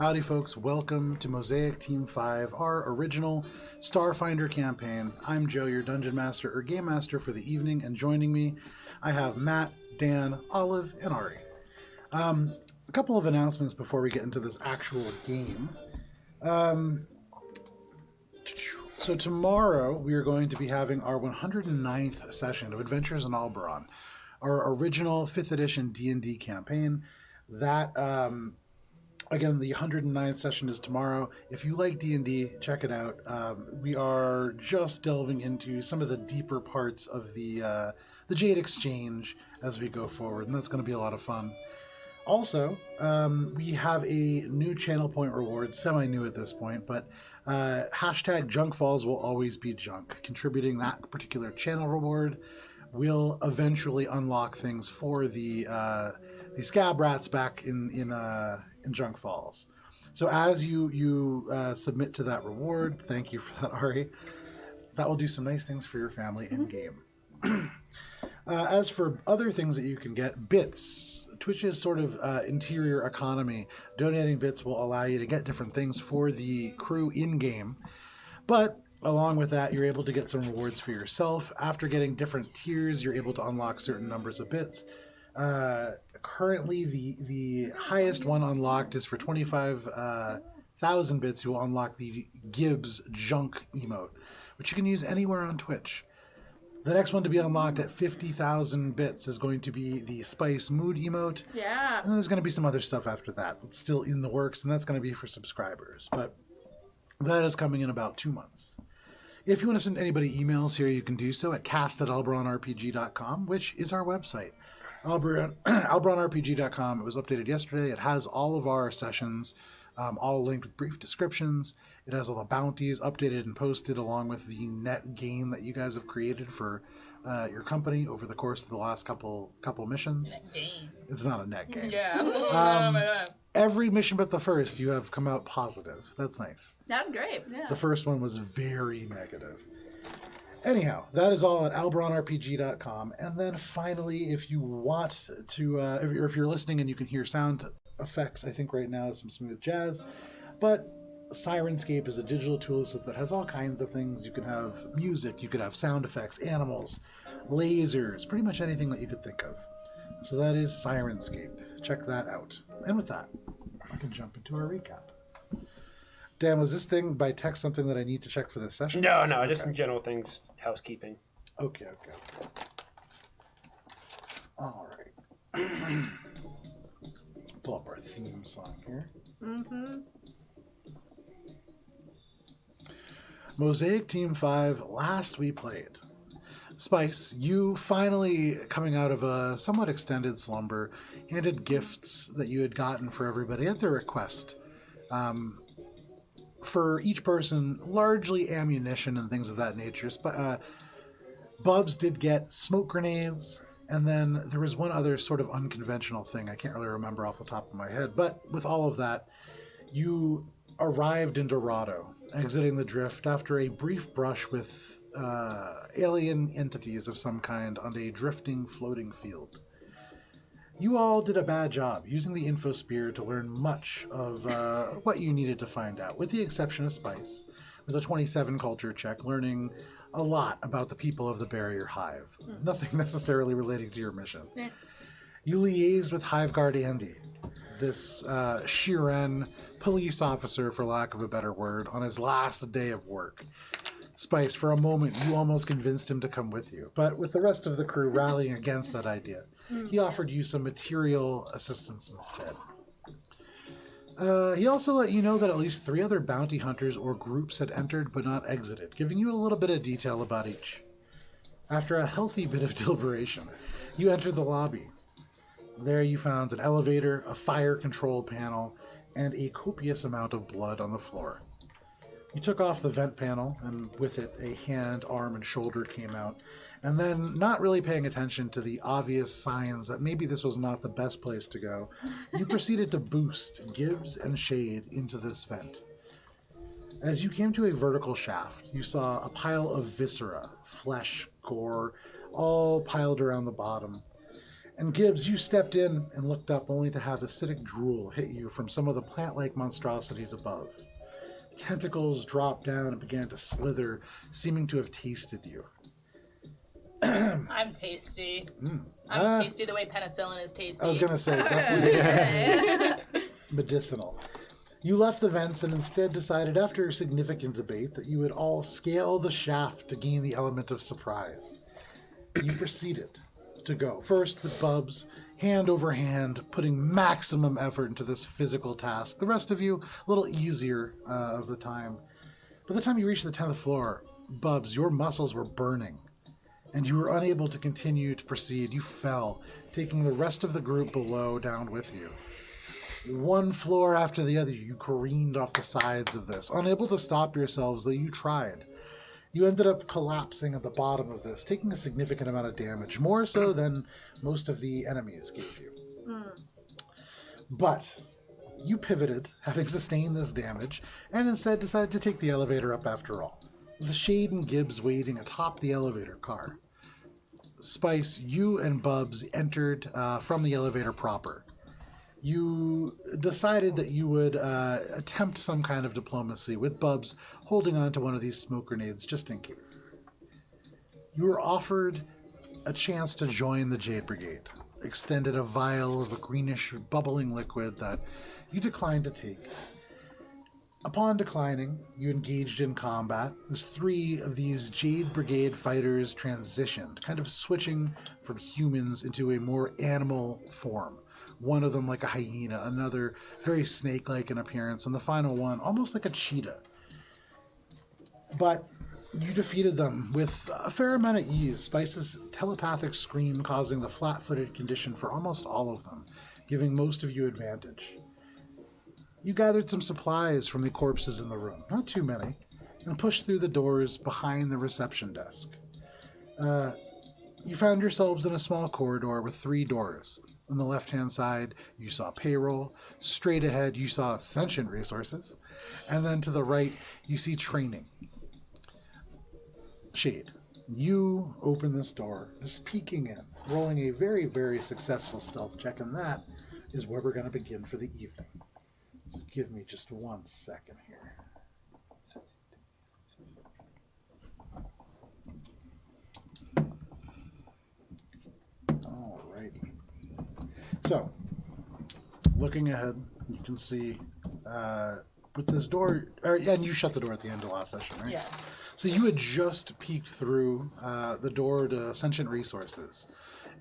Howdy folks, welcome to Mosaic Team 5, our original Starfinder campaign. I'm Joe, your Dungeon Master or Game Master for the evening, and joining me I have Matt, Dan, Olive, and Ari. A couple of announcements before we get into this actual game. So tomorrow we are going to be having our 109th session of Adventures in Alberon, our original 5th edition D&D campaign. That, again, the 109th session is tomorrow. If you like D&D, check it out. We are just delving into some of the deeper parts of the Jade Exchange as we go forward, and that's going to be a lot of fun. Also, we have a new channel point reward, semi-new at this point, but hashtag Junk Falls will always be junk. Contributing that particular channel reward will eventually unlock things for the scab rats back in Junk Falls. So as you submit to that reward, thank you for that, Ari. That will do some nice things for your family in game. As for other things that you can get, bits. Twitch's sort of interior economy, donating bits will allow you to get different things for the crew in-game. But along with that, you're able to get some rewards for yourself. After getting different tiers, you're able to unlock certain numbers of bits. Currently, the highest one unlocked is for 25,000 bits. You will unlock the Gibbs Junk emote, which you can use anywhere on Twitch. The next one to be unlocked at 50,000 bits is going to be the Spice Mood emote. Yeah. And then there's going to be some other stuff after that. It's still in the works, and that's going to be for subscribers. But that is coming in about 2 months. If you want to send anybody emails here, you can do so at cast@alberonrpg.com, which is our website. alberonrpg.com. It was updated yesterday. It has all of our sessions, all linked with brief descriptions. It has all the bounties updated and posted, along with the net gain that you guys have created for your company over the course of the last couple missions. Net gain. It's not a net gain. Yeah. Every mission but the first, you have come out positive. That's nice. That's great. Yeah. The first one was very negative. Anyhow, that is all at alberonrpg.com. And then finally, if you want to, if you're listening and you can hear sound effects, I think right now is some smooth jazz. But Sirenscape is a digital toolset that has all kinds of things. You can have music, you could have sound effects, animals, lasers, pretty much anything that you could think of. So that is Sirenscape. Check that out. And with that, I can jump into our recap. Dan, was this thing by text something that I need to check for this session? No, just in general things, housekeeping. Okay. All right. Pull up our theme song here. Mm-hmm. Mosaic Team 5, last we played. Spice, you finally, coming out of a somewhat extended slumber, handed gifts that you had gotten for everybody at their request. For each person, largely ammunition and things of that nature. Bubs did get smoke grenades, and then there was one other sort of unconventional thing. I can't really remember off the top of my head, but with all of that, you arrived in Dorado, exiting the drift after a brief brush with alien entities of some kind on a drifting, floating field. You all did a bad job using the infosphere to learn much of what you needed to find out, with the exception of Spice, with a 27 culture check, learning a lot about the people of the Barrier Hive. Nothing necessarily relating to your mission. Yeah. You liaised with Hive Guard Andy, this Shiren police officer, for lack of a better word, on his last day of work. Spice, for a moment, you almost convinced him to come with you, but with the rest of the crew rallying against that idea, he offered you some material assistance instead. He also let you know that at least 3 other bounty hunters or groups had entered but not exited, giving you a little bit of detail about each. After a healthy bit of deliberation, you entered the lobby. There you found an elevator, a fire control panel, and a copious amount of blood on the floor. You took off the vent panel, and with it, a hand, arm, and shoulder came out, and then, not really paying attention to the obvious signs that maybe this was not the best place to go, you proceeded to boost Gibbs and Shade into this vent. As you came to a vertical shaft, you saw a pile of viscera, flesh, gore, all piled around the bottom, And Gibbs, you stepped in and looked up only to have acidic drool hit you from some of the plant-like monstrosities above. Tentacles dropped down and began to slither, seeming to have tasted you. I'm tasty. I'm tasty the way penicillin is tasty. I was going to say, definitely medicinal. You left the vents and instead decided, after significant debate, that you would all scale the shaft to gain the element of surprise. You proceeded to go, first with Bubs, hand over hand, putting maximum effort into this physical task. The rest of you, a little easier of the time. By the time you reached the 10th floor, Bubs, your muscles were burning, and you were unable to continue to proceed. You fell, taking the rest of the group below down with you. One floor after the other, you careened off the sides of this, unable to stop yourselves, though you tried. You ended up collapsing at the bottom of this, taking a significant amount of damage, more so than most of the enemies gave you. But you pivoted, having sustained this damage, and instead decided to take the elevator up after all, with Shade and Gibbs waiting atop the elevator car. Spice, you and Bubs entered from the elevator proper. You decided that you would attempt some kind of diplomacy, with Bubs holding on to one of these smoke grenades just in case. You were offered a chance to join the Jade Brigade, extended a vial of a greenish bubbling liquid that you declined to take. Upon declining, you engaged in combat as 3 of these Jade Brigade fighters transitioned, kind of switching from humans into a more animal form. One of them like a hyena, another very snake-like in appearance, and the final one almost like a cheetah. But you defeated them with a fair amount of ease, Spice's telepathic scream causing the flat-footed condition for almost all of them, giving most of you advantage. You gathered some supplies from the corpses in the room, not too many, and pushed through the doors behind the reception desk. You found yourselves in a small corridor with 3 doors. On the left-hand side, you saw payroll. Straight ahead, you saw sentient resources. And then to the right, you see training. Shade, you open this door, just peeking in, rolling a very, very successful stealth check, and that is where we're going to begin for the evening. So give me just 1 second here. Alrighty. So, looking ahead, you can see with this door, and you shut the door at the end of last session, right? Yes. So you had just peeked through the door to Sentient Resources,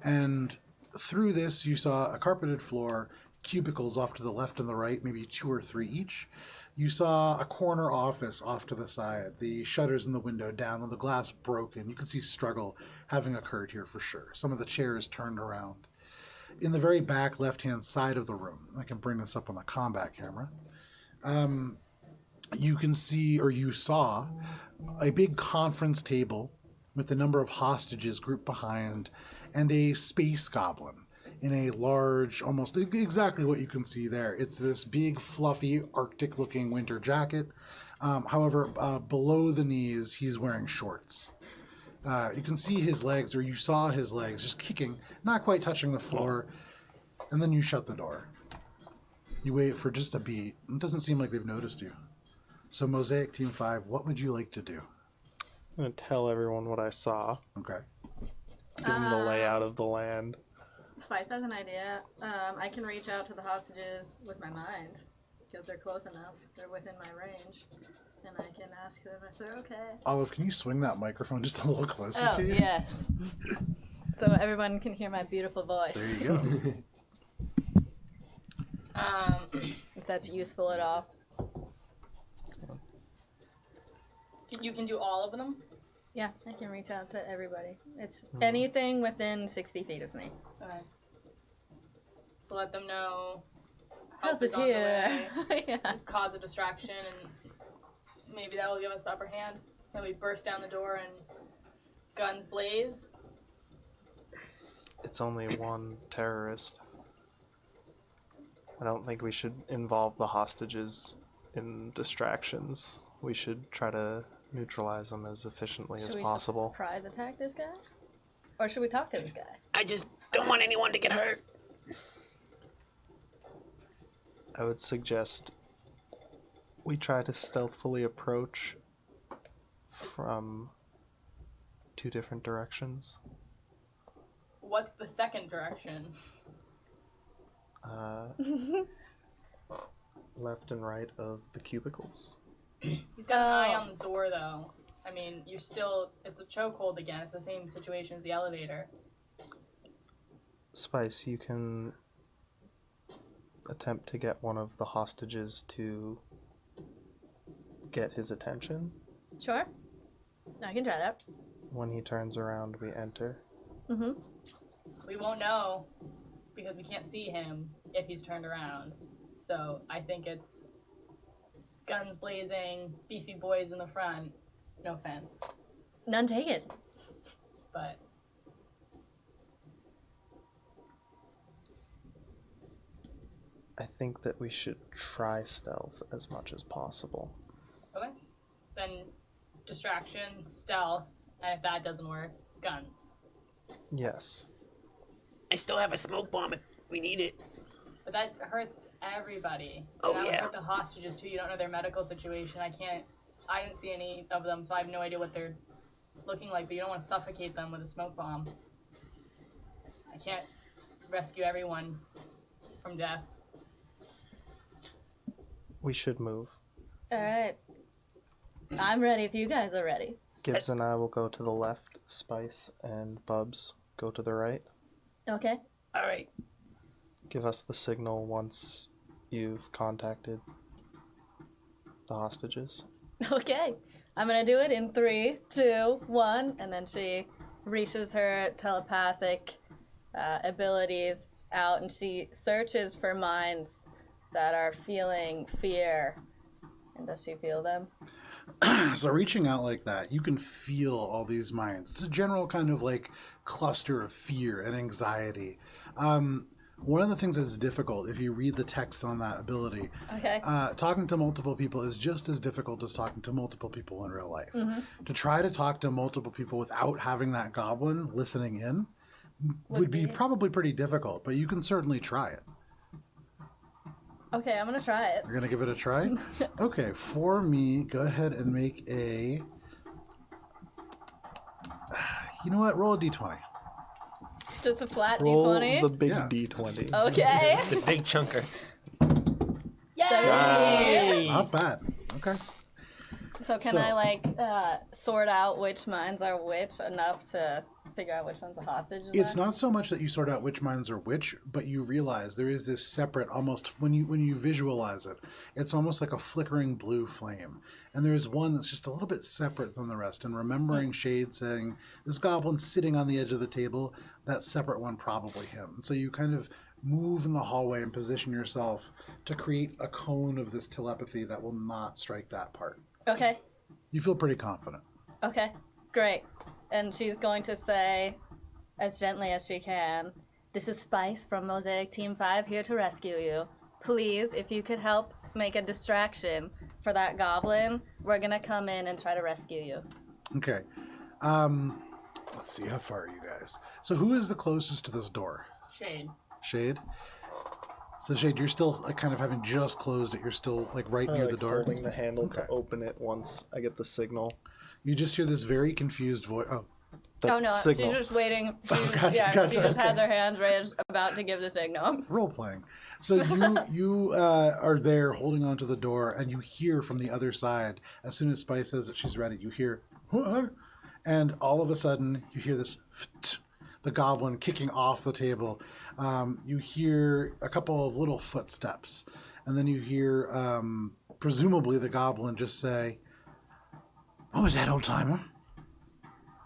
and through this you saw a carpeted floor, cubicles off to the left and the right, maybe 2 or 3 each. You saw a corner office off to the side, the shutters in the window down, and the glass broken. You could see struggle having occurred here for sure. Some of the chairs turned around. In the very back left-hand side of the room, I can bring this up on the combat camera, you can see, or you saw, a big conference table with a number of hostages grouped behind, and a space goblin in a large, almost exactly what you can see there. It's this big, fluffy, Arctic-looking winter jacket. However, below the knees, he's wearing shorts. You can see his legs, or you saw his legs, just kicking, not quite touching the floor, and then you shut the door. You wait for just a beat. It doesn't seem like they've noticed you. So, Mosaic Team 5, what would you like to do? I'm going to tell everyone what I saw. Okay. Give them the layout of the land. Spice has an idea. I can reach out to the hostages with my mind because they're close enough. They're within my range. And I can ask them if they're okay. Olive, can you swing that microphone just a little closer to you? Yes. So everyone can hear my beautiful voice. There you go. If that's useful at all. You can do all of them? Yeah, I can reach out to everybody. It's anything within 60 feet of me. Okay. So let them know help is on here. the way. Yeah. Cause a distraction, and maybe that will give us the upper hand. Then we burst down the door and guns blaze. It's only one terrorist. I don't think we should involve the hostages in distractions. We should try to neutralize them as efficiently as possible. Surprise attack this guy? Or should we talk to this guy? I just Don't want anyone to get hurt. I would suggest we try to stealthily approach from 2 different directions. What's the second direction? Left and right of the cubicles. He's got an eye on the door, though. I mean, it's a chokehold again. It's the same situation as the elevator. Spice, you can attempt to get one of the hostages to get his attention. Sure. I can try that. When he turns around, we enter. Mm-hmm. We won't know because we can't see him if he's turned around. So I think it's guns blazing, beefy boys in the front. No offense. None taken. But I think that we should try stealth as much as possible. okay. Then distraction, stealth, and if that doesn't work, guns. Yes. I still have a smoke bomb if we need it. But that hurts everybody. Oh, and that would yeah. hurt the hostages too. You don't know their medical situation. I didn't see any of them, so I have no idea what they're looking like, but you don't want to suffocate them with a smoke bomb. I can't rescue everyone from death. We should move. All right. I'm ready if you guys are ready. Gibbs and I will go to the left. Spice and Bubs go to the right. Okay. All right. Give us the signal once you've contacted the hostages. Okay. I'm going to do it in 3, 2, 1, and then she reaches her telepathic abilities out and she searches for minds that are feeling fear. And does she feel them? So reaching out like that, you can feel all these minds. It's a general kind of like cluster of fear and anxiety. One of the things that's difficult, if you read the text on that ability, Okay. talking to multiple people is just as difficult as talking to multiple people in real life. Mm-hmm. To try to talk to multiple people without having that goblin listening in would be probably pretty difficult, but you can certainly try it. Okay, I'm going to try it. You're going to give it a try? Okay, for me, go ahead and make a... You know what? Roll a d20. Just a flat Roll D20? the big Yeah. D20. Okay. The big chunker. Nice. Not bad. Okay. So can So- I sort out which minds are which enough to figure out which one's a hostage? It's not so much that you sort out which minds are which, but you realize there is this separate, almost when you visualize it, it's almost like a flickering blue flame. And there is one that's just a little bit separate than the rest. And remembering Shade saying, this goblin's sitting on the edge of the table, that separate one probably him. So you kind of move in the hallway and position yourself to create a cone of this telepathy that will not strike that part. Okay. You feel pretty confident. Okay. Great. And she's going to say, as gently as she can, "This is Spice from Mosaic Team 5 here to rescue you. Please, if you could help make a distraction for that goblin, we're going to come in and try to rescue you." Okay. Let's see, how far are you guys? So who is the closest to this door? Shade. Shade? So Shade, you're still like, kind of having just closed it. You're still like right near the door. Holding the handle Okay. to open it once I get the signal. You just hear this very confused voice. Oh, That's oh, no. the signal. She's just waiting. She's, gotcha, yeah, gotcha, she just has okay. her hands raised, about to give the signal. role playing. So you are there holding onto the door, and you hear from the other side. As soon as Spice says that she's ready, you hear, "What?" And all of a sudden you hear this, the goblin kicking off the table. You hear a couple of little footsteps, and then you hear presumably the goblin just say, "What was that, old timer?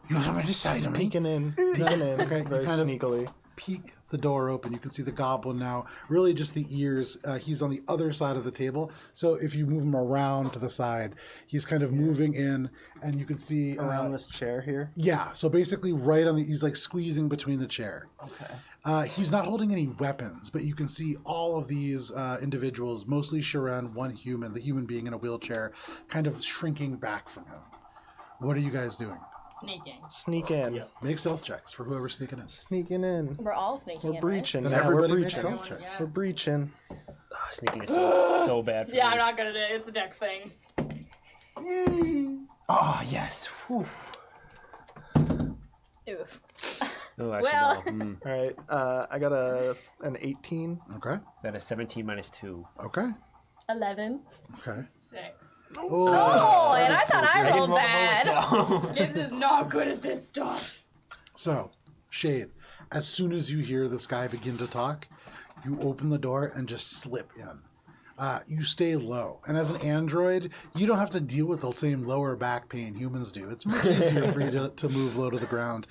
You have something to say to me?" Peeking in, Okay, you very kind of- sneakily. Peek the door open. You can see the goblin now, really just the ears. He's on the other side of the table. So if you move him around to the side, he's kind of moving in, and you can see Around this chair here. Yeah, so basically right on he's like squeezing between the chair. Okay. He's not holding any weapons, but you can see all of these individuals, mostly Sharon, one human, the human being in a wheelchair, kind of shrinking back from him. What are you guys doing? Sneaking. Sneak in. Make stealth checks for whoever's sneaking in. Sneaking in. We're all sneaking We're in, breaching. Then Yeah, everybody we're makes breaching. stealth checks. We're breaching. Ah, sneaking is so bad for Yeah, me. I'm not good at it. It's a dex thing. Oh, yes. Whew. Right? Oof. Oh, actually, Well- no. All right. I got an 18. Okay. That is 17 minus 2. Okay. 11. Okay. 6. Oh, and I thought I rolled bad. Gibbs is not good at this stuff. So, Shade, as soon as you hear this guy begin to talk, you open the door and just slip in. You stay low. And as an android, you don't have to deal with the same lower back pain humans do. It's much easier for you to move low to the ground.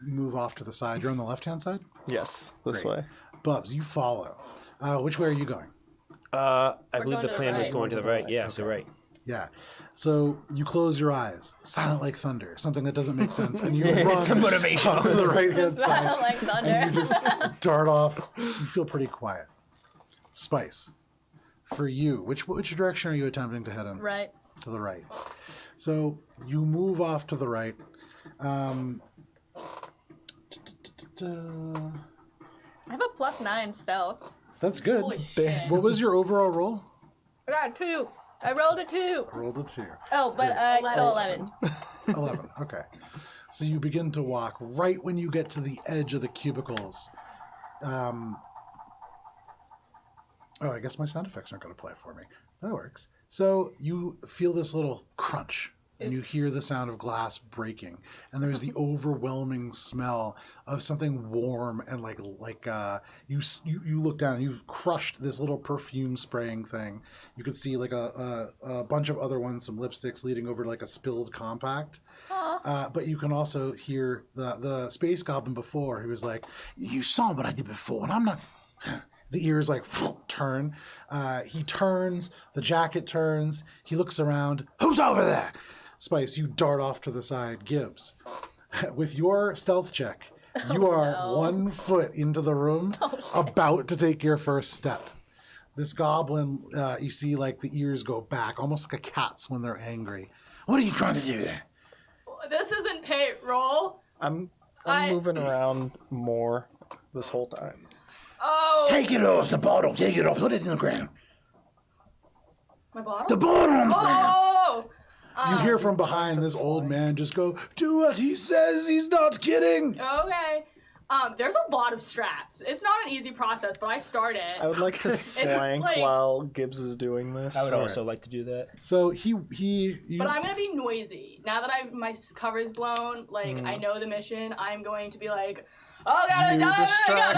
Move off to the side. You're on the left-hand side? Yes, this Great. way. Bubs, you follow. Which way are you going? I believe going the to the plan was right. going to the right. Yeah, so right. Yeah. So you close your eyes, silent like thunder, something that doesn't make sense, and you run Some motivation. off to the right-hand side. Like thunder. And you just dart off. You feel pretty quiet. Spice, for you, which direction are you attempting to head in? Right. To the right. So you move off to the right. I have a +9 stealth. That's good. Holy shit. What was your overall roll? I got a 2. I rolled a 2. I rolled a 2. Oh, but so 11. 11. Okay. So you begin to walk right when you get to the edge of the cubicles. Oh, I guess my sound effects aren't going to play for me. That works. So you feel this little crunch, and you hear the sound of glass breaking, and there's the overwhelming smell of something warm and like you look down, you've crushed this little perfume spraying thing. You could see like a bunch of other ones, some lipsticks leading over to like a spilled compact. But you can also hear the space goblin before who was like, "You saw what I did before, and I'm not." The ears like turn. He turns. The jacket turns. He looks around. Who's over there? Spice, you dart off to the side. Gibbs, with your stealth check, you are 1 foot into the room, about to take your first step. This goblin, you see like the ears go back, almost like a cat's when they're angry. What are you trying to do there? This isn't pay roll. I'm I- moving around more this whole time. Oh. Take it off the bottle. Take it off. Put it in the ground. My bottle? The bottle on the ground. Oh! You hear from behind this old man just go, "Do what he says. He's not kidding." Okay. There's a lot of straps. It's not an easy process, but I started. I would like to flank like- while Gibbs is doing this. I would also like to do that. So But I'm gonna be noisy. Now that my cover is blown, like I know the mission, I'm going to be like, oh, I gotta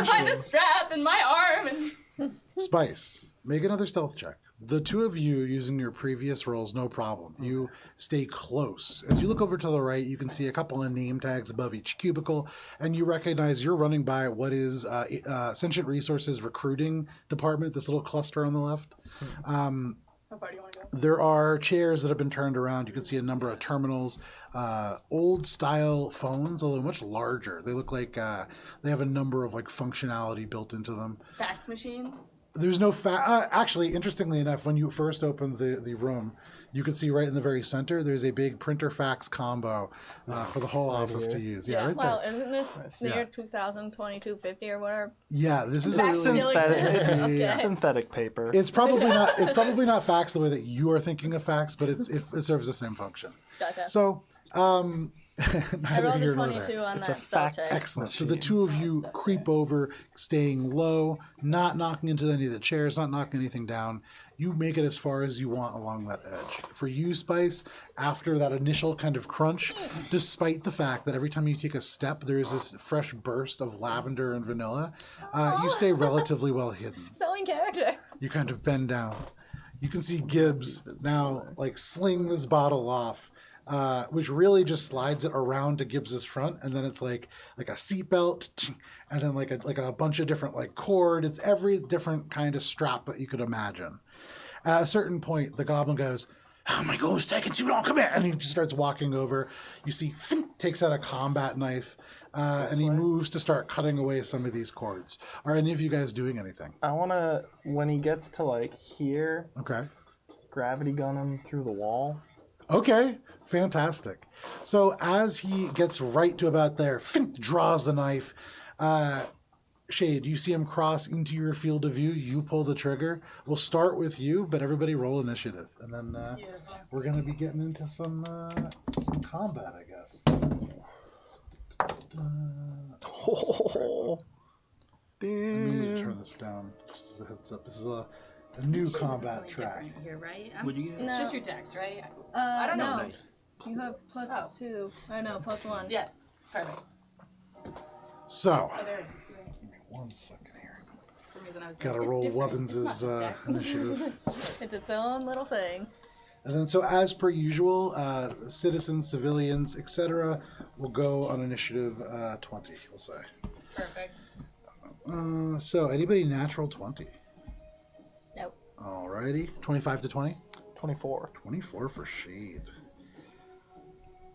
find the distraction. strap in my arm. And Spice, make another stealth check. The two of you, using your previous rolls, no problem. You stay close. As you look over to the right, you can see a couple of name tags above each cubicle, and you recognize you're running by what is Sentient Resources Recruiting Department, this little cluster on the left. how far do you want to go? There are chairs that have been turned around. You can see a number of terminals, old-style phones, although much larger. They look like they have a number of like functionality built into them. Fax machines. There's no actually, interestingly enough, when you first opened the room, you could see right in the very center, there's a big printer fax combo for the whole office to use. Yeah, right Well, there. isn't this the year 2022-50 or whatever? Yeah, this is a Fax really. still Synthetic, exists. it's Yeah. synthetic paper. It's probably not. It's probably not fax the way that you are thinking of fax, but it serves the same function. Gotcha. So, I neither rolled here a nor 22 there. on It's a that stealth fax. check. Excellent. So the two of you creep over, staying low, not knocking into any of the chairs, not knocking anything down. You make it as far as you want along that edge. For you, Spice, after that initial kind of crunch, despite the fact that every time you take a step, there is this fresh burst of lavender and vanilla, you stay relatively well hidden. So in character. You kind of bend down. You can see Gibbs now like sling this bottle off, which really just slides it around to Gibbs's front, and then it's like a seatbelt, and then like a bunch of different like cord. It's every different kind of strap that you could imagine. At a certain point, the goblin goes, "Oh my God, it's taking too long. Come here!" And he just starts walking over. You see, takes out a combat knife, and he moves to start cutting away some of these cords. Are any of you guys doing anything? I want to, when he gets to like here, Okay. gravity gun him through the wall. Okay, fantastic. So as he gets right to about there, Fink draws the knife. Shade, you see him cross into your field of view. You pull the trigger. We'll start with you, but everybody roll initiative, and then we're going to be getting into some combat, I guess. Oh, Let me turn this down just as a heads up. This is a new combat track. Here, right? What'd you get? It's just your dex, right? I don't know. Nice. You have +2. I know, +1. Yes. Perfect. So, Oh, there it is. Right. 1 second here. For some reason I was Gotta like, roll it's different. It's Wubbins' not just dex. initiative. It's its own little thing. And then, so as per usual, citizens, civilians, etc., will go on initiative 20, we'll say. Perfect. So, anybody natural 20? Nope. Alrighty. 25 to 20? 24. 24 for Shade.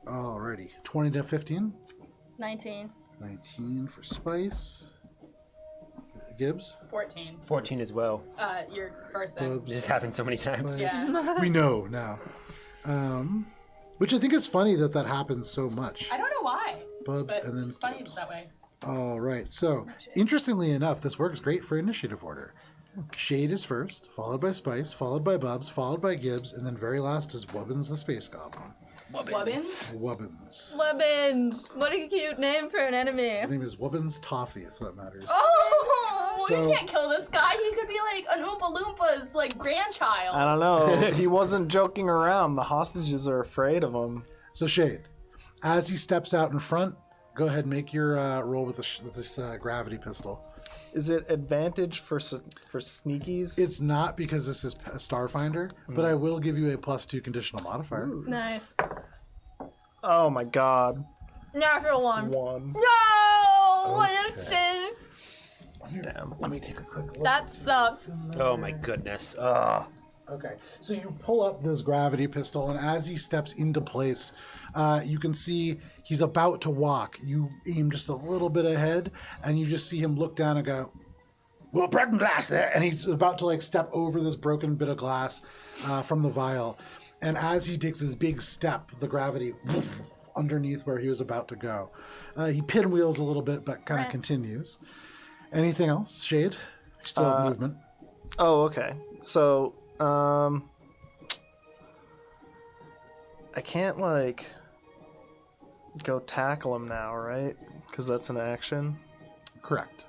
Alrighty. 20 to 15? 19. 19 for Spice. Gibbs? 14. 14 as well. Your first then. Bubs, This happened so many times. Spice. Yeah. We know now. Which I think is funny that happens so much. I don't know why, Bubs but and then it's funny Gibbs. that way. All right. So, interestingly enough, this works great for initiative order. Shade is first, followed by Spice, followed by Bubs, followed by Gibbs, and then very last is Wubbins the Space Goblin. Wubbins? Wubbins. Wubbins! What a cute name for an enemy. His name is Wubbins Toffee, if that matters. Oh, So- you can't kill this guy. He could be like an Oompa Loompa's like grandchild. I don't know. He wasn't joking around. The hostages are afraid of him. So, Shade, as he steps out in front, go ahead and make your roll with this gravity pistol. Is it advantage for sneakies? It's not because this is a Starfinder, but I will give you a +2 conditional modifier. Nice. Oh my god. Natural 1. 1. No! What a shame. Damn. Let me take a quick look. That sucks. Oh my goodness. Oh. Okay, so you pull up this gravity pistol, and as he steps into place, you can see he's about to walk. You aim just a little bit ahead, and you just see him look down and go, "Well, broken glass there," and he's about to like step over this broken bit of glass from the vial. And as he takes his big step, the gravity underneath where he was about to go. He pinwheels a little bit, but kind of continues. Anything else, Shade? Still have movement. Oh, okay. So, I can't, like, go tackle him now, right? Because that's an action. Correct.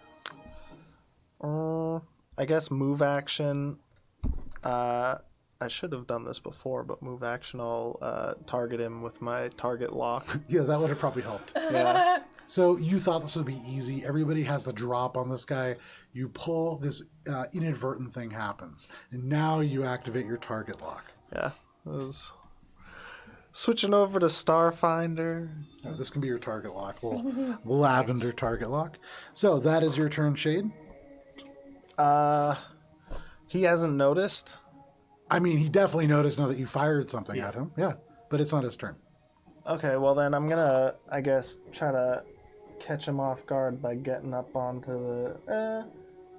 I guess move action. I should have done this before, but move action, I'll target him with my target lock. Yeah, that would have probably helped. Yeah. So you thought this would be easy. Everybody has the drop on this guy. You pull, this inadvertent thing happens. And now you activate your target lock. Yeah. It was switching over to Starfinder. This can be your target lock. Little lavender target lock. So that is your turn, Shade. He hasn't noticed. I mean, he definitely noticed now that you fired something at him. Yeah, but it's not his turn. Okay, well then I'm gonna, I guess, try to catch him off guard by getting up onto the.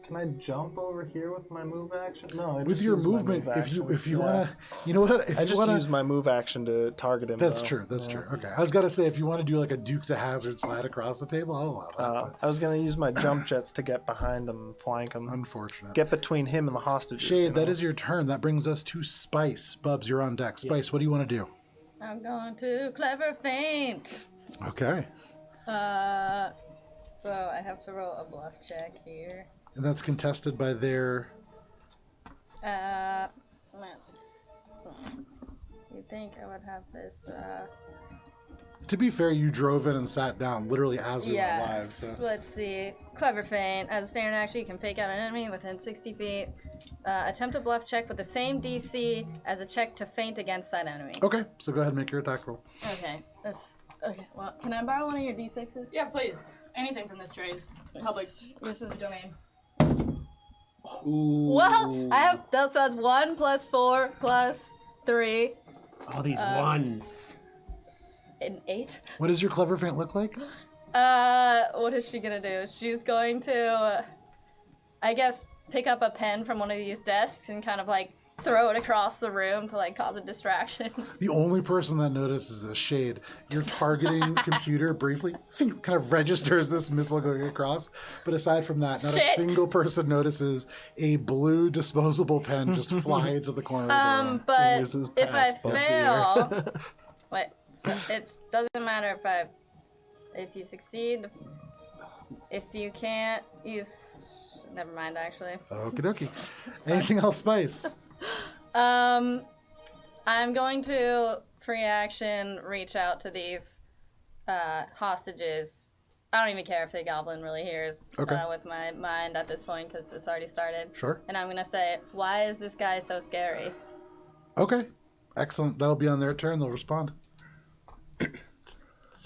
Can I jump over here with my move action? No, I With just your use my movement, move if you action. want to, you know what? If I you just wanna, use my move action to target him. That's though. true. That's true. Okay, I was gonna say if you want to do like a Dukes of Hazzard slide across the table, I'll allow that. I was gonna use my jump jets to get behind him, flank him, Unfortunate. get between him and the hostages. Shade, you know? that is your turn. That brings us to Spice. Bubs, you're on deck. Spice, what do you want to do? I'm going to clever feint. Okay. So I have to roll a bluff check here. And that's contested by their. Man. You'd think I would have this, To be fair, you drove in and sat down literally as we yeah. went live. So Let's see. Clever feint. As a standard action, you can fake out an enemy within 60 feet. Attempt a bluff check with the same DC as a check to feint against that enemy. okay, so go ahead and make your attack roll. Okay. Okay. Well, can I borrow one of your D6s? Yeah, please. Anything from this tray is public This is domain. Ooh. Well, I have so that's 1 + 4 + 3, All these ones. an 8. What does your clever feint look like? What is she gonna do? She's going to, I guess, pick up a pen from one of these desks and kind of like throw it across the room to like cause a distraction. The only person that notices is Shade. Your targeting computer briefly kind of registers this missile going across, but aside from that, not a single person notices a blue disposable pen just fly into the corner of the room. But Mrs. if I Pass fail, wait, so it doesn't matter if you succeed. If you can't use, never mind. Actually, Okie dokie. Anything else, Spice? I'm going to free action reach out to these hostages. I don't even care if the goblin really hears with my mind at this point because it's already started. Sure. And I'm gonna say, why is this guy so scary? Okay. Excellent. That'll be on their turn. They'll respond.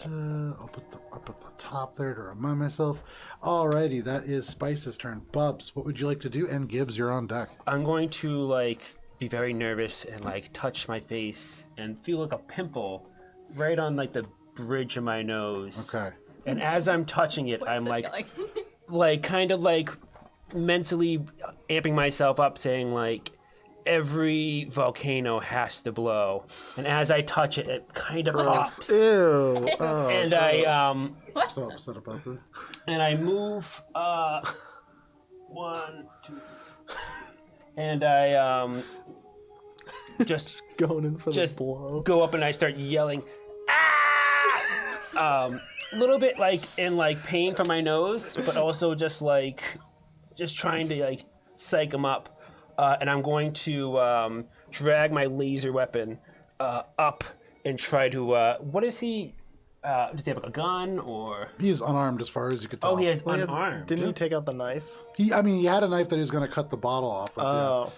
I'll put up at the top there to remind myself. Alrighty, that is Spice's turn. Bubs, what would you like to do? And Gibbs, you're on deck. I'm going to like be very nervous and like touch my face and feel like a pimple right on like the bridge of my nose. Okay. And as I'm touching it, I'm like kind of like mentally amping myself up, saying like every volcano has to blow. And as I touch it, it kind of pops. Ew. Oh, And gross. I'm so upset about this. And I move 1, 2, and I just Going in for just the blow. go up and I start yelling, ah! A little bit like in like pain from my nose, but also just trying to like psych him up. And I'm going to drag my laser weapon up and try to. What is he? Does he have a gun or? He is unarmed as far as you could tell. Oh, he has Well, unarmed. Didn't he take out the knife? He had a knife that he was going to cut the bottle off with. Oh.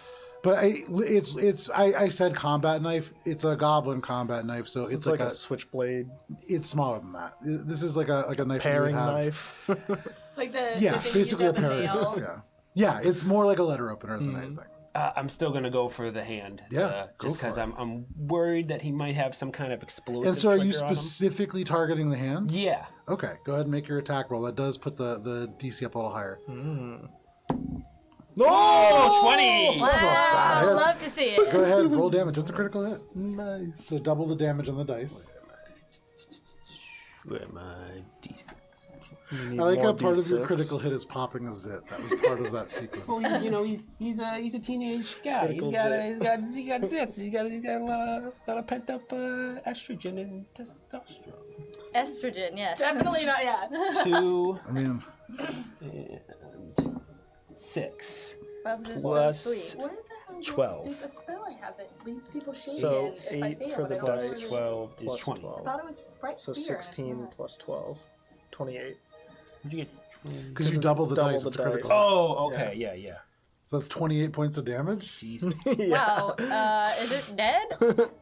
But I said combat knife. It's a goblin combat knife, so It's like a switchblade It's smaller than that. This is like a knife. paring that you would have. knife. It's like the Yeah, the thing basically you a use at the paring nail. knife. Yeah, it's more like a letter opener than anything. I'm still gonna go for the hand. Yeah, go just for because it. I'm worried that he might have some kind of explosive. And so, are you trigger on him. specifically targeting the hand? Yeah. Okay, go ahead and make your attack roll. That does put the DC up a little higher. Oh, 20! Wow, that hits. love to see it. Go ahead, roll damage. It's a critical hit. Nice. So double the damage on the dice. Where am I? D6. I like how part of your critical hit is popping a zit. That was part of that sequence. Well, you know, he's a teenage guy. Critical He's got zit. zits. He's got a lot of pent up estrogen and testosterone. Estrogen, yes. Definitely not. Yeah. 2 I mean, and 6 Bubs is plus so sweet. What the hell? 12. There's a spell I have that leaves people shaken. So if I 8 fail, for the but I don't dice. remember- 12 is Plus 20. 12. I thought it was right So here. 16 plus 12. 28. What'd you get? because you it's double the double dice, the it's critical. dice. Oh, okay. Yeah. So that's 28 points of damage. Jesus. Wow, is it dead?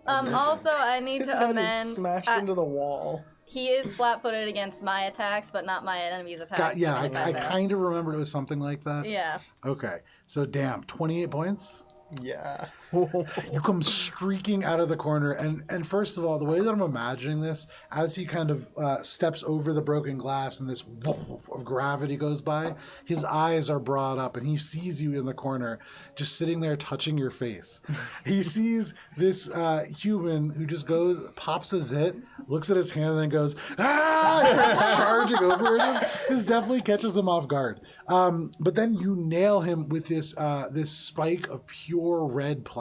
Also, I need His to head amend. is smashed into the wall. He is flat-footed against my attacks, but not my enemy's attacks. Yeah, to make I that fair. kind of remembered it was something like that. Yeah. Okay, so damn, 28 points. Yeah. You come streaking out of the corner, and first of all, the way that I'm imagining this, as he kind of steps over the broken glass and this whoop of gravity goes by, his eyes are brought up, and he sees you in the corner, just sitting there touching your face. He sees this human who just pops a zit, looks at his hand, and then goes, ah! And starts charging over at him. This definitely catches him off guard. But then you nail him with this spike of pure red plasma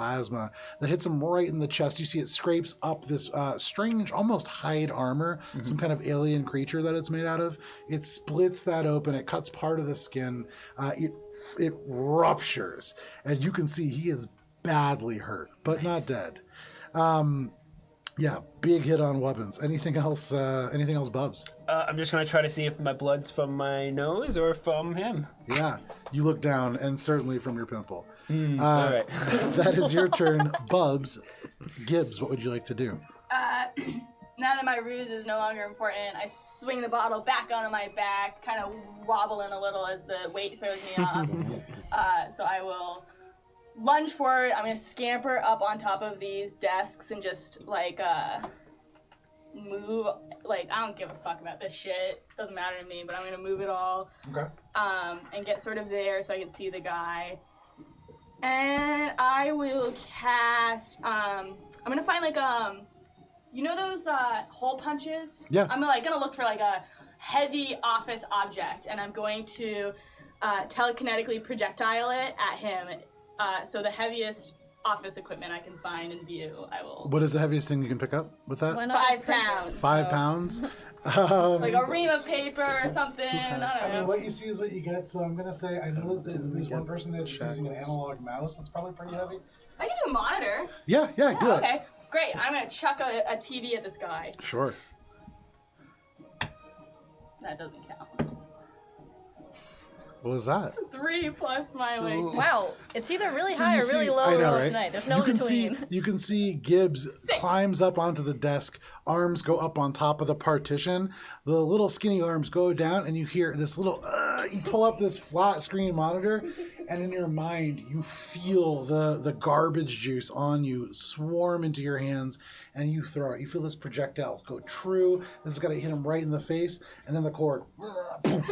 that hits him right in the chest. You see it scrapes up this strange, almost hide armor, some kind of alien creature that it's made out of. It splits that open. It cuts part of the skin. It ruptures, and you can see he is badly hurt, but not dead. Yeah, big hit on weapons. Anything else? Anything else, Bubs? I'm just gonna try to see if my blood's from my nose or from him. Yeah, you look down, and certainly from your pimple. All right. That is your turn, Bubs. Gibbs, what would you like to do? Now that my ruse is no longer important, I swing the bottle back onto my back, kind of wobbling a little as the weight throws me off. So I will lunge forward. I'm gonna scamper up on top of these desks and just move. Like, I don't give a fuck about this shit. Doesn't matter to me, but I'm gonna move it all. Okay. And get sort of there so I can see the guy. And I will cast. I'm gonna find like you know those hole punches? Yeah. I'm gonna look for like a heavy office object, and I'm going to telekinetically projectile it at him. So the heaviest office equipment I can find and view, I will. What is the heaviest thing you can pick up with that? 5 pounds. 5 pounds? Like a ream of paper or something. I don't know. I mean, what you see is what you get, so I'm going to say, I know that there's one person that's using an analog mouse. That's probably pretty heavy. I can do a monitor. Yeah, do it. Okay, great. I'm gonna chuck a TV at this guy. Sure. That doesn't count. What was that? 3 plus my like. Wow, it's either really So high you or really see- low I know, last right? night. There's no you in can between. you can see Gibbs climbs up onto the desk, arms go up on top of the partition, the little skinny arms go down, and you hear this little you pull up this flat screen monitor, and in your mind you feel the garbage juice on you swarm into your hands, and you throw it. You feel this projectile go true. This is gonna hit him right in the face, and then the cord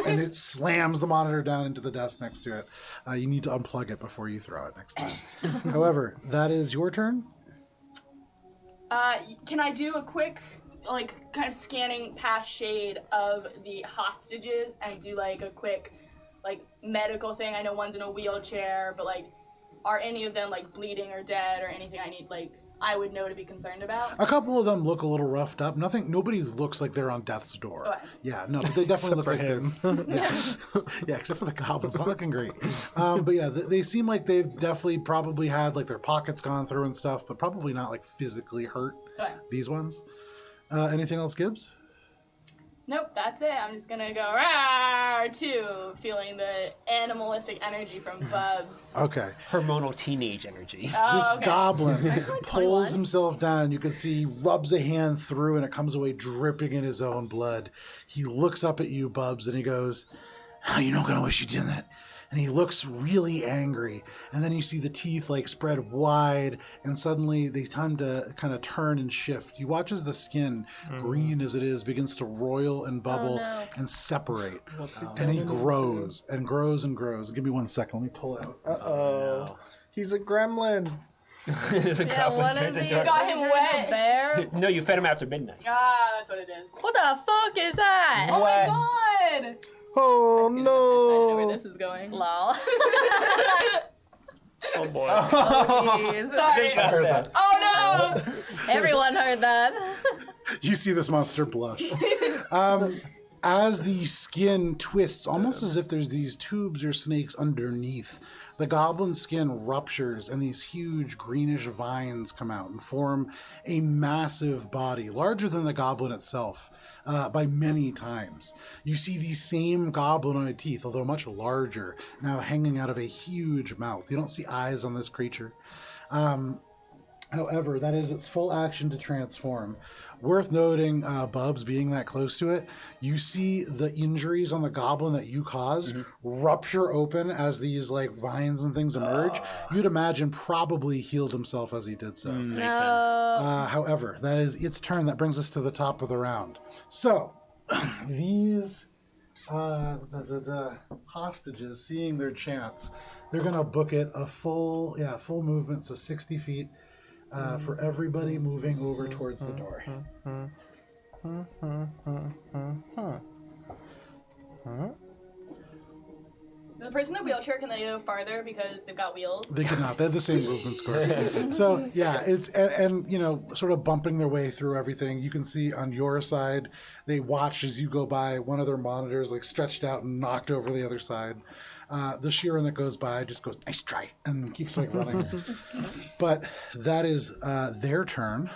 and it slams the monitor down into the desk next to it. You need to unplug it before you throw it next time. However, that is your turn. Can I do a quick, like, kind of scanning past shade of the hostages and do like a quick, like, medical thing? I know one's in a wheelchair, but like, are any of them like bleeding or dead or anything I need, like, I would know to be concerned about? A couple of them look a little roughed up. Nobody looks like they're on death's door. Okay. Yeah, no, but they definitely look like they're. Yeah, except for the goblins, not looking great. But yeah, they seem like they've definitely probably had like their pockets gone through and stuff, but probably not like physically hurt. Okay. These ones. Anything else, Gibbs? Nope, that's it. I'm just gonna go rawr too, feeling the animalistic energy from Bubs. Okay. Hormonal teenage energy. Oh, This okay. goblin 21. pulls himself down. You can see he rubs a hand through and it comes away dripping in his own blood. He looks up at you, Bubs, and he goes, "Oh, you're not going to wish you did that." And he looks really angry. And then you see the teeth like spread wide, and suddenly they time to kind of turn and shift. You watch as the skin, green as it is, begins to roil and bubble no. and separate. And he grows and grows and grows. Give me 1 second. Let me pull out. Uh-oh. He's a gremlin. There's a Yeah, goblin what turns is he? into a- Got him Turned wet. into a bear? No, you fed him after midnight. Ah, that's what it is. What the fuck is that? Oh What? my god! Oh I know where no! this is going. Lol. Oh boy. Jeez. Sorry. Got that. Oh no! Everyone heard that. You see this monster blush. As the skin twists, almost as if there's these tubes or snakes underneath, the goblin skin ruptures and these huge greenish vines come out and form a massive body, larger than the goblin itself by many times. You see these same goblinoid teeth, although much larger, now hanging out of a huge mouth. You don't see eyes on this creature. However, that is its full action to transform. Worth noting, Bubs being that close to it, you see the injuries on the goblin that you caused rupture open as these like vines and things emerge. You'd imagine probably healed himself as he did so. Makes sense. However, that is its turn. That brings us to the top of the round. So, these hostages, seeing their chance, they're going to book it a full movement, so 60 feet. For everybody moving over towards the door. The person in the wheelchair, can they go farther because they've got wheels? They could not. They have the same movement score. So yeah, it's and you know, sort of bumping their way through everything. You can see on your side, they watch as you go by. One of their monitors like stretched out and knocked over the other side. The Sheeran that goes by just goes, "Nice try," and keeps like running. But that is their turn.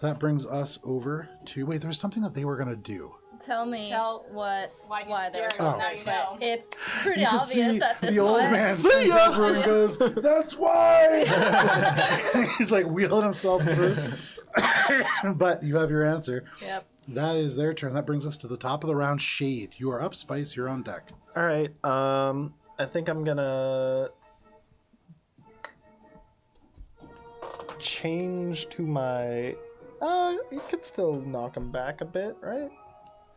That brings us over to wait. There was something that they were gonna do. Tell me Tell why he's they're scared. Oh. Now you know. It's pretty You can obvious see at this the old point. man bends over and goes, "That's why." He's like wheeling himself through. But you have your answer. Yep. That is their turn. That brings us to the top of the round. Shade, you are up. Spice, you're on deck. All right. I think I'm gonna change to my. You could still knock him back a bit, right?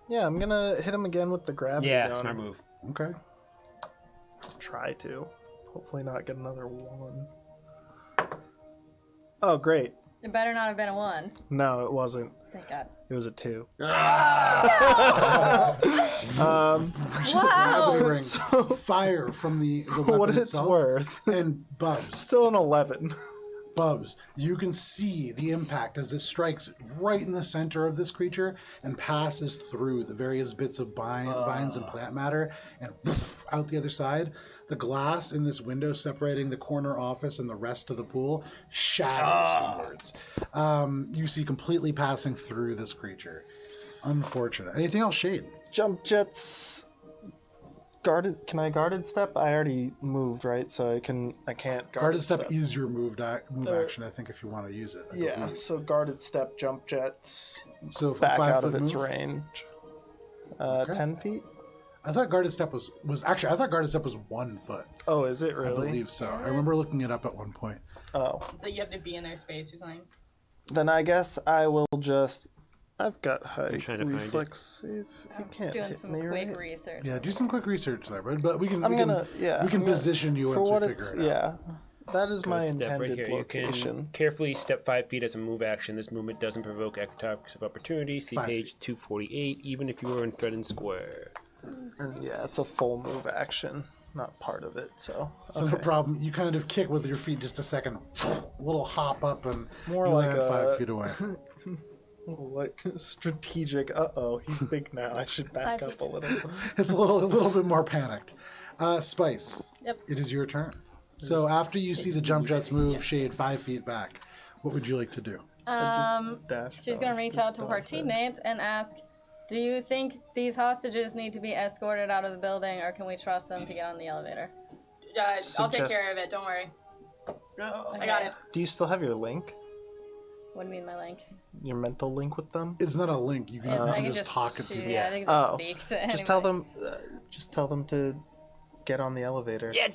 Yeah, I'm gonna hit him again with the gravity Yeah, gun. smart move. Okay. Try to. Hopefully not get another 1. Oh, great. It better not have been a 1. No, it wasn't. Thank God. It was a 2. Wow! Gravity ring, fire from the weapon What it's itself, worth. and Bubs. Still an 11. Bubs, you can see the impact as it strikes right in the center of this creature and passes through the various bits of vines and plant matter and out the other side. The glass in this window separating the corner office and the rest of the pool shatters inwards. You see completely passing through this creature. Unfortunate. Anything else, Shade? Jump jets. Guarded. Can I guarded step? I already moved, right? So I can't Guarded step is your move action, I think, if you want to use it. Yeah. So guarded step, jump jets. So Back 5 out foot of its move? range. Okay. 10 feet. I thought guarded step was actually. I thought guarded step was 1 foot. Oh, is it I really? believe so. I remember looking it up at one point. Oh. So you have to be in their space or something. Then I guess I will just. I've got high trying to find it. reflex save. You can't Doing hit some me, quick right? research. Yeah, do some quick research there, but we can. I'm we gonna. can, Yeah. we can I'm gonna- position you for once what we it's. figure it out. Yeah. That is my Good step right intended here. You can location. carefully step 5 feet as a move action. This movement doesn't provoke attacks of opportunity. See 5 page 248, even if you are in threatened square. And yeah, it's a full move action, not part of it. So. So no problem. You kind of kick with your feet just a second, little hop up, and More you like land a- 5 feet away. Like strategic. He's big now. I should back 5 up a little. It's a little bit more panicked. Spice. Yep. It is your turn. So after you see the jump jets move Shade 5 feet back, what would you like to do? Dash She's gonna reach out to her teammate and ask, "Do you think these hostages need to be escorted out of the building, or can we trust them to get on the elevator?" I'll take Suggest- care of it. Don't worry. I got it. Do you still have your link? What do you mean, my link? Your mental link with them? It's not a link. You can, Yeah, you I can can just talk to shoot, people. Yeah, I can Oh. just speak to Just tell anybody. them. Just tell them to get on the elevator. Yeah,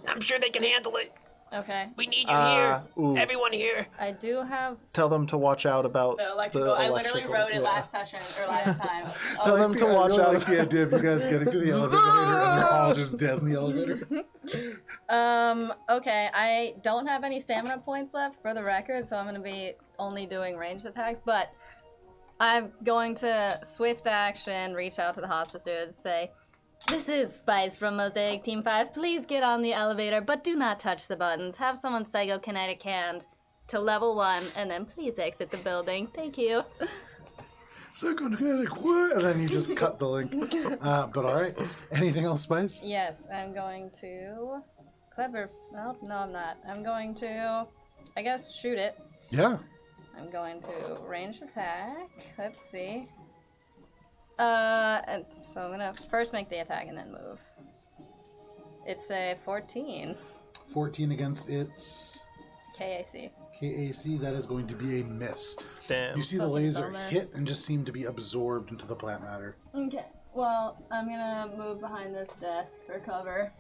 I'm sure they can handle it. Okay. We need you here. Ooh. Everyone here. I do have. Tell them to watch out about The electrical. I literally electrical, wrote it yeah. last session or last time. Tell them to watch I out. like the idea of you guys getting to the elevator and they're all just dead in the elevator. Okay, I don't have any stamina points left for the record, so I'm gonna be only doing ranged attacks, but I'm going to swift action, reach out to the hostages, and say, "This is Spice from Mosaic Team 5. Please get on the elevator, but do not touch the buttons. Have someone psychokinetic hand to level 1, and then please exit the building. Thank you." Psychokinetic, what? And then you just cut the link. But all right. Anything else, Spice? Yes, I'm going to... Clever. Well, no, I'm not. I'm going to, I guess, shoot it. Yeah. I'm going to range attack. Let's see. And so I'm gonna first make the attack and then move. It's a 14 14 against its KAC. KAC. That is going to be a miss. Damn. You see the Fucking laser bummer. hit and just seem to be absorbed into the plant matter. Okay. Well, I'm gonna move behind this desk for cover.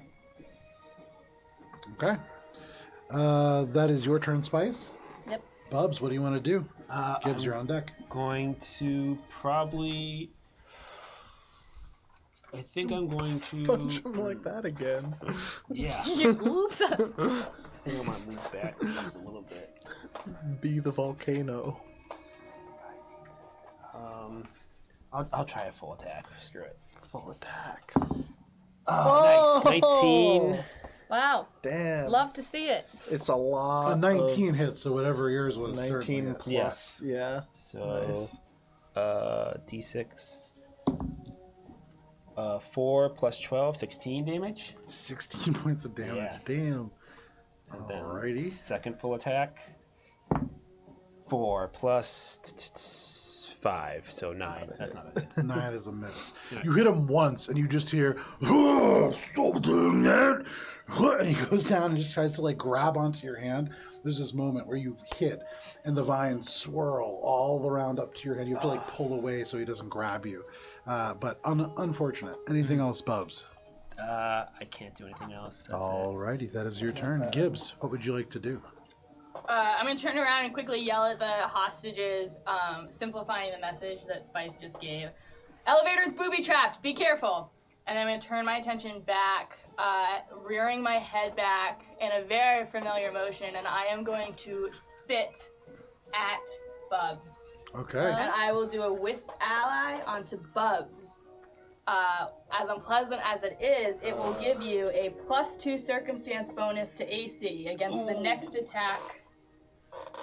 Okay. That is your turn, Spice. Yep. Bubs, what do you want to do? Gibbs, you're on deck. Going to probably. I think I'm going to. Punch him like that again. Yeah. Oops. I think I'm gonna move back just a little bit. Be the volcano. I'll try a full attack. Screw it. Full attack. Oh, nice. 19. Wow. Damn. Love to see it. It's a lot. A 19 hits, so whatever yours was. 19 certainly hit. plus. Yeah. So, Nice. D6. 4 plus 12, 16 damage. 16 points of damage. Yes. Damn. And then Alrighty. second full attack. 4 plus 5, so 9. That's not a hit. 9 is a miss. You hit him once, and you just hear, "Oh, stop doing that!" And he goes down and just tries to like grab onto your hand. There's this moment where you hit, and the vines swirl all around up to your head. You have to like pull away so he doesn't grab you. But unfortunate. Anything else, Bubs? I can't do anything else. That's it. Alrighty, that is your turn. Gibbs, what would you like to do? I'm gonna turn around and quickly yell at the hostages, simplifying the message that Spice just gave. Elevator's booby trapped. Be careful. And then I'm going to turn my attention back, rearing my head back in a very familiar motion, and I am going to spit at Bubs. Okay. And I will do a Wisp Ally onto Bubs. As unpleasant as it is, it will give you a +2 circumstance bonus to AC against the next attack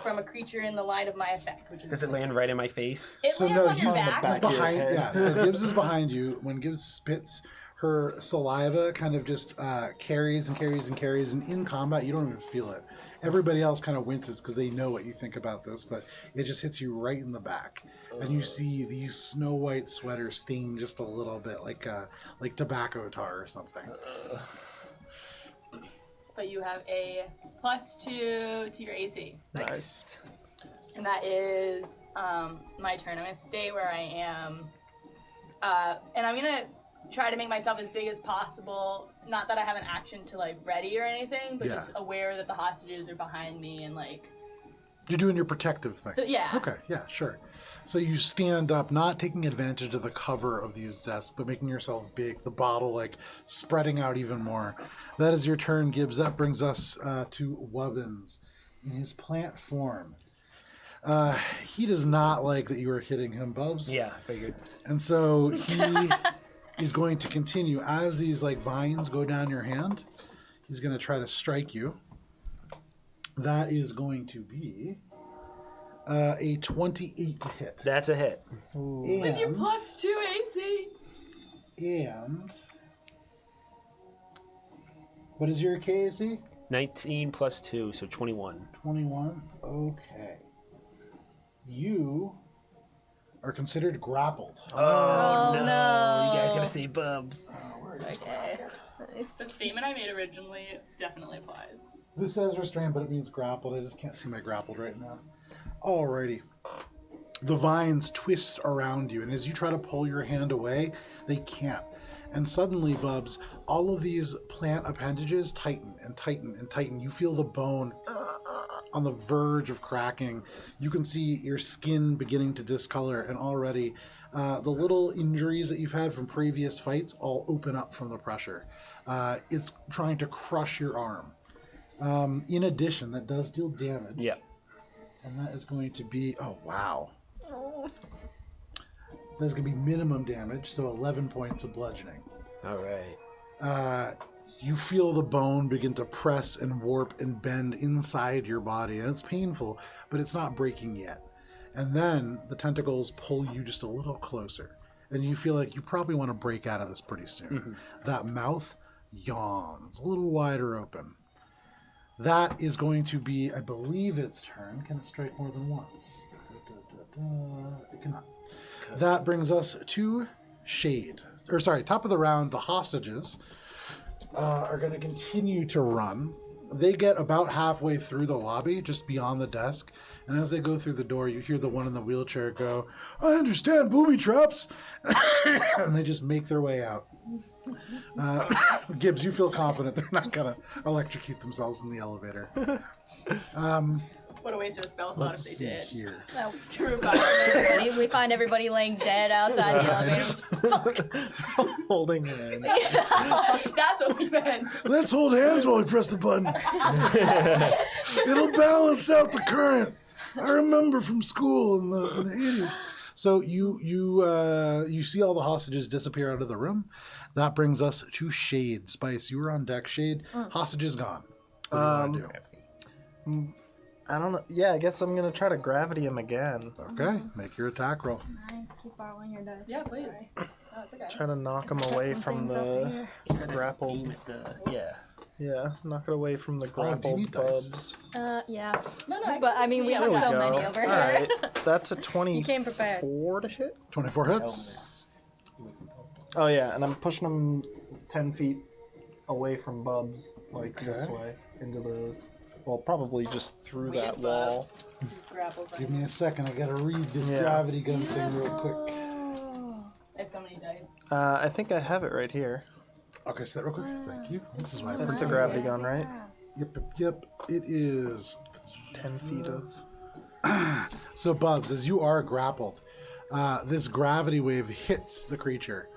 from a creature in the line of my effect. Which is Does it land right in my face? It lands on your back. He's behind. head. Yeah. So Gibbs is behind you. When Gibbs spits, her saliva kind of just carries and carries and carries, and in combat you don't even feel it. Everybody else kind of winces because they know what you think about this, but it just hits you right in the back, and you see the Snow White sweater stain just a little bit, like tobacco tar or something. But you have a +2 to your AC. Nice. And that is my turn. I'm going to stay where I am. And I'm going to try to make myself as big as possible. Not that I have an action to, like, ready or anything, but just aware that the hostages are behind me and, like... You're doing your protective thing. Yeah. Okay, yeah, sure. So you stand up, not taking advantage of the cover of these desks, but making yourself big, the bottle, like, spreading out even more. That is your turn, Gibbs. That brings us to Wubbins in his plant form. He does not like that you are hitting him, Bubs. Yeah, figured. And so he is going to continue. As these, like, vines go down your hand, he's going to try to strike you. That is going to be a 28 to hit. That's a hit. With your +2 AC. And what is your KAC? 19 plus 2, so 21. 21. Okay. You are considered grappled. Oh, no. You guys gotta say Bubs. Okay. The statement I made originally definitely applies. This says restrained, but it means grappled. I just can't see my grappled right now. Alrighty. The vines twist around you, and as you try to pull your hand away, they can't. And suddenly, Bubs, all of these plant appendages tighten and tighten and tighten. You feel the bone on the verge of cracking. You can see your skin beginning to discolor, and already the little injuries that you've had from previous fights all open up from the pressure. It's trying to crush your arm. In addition, that does deal damage. Yeah. And that is going to be, oh, wow. That's going to be minimum damage, so 11 points of bludgeoning. All right. You feel the bone begin to press and warp and bend inside your body, and it's painful, but it's not breaking yet. And then the tentacles pull you just a little closer, and you feel like you probably want to break out of this pretty soon. Mm-hmm. That mouth yawns a little wider open. That is going to be, I believe, its turn. Can it strike more than once? It cannot. Okay. That brings us to Shade. Or sorry, top of the round, the hostages are going to continue to run. They get about halfway through the lobby, just beyond the desk. And as they go through the door, you hear the one in the wheelchair go, "I understand booby traps." And they just make their way out. Gibbs, you feel confident they're not going to electrocute themselves in the elevator. What a waste of a spell slot Let's if see they did. here. Well, To revive we find everybody laying dead outside the elevator. Holding hands. That's what we meant. Let's hold hands while we press the button. It'll balance out the current. I remember from school in the 80s. So you see all the hostages disappear out of the room. That brings us to Shade. Spice, you were on deck. Shade, hostages gone. What do you want to do? I don't know. Yeah, I guess I'm going to try to gravity him again. Okay, make your attack roll. I keep borrowing your dice. Yeah, please. No, it's okay. Try to knock him away from the grappled. Yeah. Yeah, knock it away from the do you grappled need dice? Bubs. Yeah. No, But I mean, we have There we so go. many over All here. right, that's a 24 came prepared. to hit. 24 hits. Oh yeah, and I'm pushing him 10 feet away from Bubs, like this Okay. way, into the... Well, probably just through We that have wall. Bubs. Grapple Give me a second. I got to read this Yeah. gravity gun thing real quick. I have so many dice. I think I have it right here. Okay, say that real quick. Thank you. This is my That's the first- gravity gun, right? Yep. It is 10 feet of... So, Bubs, as you are grappled, this gravity wave hits the creature.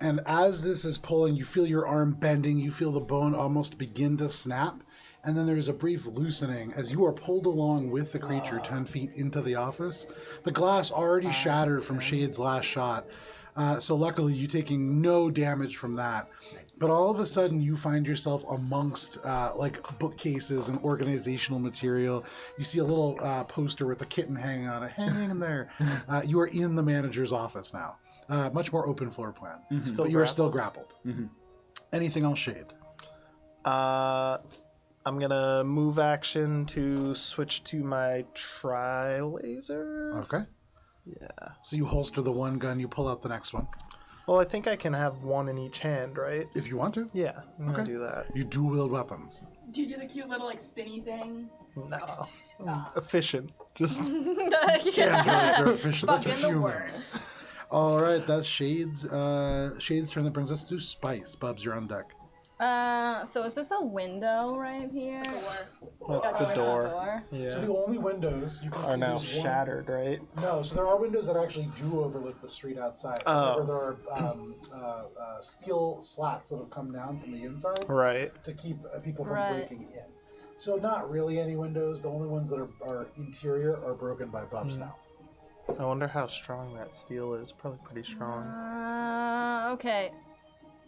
And as this is pulling, you feel your arm bending, you feel the bone almost begin to snap, and then there's a brief loosening as you are pulled along with the creature 10 feet into the office. The glass already shattered from Shade's last shot, so luckily you taking no damage from that. But all of a sudden you find yourself amongst like bookcases and organizational material. You see a little poster with a kitten hanging on it, hanging in there. You are in the manager's office now. Much more open floor plan, but you are still grappled. Anything else, Shade? I'm gonna move action to switch to my tri-laser. Okay. Yeah. So you holster the one gun, you pull out the next one. Well, I think I can have one in each hand, right? If you want to. Yeah, I'm gonna do that. You dual wield weapons. Do you do the cute little like spinny thing? No. Efficient. Just Androids are efficient. That's for Fucking the humans. worst. All right, that's Shade's turn. That brings us to Spice. Bubs, you're on deck. So is this a window right here? That's the It's a door. door. So Yeah. the only windows you can Are see now is one. shattered, right? No, so there are windows that actually do overlook the street outside. Oh. However, there are steel slats that have come down from the inside Right. to keep people from Right. breaking in. So not really any windows. The only ones that are interior are broken by Bubs now. I wonder how strong that steel is. Probably pretty strong. Okay.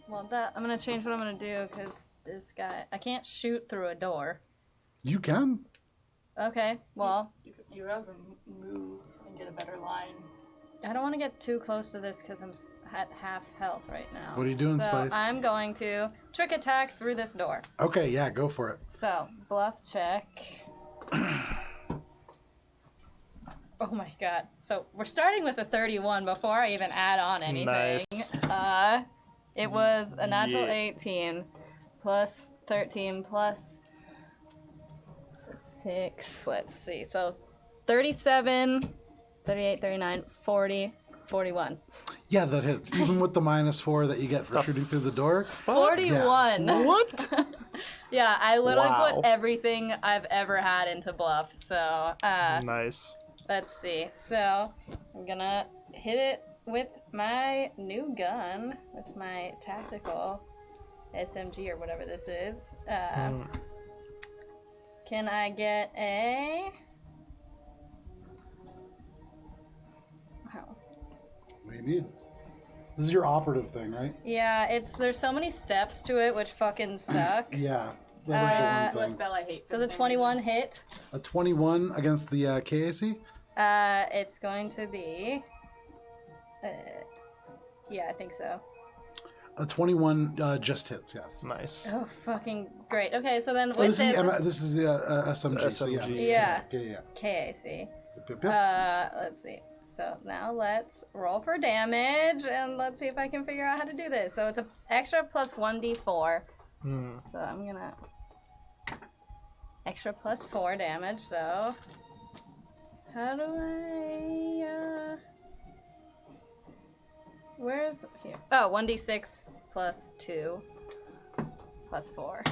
Well, I'm gonna change what I'm gonna do because this guy, I can't shoot through a door. You can. Okay. Well, You have to move and get a better line. I don't want to get too close to this because I'm at half health right now. What are you doing, so Spice? I'm going to trick attack through this door. Okay, yeah, go for it. So bluff check. Oh my god. So we're starting with a 31 before I even add on anything. Nice. It was a natural Yeah. 18 plus 13 plus 6. Let's see. So 37, 38, 39, 40, 41. Yeah, that hits. Even with the -4 that you get for shooting through the door. 41. What? Yeah, I literally Wow. put everything I've ever had into bluff. So, Nice. let's see. So, I'm gonna hit it with my new gun, with my tactical SMG or whatever this is. Can I get a... Wow. What do you need? This is your operative thing, right? Yeah, there's so many steps to it, which fucking sucks. Yeah. That was the What one thing. spell I hate. Does a 21 hit? A 21 against the KAC? It's going to be... yeah, I think so. A 21 just hits, yes. Nice. Oh, fucking great. Okay, so then Oh, with this is the SMG. So SMG. yes. Yeah. Yeah. KAC. Yep, yep. Let's see. So now let's roll for damage, and let's see if I can figure out how to do this. So it's an extra plus 1d4. So I'm gonna... Extra plus 4 damage, so... How do I... Where's... Here. Oh, 1d6 plus 2 plus 4.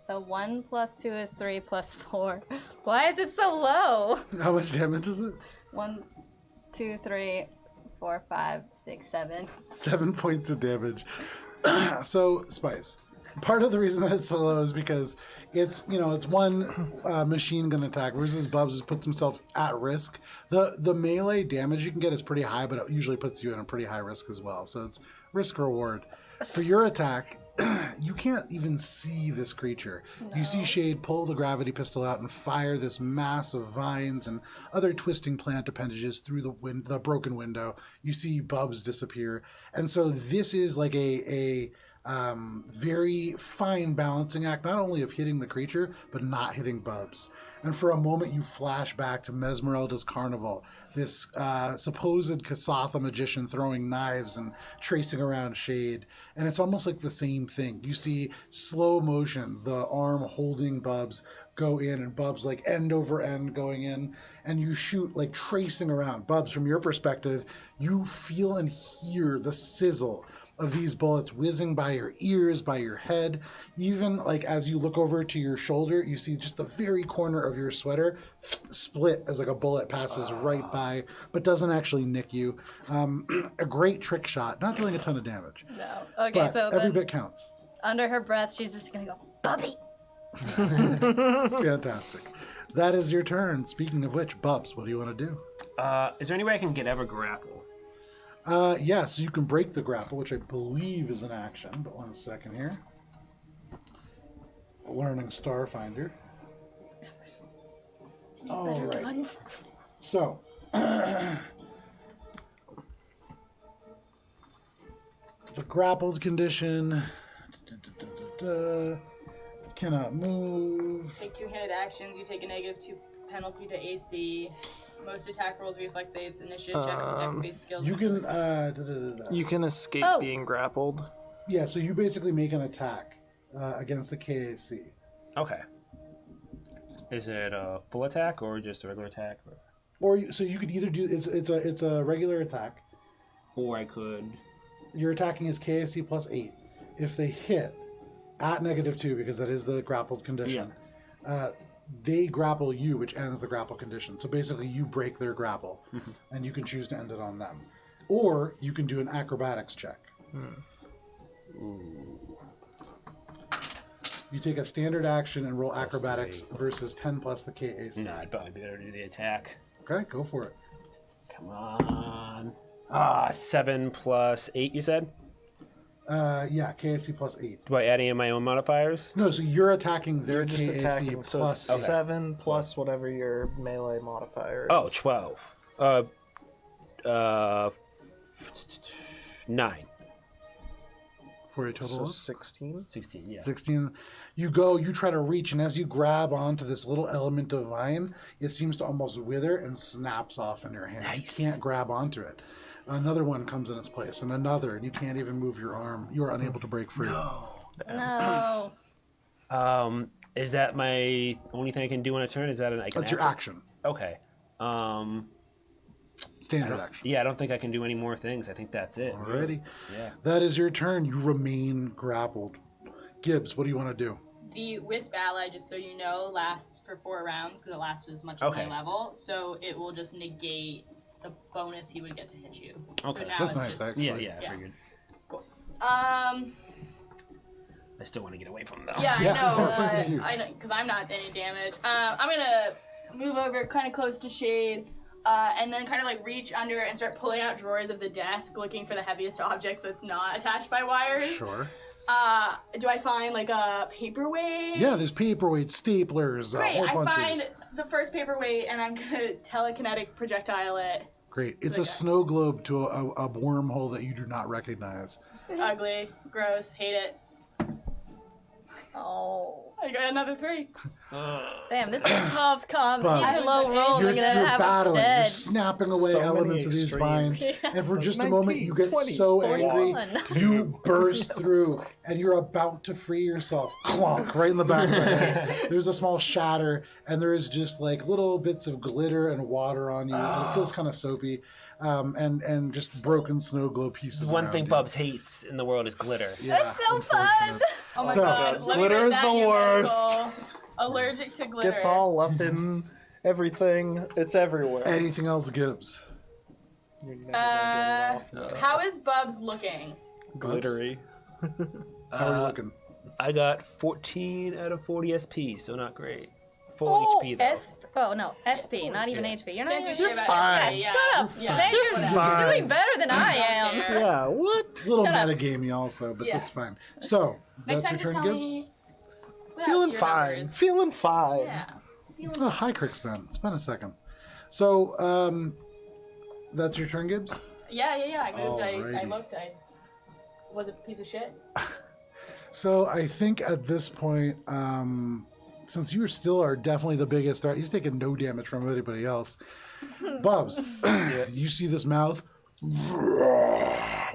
So 1 plus 2 is 3 plus 4. Why is it so low? How much damage is it? 1, 2, 3, 4, 5, 6, 7. 7 points of damage. So, Spice. Part of the reason that it's so low is because it's one machine gun attack versus Bubs puts himself at risk. The melee damage you can get is pretty high, but it usually puts you in a pretty high risk as well. So it's risk reward. For your attack, you can't even see this creature. No. You see Shade pull the gravity pistol out and fire this mass of vines and other twisting plant appendages through the broken window. You see Bubs disappear. And so this is like a very fine balancing act, not only of hitting the creature, but not hitting Bubs. And for a moment, you flash back to Mesmerelda's Carnival, this supposed Kasatha magician throwing knives and tracing around Shade. And it's almost like the same thing. You see slow motion, the arm holding Bubs go in, and Bubs like end over end going in, and you shoot like tracing around. Bubs, from your perspective, you feel and hear the sizzle of these bullets whizzing by your ears, by your head. Even like as you look over to your shoulder, you see just the very corner of your sweater split as like a bullet passes right by, but doesn't actually nick you. A great trick shot, not doing a ton of damage. No. Okay, But so every then bit counts. under her breath, she's just gonna go, Bubby! Fantastic. That is your turn. Speaking of which, Bubs, what do you want to do? Is there any way I can get ever grapple? Yeah, so you can break the grapple, which I believe is an action. But 1 second here. Learning Starfinder. All right. So, the grappled condition. Cannot move. Take two-handed actions. You take a -2 penalty to AC. Most attack rolls, reflex saves, initiative checks, and dex-based skills. You can. You can escape being grappled. Yeah, so you basically make an attack against the KAC. Okay. Is it a full attack or just a regular attack? So you could either do it's a regular attack. Or I could. Your attacking is KAC plus 8. If they hit at -2, because that is the grappled condition, they grapple you, which ends the grapple condition. So basically, you break their grapple, and you can choose to end it on them, or you can do an acrobatics check. You take a standard action and roll acrobatics versus 10 plus the KAC. No, I'd probably be better to do the attack. Okay, go for it. Come on. 7 plus 8, you said? Yeah, KAC plus 8. Do I add any of my own modifiers? No, so you're attacking their You're just KAC attacking, so plus it's 7 plus whatever your melee modifier is. Oh, 12. 9. for a total So of 16? 16, yeah. 16. You try to reach, and as you grab onto this little element of vine, it seems to almost wither and snaps off in your hand. Nice. You can't grab onto it. Another one comes in its place, and another, and you can't even move your arm. You are unable to break free. No. Is that my only thing I can do on a turn? Is that an That's your action. Okay. Standard action. Yeah, I don't think I can do any more things. I think that's it. Alrighty. Yeah. That is your turn. You remain grappled. Gibbs, what do you want to do? The Wisp ally, just so you know, lasts for 4 rounds because it lasts as much as my level. So it will just negate the bonus he would get to hit you. Okay. So now That's it's nice, just, actually. Yeah, I figured. Cool. I still want to get away from them, though. Yeah, Yeah, I know. that's huge. I know, because I'm not any damage. I'm gonna move over kind of close to Shade, and then kind of like reach under and start pulling out drawers of the desk, looking for the heaviest objects that's not attached by wires. Sure. Do I find like a paperweight? Yeah, there's paperweight, staplers, Great. hole I punches. find the first paperweight, and I'm gonna telekinetic projectile it. Great. It's a snow globe to a wormhole that you do not recognize. Ugly, gross, hate it. Oh. I got another 3. Damn, this is a tough comp. But Even low roll, You're we're gonna have battling. us You're dead. snapping away So many elements of these extremes. vines. And for like just a moment, 19, you get 20, so angry. 41. You burst through, and you're about to free yourself. Clonk, right in the back of the head. There's a small shatter, and there is just like little bits of glitter and water on you. And it feels kind of soapy. And just broken snow globe pieces. The one around thing you. Bubs hates in the world is glitter. Yeah, That's so fun. Oh my So, god. Let me glitter write is that the in your worst. medical. Allergic to glitter. Gets all up in everything. It's everywhere. Anything else, Gibbs? You're never gonna get it off. How is Bubs looking? Glittery. How are you looking? I got 14 out of 40 SP, so not great. Full Oh, HP, though. SP, not even HP. You're not Can't do even. shit about fine. it. Yeah, Shut up. Yeah. Man, you're fine. doing better than I am. care. Yeah, what? A little Shut up. metagamey also, but Yeah. that's fine. So, Next that's time, your just turn, tell Gibbs? me. without Feeling your fine. numbers. Feeling fine. Yeah. Oh, hi, Crickspan. It's been a second. So, that's your turn, Gibbs? Yeah. I moved. I Alrighty. looked. I was a piece of shit. So, I think at this point, since you still are definitely the biggest threat, he's taking no damage from anybody else. Bubs, you see this mouth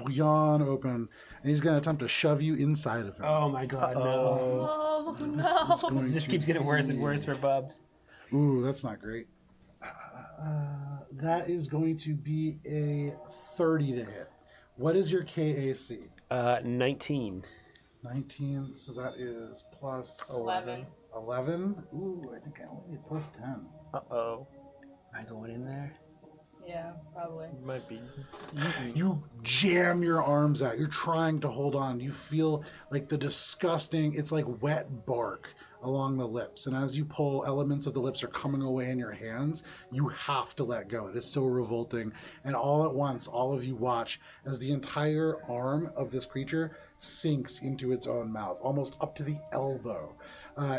yawn open, and he's going to attempt to shove you inside of him. Oh my god, no. Oh no. Going It just to keeps getting worse and be- worse for Bubs. Ooh, that's not great. That is going to be a 30 to hit. What is your KAC? 19. 19, so that is plus 11. 11. Ooh, I think I only need plus 10. Uh-oh. Am I going in there? Yeah, probably. Might be. You jam your arms out. You're trying to hold on. You feel like the disgusting, it's like wet bark along the lips. And as you pull, elements of the lips are coming away in your hands. You have to let go. It is so revolting. And all at once, all of you watch as the entire arm of this creature sinks into its own mouth, almost up to the elbow.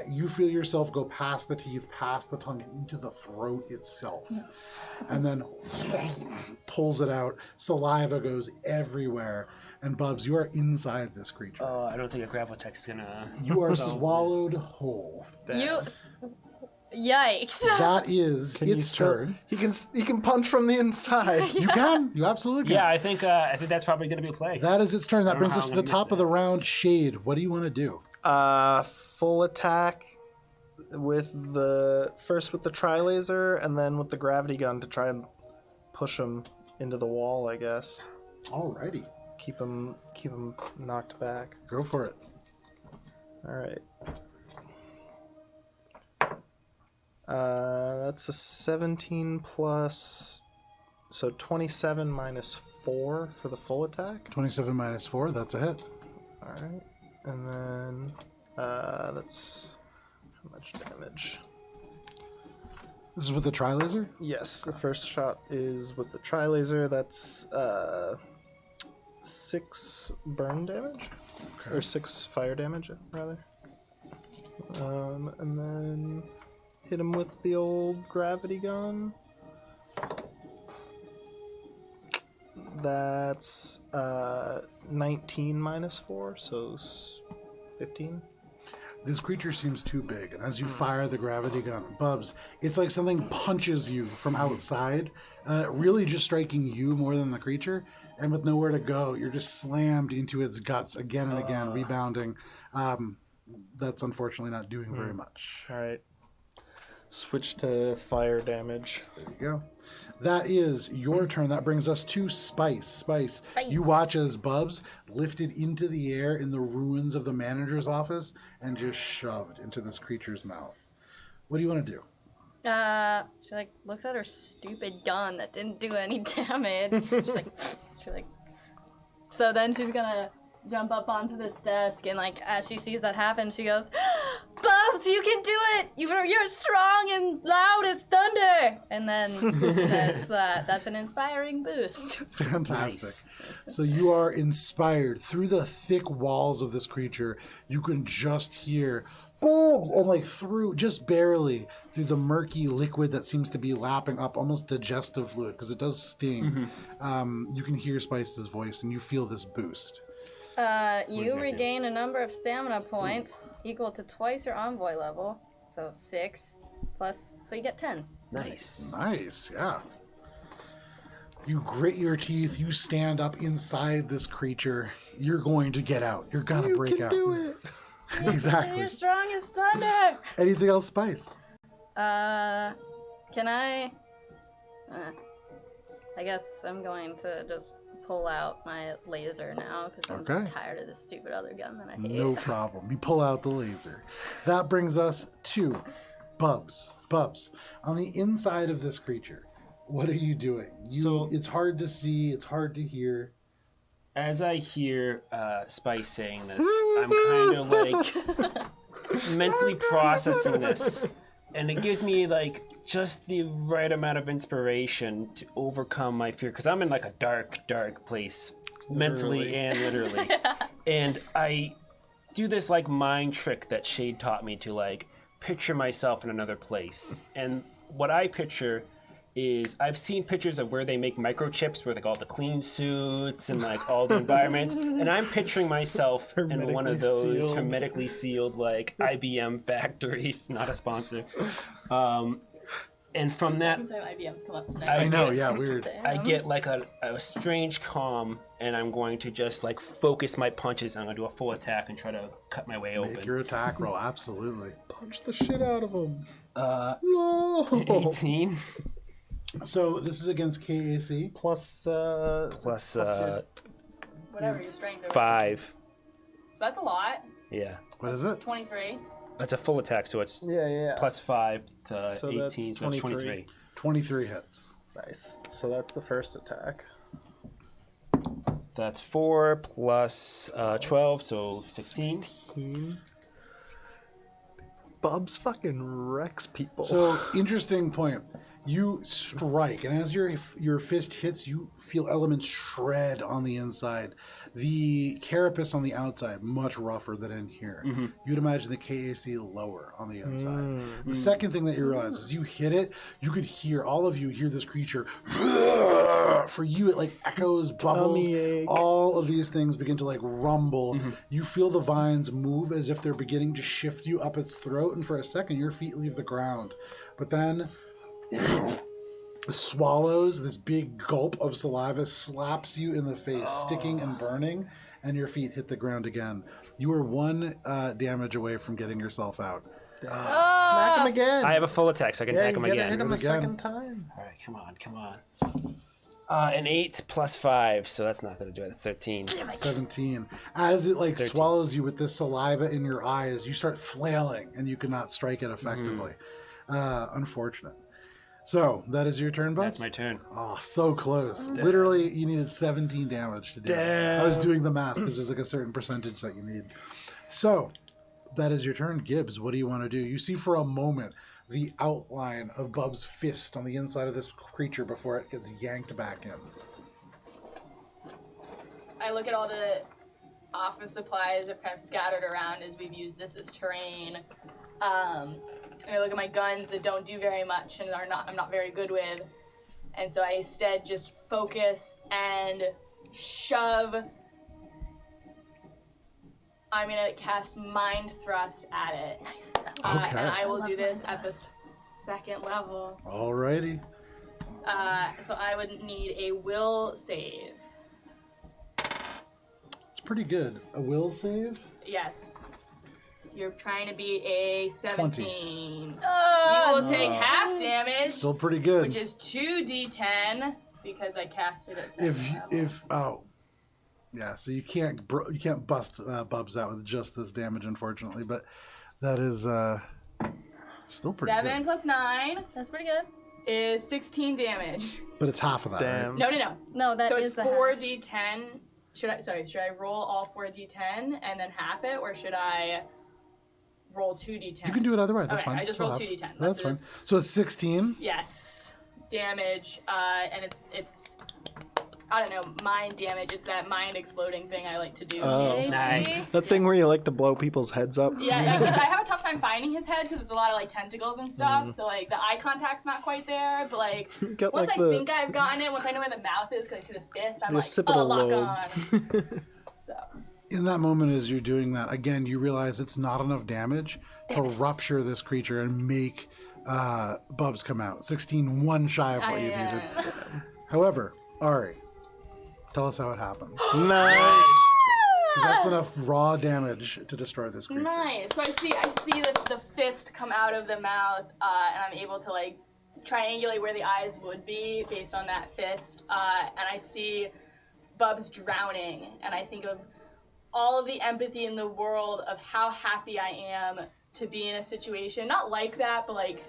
You feel yourself go past the teeth, past the tongue, and into the throat itself. And then pulls it out. Saliva goes everywhere. And Bubs, you are inside this creature. Oh, I don't think a grapple check's gonna. You are solve swallowed whole. Yikes. That is Can you its still- turn. He can punch from the inside. You can. You absolutely can. Yeah, I think that's probably gonna be a play. That is its turn. That don't know brings how us to I'm the gonna top miss of the that. round. Shade, what do you want to do? Full attack with the tri-laser and then with the gravity gun to try and push him into the wall, I guess. Alrighty. Keep him knocked back. Go for it. All right. That's a 17 plus, so 27 minus 4 for the full attack. 27 minus 4, that's a hit. All right, and then that's how much damage? This is with the tri-laser? Yes, the first shot is with the tri-laser. That's 6 burn damage, or 6 fire damage rather. And then hit him with the old gravity gun. That's 19 minus 4, so 15. This creature seems too big, and as you fire the gravity gun, Bubs, it's like something punches you from outside, really just striking you more than the creature, and with nowhere to go, you're just slammed into its guts again and again, rebounding. That's unfortunately not doing very much. All right. Switch to fire damage. There you go. That is your turn. That brings us to Spice. Spice, you watch as Bubs lifted into the air in the ruins of the manager's office and just shoved into this creature's mouth. What do you want to do? She like looks at her stupid gun that didn't do any damage. She's like, so then she's gonna jump up onto this desk and like as she sees that happen, she goes, "Bubs, you can do it! You're strong and loud as thunder!" And then says, "That's an inspiring boost." Fantastic. Nice. So you are inspired through the thick walls of this creature. You can just hear Bubs, and like through just barely through the murky liquid that seems to be lapping up, almost digestive fluid because it does sting. You can hear Spice's voice and you feel this boost. You regain a number of stamina points equal to twice your envoy level, so 6 plus, so you get 10. Nice. Nice, yeah. You grit your teeth. You stand up inside this creature. You're going to get out. You're gonna break out. Do it. Exactly. You're strong as thunder. Anything else, Spice? Can I? I guess I'm going to just pull out my laser now because I'm Okay. tired of this stupid other gun that I hate. No problem. You pull out the laser. That brings us to Bubs. Bubs, on the inside of this creature, what are you doing? It's hard to see. It's hard to hear. As I hear Spice saying this, I'm kind of like mentally processing this, and it gives me like just the right amount of inspiration to overcome my fear because I'm in like a dark place, mentally and literally. And I do this like mind trick that Shade taught me to like picture myself in another place. And what I picture is I've seen pictures of where they make microchips with like all the clean suits and like all the environments, and I'm picturing myself in one of those sealed. hermetically sealed like IBM factories, not a sponsor. And from that, Second time IBM's come up tonight. I know, yeah, weird. I get like a strange calm, and I'm going to just like focus my punches. I'm going to do a full attack and try to cut my way Make open. your attack roll, absolutely. Punch the shit out of him. No. 18 So this is against KAC. Plus, plus your whatever your strength is. 5. So that's a lot. Yeah. What is it? 23. That's a full attack, so it's Yeah. plus 5 to So 18, that's so it's 23. 23 hits. Nice. So that's the first attack. That's 4 plus 12, so 16. 16. Bubs fucking wrecks people. So, interesting point. You strike, and as your fist hits, you feel elements shred on the inside. The carapace on the outside, much rougher than in here. You'd imagine the KAC lower on the inside. The second thing that you realize is you hit it, you could hear, all of you hear this creature. For you, it like echoes, bubbles. All of these things begin to like rumble. You feel the vines move as if they're beginning to shift you up its throat, and for a second, your feet leave the ground. But then swallows, this big gulp of saliva slaps you in the face, sticking and burning, and your feet hit the ground again. You are 1 damage away from getting yourself out. Smack him again. I have a full attack, so I can attack you him gotta again. hit him a Again. second time. All right, come on. An 8 plus 5, so that's not going to do it. It's 13. 17. As it like swallows you with this saliva in your eyes, you start flailing, and you cannot strike it effectively. Unfortunate. So, that is your turn, Bubs? That's my turn. Oh, so close. Literally, you needed 17 damage to do it. I was doing the math because there's like a certain percentage that you need. So, that is your turn. Gibbs, what do you want to do? You see for a moment the outline of Bub's fist on the inside of this creature before it gets yanked back in. I look at all the office supplies that are kind of scattered around as we've used this as terrain. And I look at my guns that don't do very much and I'm not very good with. And so I instead just focus and shove. I'm going to cast Mind Thrust at it. Nice. Okay. And I will I do love this Mind at the Thrust. 2nd level. Alrighty. So I would need a will save. It's pretty good. A will save? Yes. You're trying to be a 17. You Oh, will take half damage, Still pretty good. which is 2d10 because I cast it at 2nd level. Yeah, so you can't bust Bubs out with just this damage, unfortunately, but that is still pretty 7 good. plus 9 that's pretty good. is 16 damage. But it's half of that, Damn. right? No. No, that So is it's the 4d10. Should I roll all 4d10 and then half it, or should I roll 2d10? You can do it either way. That's Okay, fine. I just Still rolled half. 2d10. That's That's fine. it. So it's 16. Yes. Damage, and it's I don't know, mind damage. It's that mind exploding thing I like to do. Oh. Nice. That thing where you like to blow people's heads up. Yeah, I have a tough time finding his head because it's a lot of like tentacles and stuff. So like the eye contact's not quite there, but like Got, once like, I the- think I've gotten it, once I know where the mouth is because I see the fist, I'm The like, occipital lock lobe. on. So In that moment, as you're doing that, again, you realize it's not enough damage to rupture this creature and make Bubs come out. 16, one shy of what you needed. However, Ari, tell us how it happened. Nice. 'Cause that's enough raw damage to destroy this creature. nice. So I see the fist come out of the mouth, and I'm able to like triangulate where the eyes would be based on that fist, and I see Bubs drowning, and I think of all of the empathy in the world of how happy I am to be in a situation, not like that, but like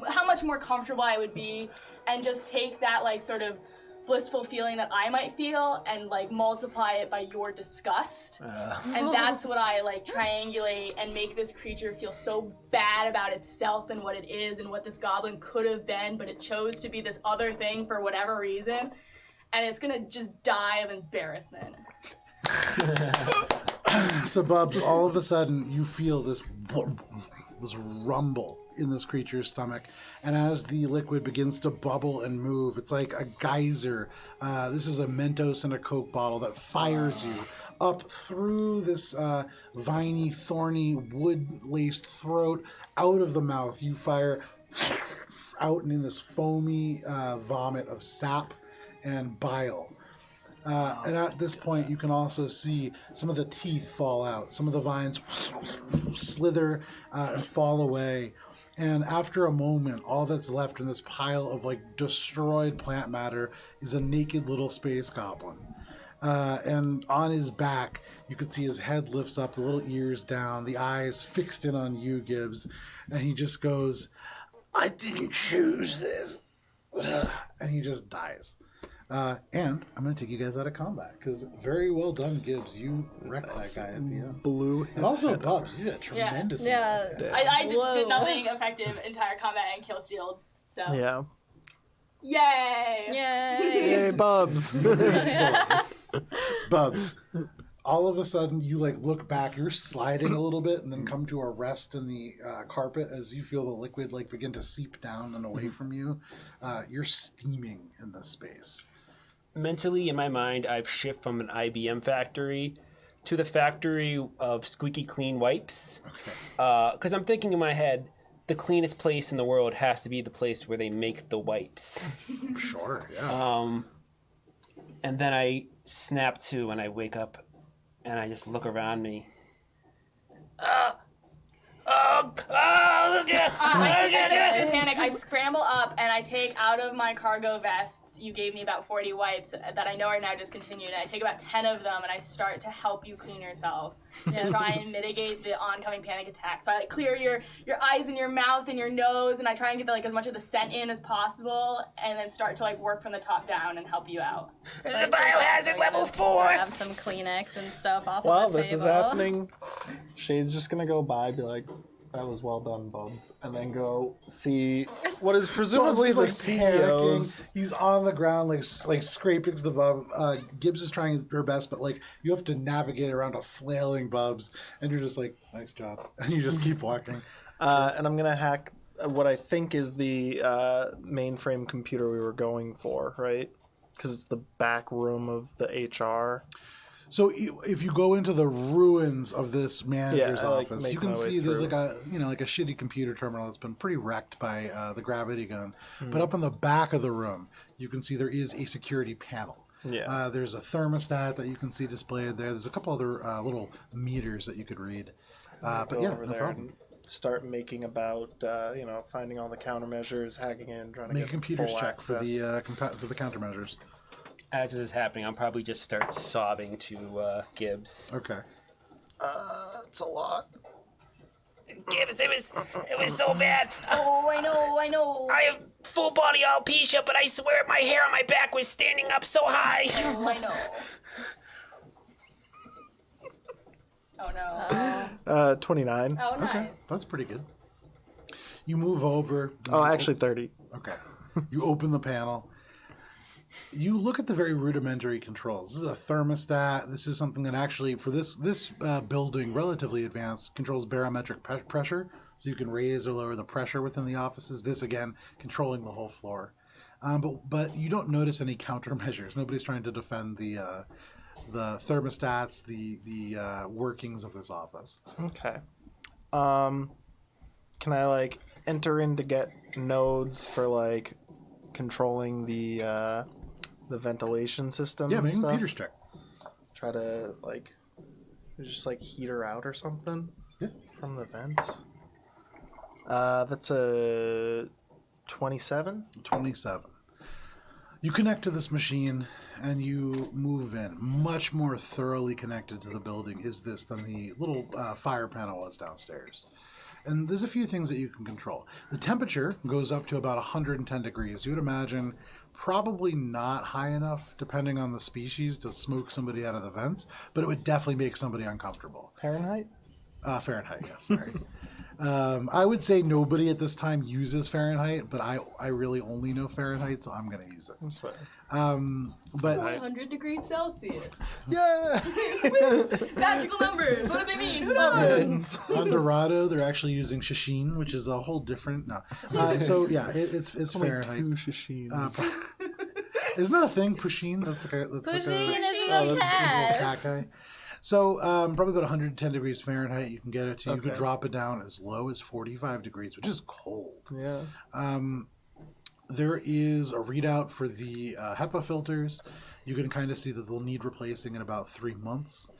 how much more comfortable I would be, and just take that like sort of blissful feeling that I might feel and like multiply it by your disgust. And that's what I like triangulate and make this creature feel so bad about itself and what it is and what this goblin could have been, but it chose to be this other thing for whatever reason. And it's gonna just die of embarrassment. So, Bubs, all of a sudden, you feel this rumble in this creature's stomach, and as the liquid begins to bubble and move, it's like a geyser. This is a Mentos in a Coke bottle that fires you up through this viney, thorny, wood-laced throat, out of the mouth. You fire out in this foamy vomit of sap and bile. And at this point, you can also see some of the teeth fall out. Some of the vines slither and fall away. And after a moment, all that's left in this pile of like destroyed plant matter is a naked little space goblin. And on his back, you can see his head lifts up, the little ears down, the eyes fixed in on you, Gibbs. And he just goes, I didn't choose this. And he just dies. And I'm going to take you guys out of combat because very well done, Gibbs. You wrecked that guy at the end. Blew his And also, head Bubs, you did a tremendous Yeah. amount. I Whoa. did nothing effective entire combat and kill stealed. So Yeah. yay! Yay! Yay, Bubs. Bubs, all of a sudden you like look back, you're sliding a little bit and then come to a rest in the carpet as you feel the liquid like begin to seep down and away from you. You're steaming in this space. Mentally, in my mind, I've shifted from an IBM factory to the factory of squeaky clean wipes. Because I'm thinking in my head, the cleanest place in the world has to be the place where they make the wipes. Sure, yeah. And then I snap to and I wake up and I just look around me. I panic. I scramble up and I take out of my cargo vests. You gave me about 40 wipes that I know are now discontinued. And I take about 10 of them and I start to help you clean yourself to try and mitigate the oncoming panic attack. So I like clear your eyes and your mouth and your nose, and I try and get like as much of the scent in as possible, and then start to like work from the top down and help you out. The biohazard level 4! Grab some Kleenex and stuff off While of the this table. is happening, Shade's just gonna go by, be like, that was well done, Bubs, and then go see what is presumably Bubs the is, like, CEO's. panicking. He's on the ground, like scraping the Bub. Gibbs is trying her best, but like you have to navigate around a flailing Bubs, and you're just like, nice job, and you just keep walking. And I'm gonna hack what I think is the mainframe computer we were going for, right? Because it's the back room of the HR. So if you go into the ruins of this manager's I, like, office, make you can my way see there's through. like a like a shitty computer terminal that's been pretty wrecked by the gravity gun. But up on the back of the room, you can see there is a security panel. Yeah. There's a thermostat that you can see displayed there. There's a couple other little meters that you could read. But Go yeah, over no there problem. and start making about finding all the countermeasures, hacking in, trying to Make get a computer's full check access. for the countermeasures. As this is happening, I'll probably just start sobbing to Gibbs. Okay. It's a lot. Gibbs, it was so bad. Oh, I know. I have full body alopecia, but I swear my hair on my back was standing up so high. Oh, I know. Oh no. 29. Oh, nice. Okay, that's pretty good. You move over. Oh, actually 30. Okay. You open the panel. You look at the very rudimentary controls. This is a thermostat. This is something that actually, for this building, relatively advanced, controls barometric pressure. So you can raise or lower the pressure within the offices. This, again, controlling the whole floor. But you don't notice any countermeasures. Nobody's trying to defend the thermostats, the workings of this office. Okay. Can I like enter in to get nodes for like controlling the ventilation system? Yeah, and make a stuff? computer's check. Try to like just like heat her out or something. Yeah. From the vents. That's a 27. 27. You connect to this machine and you move in. Much more thoroughly connected to the building is this than the little fire panel was downstairs. And there's a few things that you can control. The temperature goes up to about 110 degrees. You would imagine probably not high enough, depending on the species, to smoke somebody out of the vents, but it would definitely make somebody uncomfortable. Fahrenheit? Fahrenheit, yes, sorry. I would say nobody at this time uses Fahrenheit, but I really only know Fahrenheit, so I'm going to use it. That's fine. But 100 degrees Celsius. Yeah! Magical numbers. What do they mean? Who knows? on Dorado, they're actually using Shishine, which is a whole different. No, so yeah, it's Fahrenheit. Two shishins. Isn't that a thing? Pusheen? That's like a Pusheen is Oh, little that's cat. cat guy. So probably about 110 degrees Fahrenheit you can get it to. You could Okay. drop it down as low as 45 degrees, which is cold. Yeah. There is a readout for the HEPA filters. You can kind of see that they'll need replacing in about 3 months.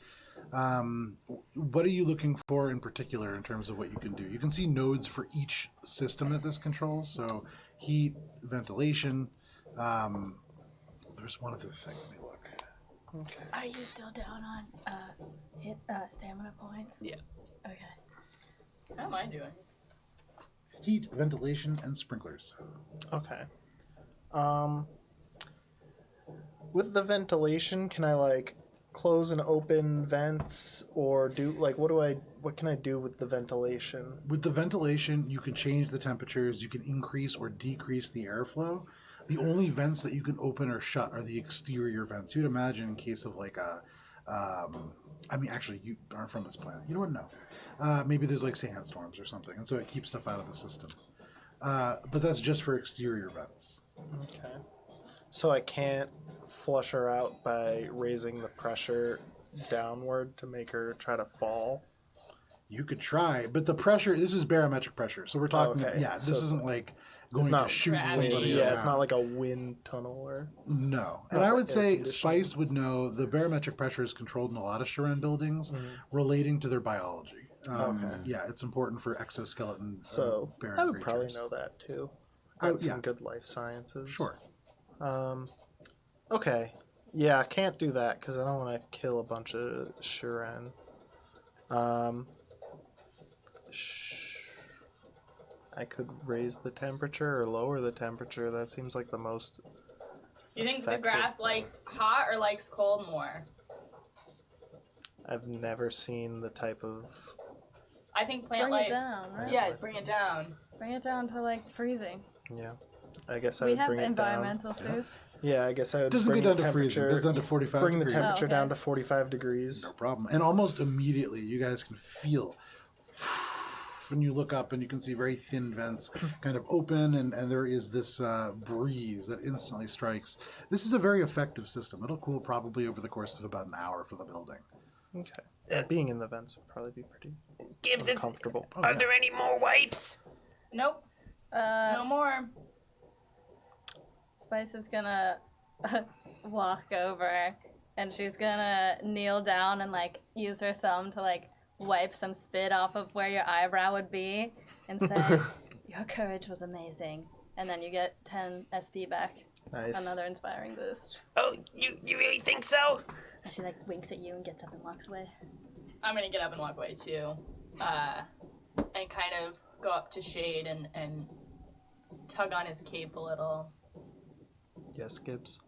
What are you looking for in particular in terms of what you can do? You can see nodes for each system that this controls. So heat, ventilation. There's one other thing. Let me look. Okay. Are you still down on hit stamina points? Yeah. Okay. How am I doing? Heat, ventilation, and sprinklers. Okay. With the ventilation, can I like close and open vents, or do like what can I do with the ventilation? With the ventilation, you can change the temperatures, you can increase or decrease the airflow. The only vents that you can open or shut are the exterior vents. You'd imagine in case of like a, actually, you aren't from this planet. You wouldn't know. Maybe there's like sandstorms or something, and so it keeps stuff out of the system. But that's just for exterior vents. Okay. So I can't flush her out by raising the pressure downward to make her try to fall. You could try, but the pressure, this is barometric pressure. So we're talking, Okay. yeah, this So isn't like going to not shoot gravity. somebody Yeah, around. it's not like a wind tunnel or. No. And Not I like would air say conditioning. Spice would know the barometric pressure is controlled in a lot of Sharon buildings relating to their biology. Okay. Yeah, it's important for exoskeleton. So bearing I would probably creatures. know that too. Oh, Got some yeah. good life sciences. Sure. Okay. Yeah, I can't do that because I don't want to kill a bunch of Shiren. I could raise the temperature or lower the temperature. That seems like the most. You think the effective. grass likes hot or likes cold more? I've never seen the type of. I think plant Bring life. it down, right? Yeah, bring it down. Bring it down to like freezing. Yeah. I guess I We would have bring it down. environmental suits. Yeah, I guess I would It doesn't bring go down the to freezing. It goes down to 45 Bring the degrees. temperature okay. down to 45 degrees. No problem. And almost immediately, you guys can feel when you look up and you can see very thin vents kind of open, and there is this breeze that instantly strikes. This is a very effective system. It'll cool probably over the course of about an hour for the building. Okay. Being in the vents would probably be pretty Gibbs, it's, uncomfortable. are there any more wipes? Nope, no more. Spice is gonna walk over and she's gonna kneel down and like use her thumb to like wipe some spit off of where your eyebrow would be and say, "Your courage was amazing." And then you get 10 SP back. Nice. Another inspiring boost. Oh, you really think so? And she like winks at you and gets up and walks away. I'm gonna get up and walk away too, and kind of go up to Shade and tug on his cape a little. Yes, Gibbs.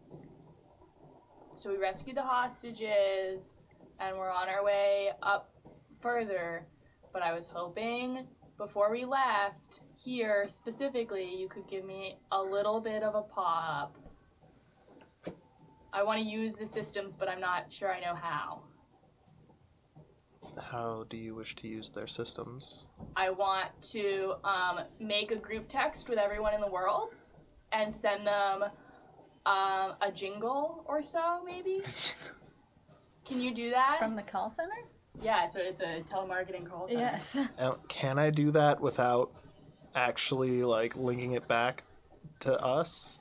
So we rescued the hostages, and we're on our way up further. But I was hoping before we left here specifically, you could give me a little bit of a pop. I want to use the systems, but I'm not sure I know how. How do you wish to use their systems? I want to make a group text with everyone in the world and send them a jingle or so, maybe. Can you do that? From the call center? Yeah, it's a telemarketing call center. Yes. Can I do that without actually like linking it back to us?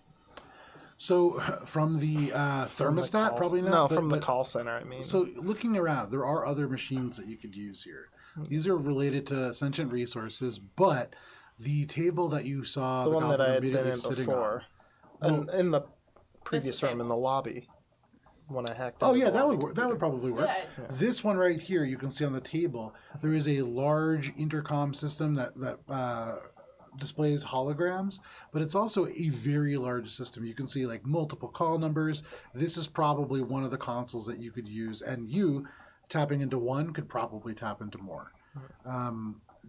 So from the thermostat, probably not. No, but- from the but- call center. I mean. So looking around, there are other machines that you could use here. These are related to sentient resources, but the table that you saw, the one that goblin I had been immediately in sitting before, on. and in the previous This room table. in the lobby, when I hacked. Oh into yeah, the that lobby would work. That would probably work. Yeah. This one right here, you can see on the table, there is a large intercom system that displays holograms, but it's also a very large system. You can see like multiple call numbers. This is probably one of the consoles that you could use, and you tapping into one could probably tap into more.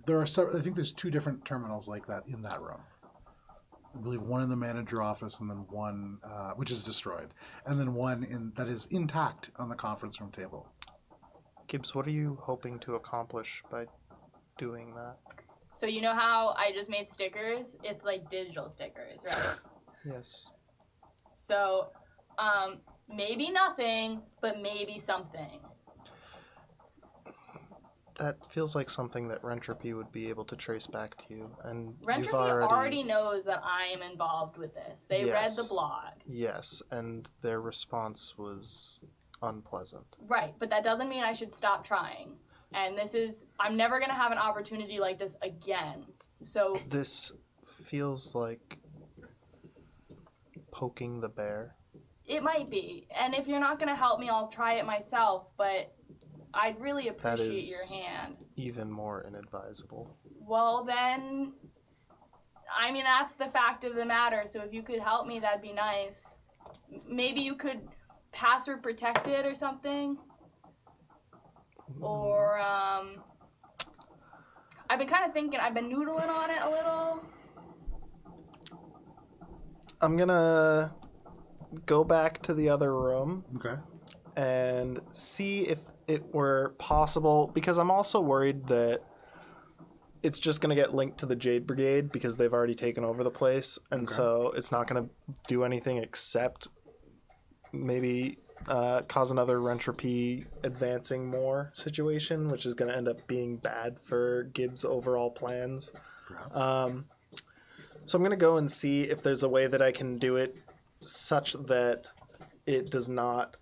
There are several, I think there's 2 different terminals like that in that room. I believe one in the manager office, and then one which is destroyed, and then one that is intact on the conference room table. Gibbs, what are you hoping to accomplish by doing that? So you know how I just made stickers? It's like digital stickers, right? Yes. So maybe nothing, but maybe something. That feels like something that Rentropy would be able to trace back to you, and you've Rentropy already knows that I am involved with this. They read the Yes. blog. Yes, and their response was unpleasant. Right, but that doesn't mean I should stop trying. And I'm never going to have an opportunity like this again. So, This feels like poking the bear. It might be. And if you're not going to help me, I'll try it myself. But I'd really appreciate your hand. Even more inadvisable. Well, then, I mean, that's the fact of the matter. So if you could help me, that'd be nice. Maybe you could password protect it or something. Or, I've been kind of thinking, I've been noodling on it a little. I'm gonna go back to the other room. Okay. And see if it were possible, because I'm also worried that it's just going to get linked to the Jade Brigade because they've already taken over the place, and so it's not going to do anything except maybe cause another Rentropy advancing more situation, which is going to end up being bad for Gibbs' overall plans. So I'm going to go and see if there's a way that I can do it such that it does not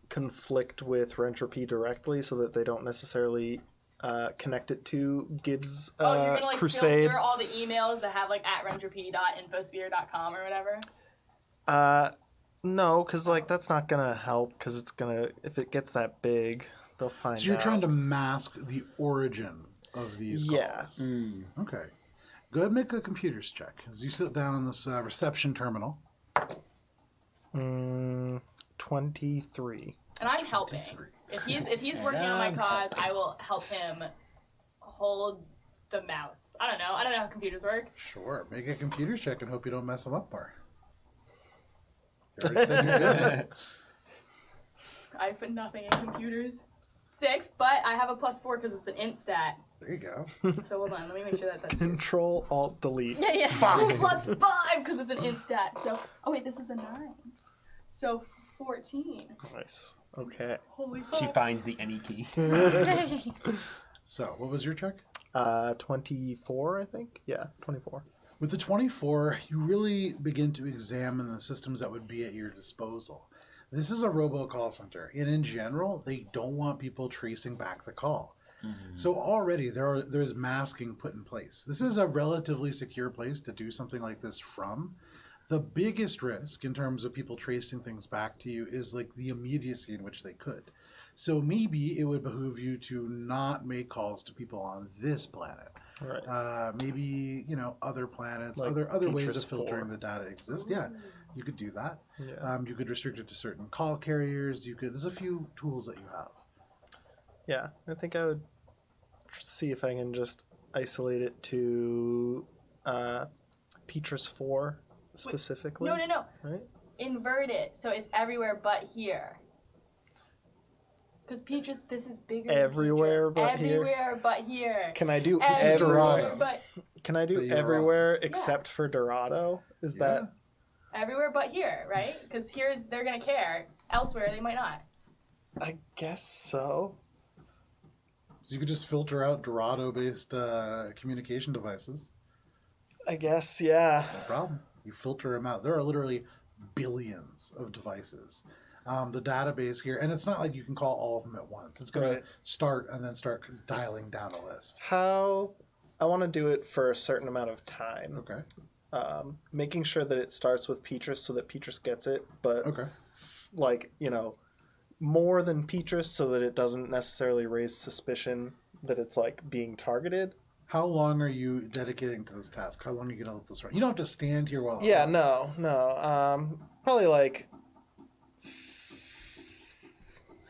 conflict with Rentropy directly, so that they don't necessarily connect it to Gibbs' you're gonna like crusade. filter all the emails that have like @rentropy.infosphere.com or whatever? No, because like that's not gonna help, because it's gonna, if it gets that big, they'll find out. So you're trying to mask the origin of these calls. Yes. Okay. Go ahead and make a computers check as you sit down on this reception terminal. 23. And I'm helping. If he's working on my cause, I will help him hold the mouse. I don't know how computers work. Sure. Make a computers check and hope you don't mess them up more. You already said you did. I put nothing in computers. 6, but I have a +4 because it's an int stat. There you go. So hold on, let me make sure that's Control Alt Delete. Yeah. 5 +5 because it's an int stat. So this is a 9. So 14. Nice. Okay. Holy fuck. She finds the any key. So, what was your check? 24, I think. Yeah, 24. With the 24, you really begin to examine the systems that would be at your disposal. This is a robocall center, and in general, they don't want people tracing back the call. So already there's masking put in place. This is a relatively secure place to do something like this from. The biggest risk in terms of people tracing things back to you is like the immediacy in which they could. So maybe it would behoove you to not make calls to people on this planet. Right. Maybe, other planets, Like other ways Petrus of filtering 4. the data exist. Yeah, you could do that. Yeah. You could restrict it to certain call carriers. There's a few tools that you have. Yeah, I think I would see if I can just isolate it to Petrus 4 specifically. No. Right? Invert it so it's everywhere but here. Because Petrus, this is bigger. Everywhere than but here? Everywhere but here. Can I do This is Dorado. But Can I do But you're everywhere except for Dorado? Is that everywhere but here, right? Because they're gonna care. Elsewhere, they might not. I guess so. So you could just filter out Dorado-based communication devices. I guess, yeah. No problem. You filter them out. There are literally billions of devices. The database here, and it's not like you can call all of them at once. It's going to start and then start dialing down a list. How I want to do it for a certain amount of time. Okay. Making sure that it starts with Petrus so that Petrus gets it, but more than Petrus so that it doesn't necessarily raise suspicion that it's like being targeted. How long are you dedicating to this task? How long are you going to let this run? You don't have to stand here while it Yeah, runs. no. Probably like.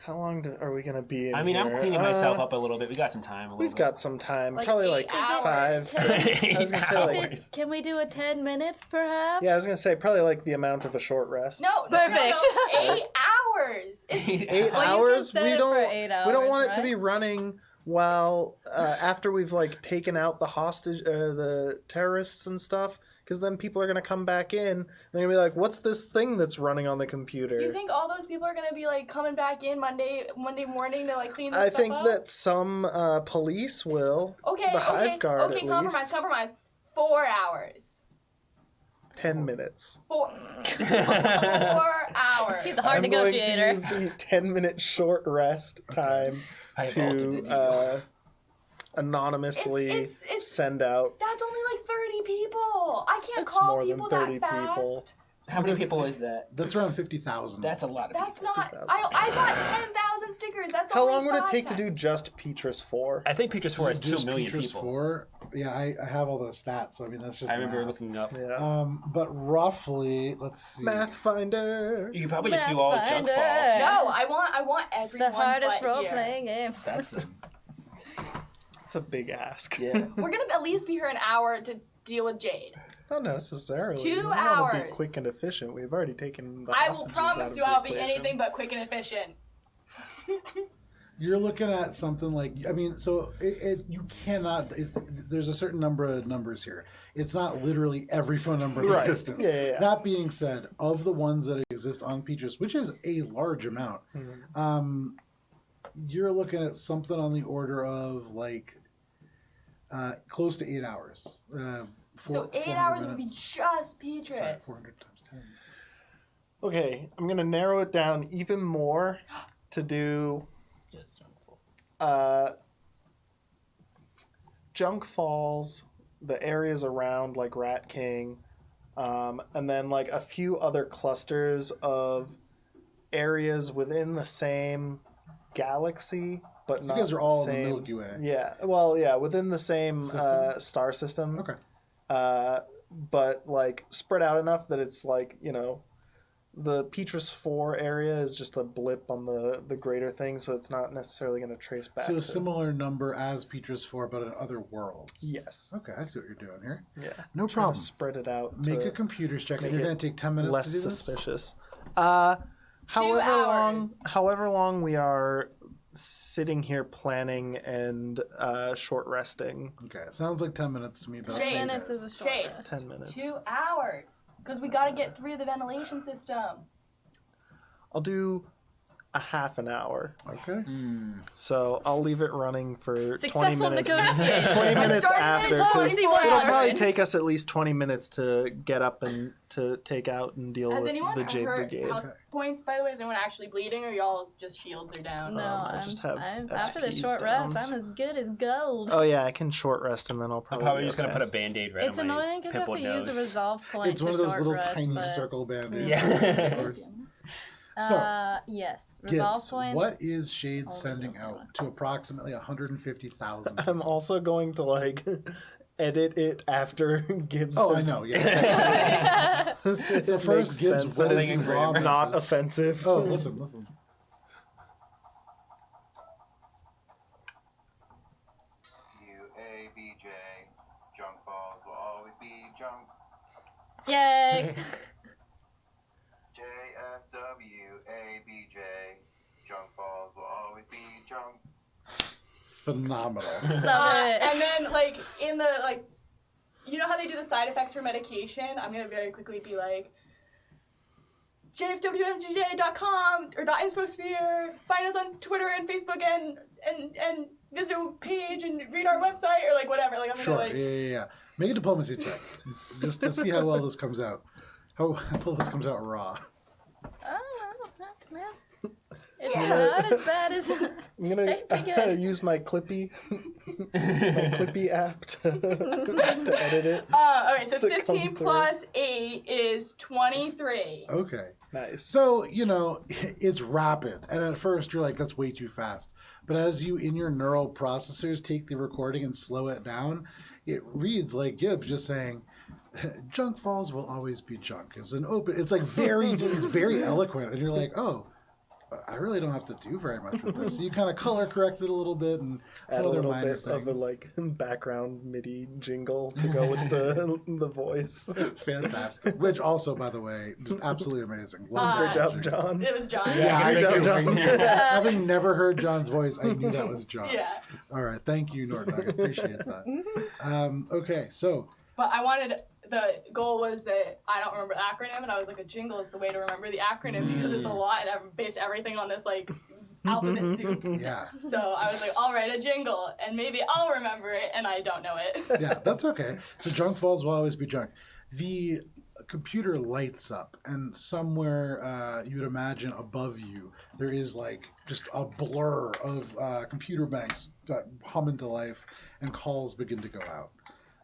How long are we going to be in I mean, here? I'm cleaning myself up a little bit. We got some time. We've got some time. Like Probably 8 like hours. 5. I was going to say like. Can we do a 10 minutes, perhaps? Yeah, I was going to say probably like the amount of a short rest. No, Perfect. No. 8 hours. It's 8 Well, you hours? just said We it don't. for 8 We don't hours, want it to right? be running while after we've like taken out the hostage, the terrorists and stuff. Because then people are gonna come back in and they're gonna be like, "What's this thing that's running on the computer?" You think all those people are gonna be like coming back in Monday morning to like clean this I stuff think up? that some police will. The Hive Guard, okay, at least. compromise. 4 hours. 10 minutes. 4 hours. He's a hard I'm going to negotiator. use the 10-minute short rest time to anonymously It's- send out. That's only like 30 people. I can't It's call more than people 30 that fast. people. How many people is that? That's around 50,000. That's a lot of That's people. not. I got 10,000 stickers. That's How only long would it 5 take to times. do just Petrus 4? I think Petrus 4 has 2 Just million Petrus people. 4. Yeah, I have all those stats. So I mean, that's just I remember math. looking up. Yeah. But roughly, let's see. Mathfinder. You could probably just do all junk fall. No, I want everyone. The hardest but role here. playing game. That's a, It's a big ask. yeah. We're gonna at least be here an hour to deal with Jade. Not necessarily. 2 We want to hours. be quick and efficient. We've already taken the I will hostages promise out of you, the I'll be equation. anything but quick and efficient. You're looking at something like, I mean, so you cannot, there's a certain number of numbers here. It's not literally every phone number in Right. existence. Yeah. That being said, of the ones that exist on Petrus, which is a large amount, you're looking at something on the order of like close to 8 hours. So 8 hours would be just Petrus. Sorry, 400 times 10. Okay, I'm gonna narrow it down even more to do Junk Falls, the areas around like Rat King, and then like a few other clusters of areas within the same galaxy, but So not you guys are all the in the same. Milky Way. Yeah, well, yeah, within the same System? star system. Okay. But like spread out enough that it's like, you know, the Petrus 4 area is just a blip on the greater thing, so it's not necessarily going to trace back. So a to- similar number as Petrus 4, but in other worlds. Yes. Okay, I see what you're doing here. Yeah. No Trying to problem. spread it out. Make to a computer's check, and make you're it going to take 10 minutes less to do this? suspicious. 2 hours. However long we are sitting here planning and short resting. Okay, it sounds like 10 minutes to me, but 10 okay, Minutes guys. is a short Jade. rest. 10 minutes. 2 hours. Because we gotta get through the ventilation system. I'll do a half an hour. Okay. So I'll leave it running for 20 Successful minutes. negotiation. 20 minutes starting after. to 'Cause see it'll what probably happened. take us at least 20 minutes to get up and to take out and deal Has with anyone the Jade hurt Brigade. health points, by the way? Is anyone actually bleeding, or y'all's just shields are down? No, I just have I'm after the SPs short downs. rest, I'm as good as gold. Oh yeah, I can short rest and then I'll I'm probably. probably be just going to okay. put a Band-Aid right It's on my annoying because you have to pimpled use a nose. resolve point It's to one of those short little rest, tiny but... circle band-aids. Yeah. Of course. So, yes, resolve Gibbs, points. what is Shade Always sending just out one. to approximately 150,000? I'm also going to like edit it after Gibbs. Oh, I has- know, yeah. So It first, makes Gibbs, sense what that is it's the raw not message? offensive. Oh, listen. UABJ, junk falls will always be junk. Yay! JFWABJ, junk falls will always be junk. Phenomenal. Love it. And then, like, in the, like, you know how they do the side effects for medication? I'm gonna very quickly be like, jfwmgj.com or .infosphere, find us on Twitter and Facebook and visit our page and read our website or like whatever. Like I'm Sure, gonna like yeah. Make a diplomacy check. Just to see how well this comes out. How well this comes out raw. Oh, man. It's not as bad as... I'm gonna Take it good. use my Clippy app to edit it. okay, so So it comes 15 through. plus 8 is 23. Okay. Nice. So, you know, it's rapid. And at first you're like, that's way too fast. But as you, in your neural processors, take the recording and slow it down, it reads like Gibbs just saying, junk falls will always be junk. It's an open, it's like very, it's very eloquent. And you're like, oh, I really don't have to do very much with this. So you kind of color correct it a little bit and some Add a other little minor bit things. of a like background MIDI jingle to go with the voice. Fantastic. Which also, by the way, just absolutely amazing. Love Good that. job, John. It was John. Yeah, I Good job, knew. John. Having never heard John's voice, I knew that was John. Yeah. All right. Thank you, Norton. I appreciate that. Okay. So, But I wanted, the goal was that I don't remember the acronym, and I was like, a jingle is the way to remember the acronym because it's a lot, and I've based everything on this, like, alphabet soup. yeah. So I was like, I'll write a jingle, and maybe I'll remember it, and I don't know it. Yeah, that's okay. So junk falls will always be junk. The computer lights up, and somewhere you would imagine above you, there is like just a blur of computer banks that hum into life, and calls begin to go out.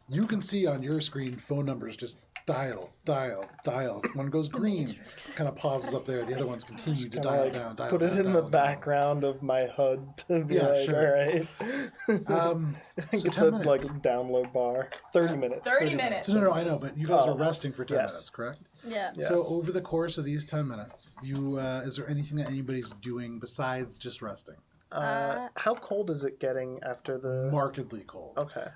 You can see on your screen phone numbers just dial. One goes green, kind of pauses up there. The other ones continue to dial down. Put it in the background of my HUD to be sure. all right. So Get 10 the minutes. download bar. 30 minutes. 30 minutes. No, I know, but you guys Oh, are resting for 10 yes. minutes, correct? Yeah. Yes. So over the course of these 10 minutes, is there anything that anybody's doing besides just resting? How cold is it getting after the... Markedly cold. Okay.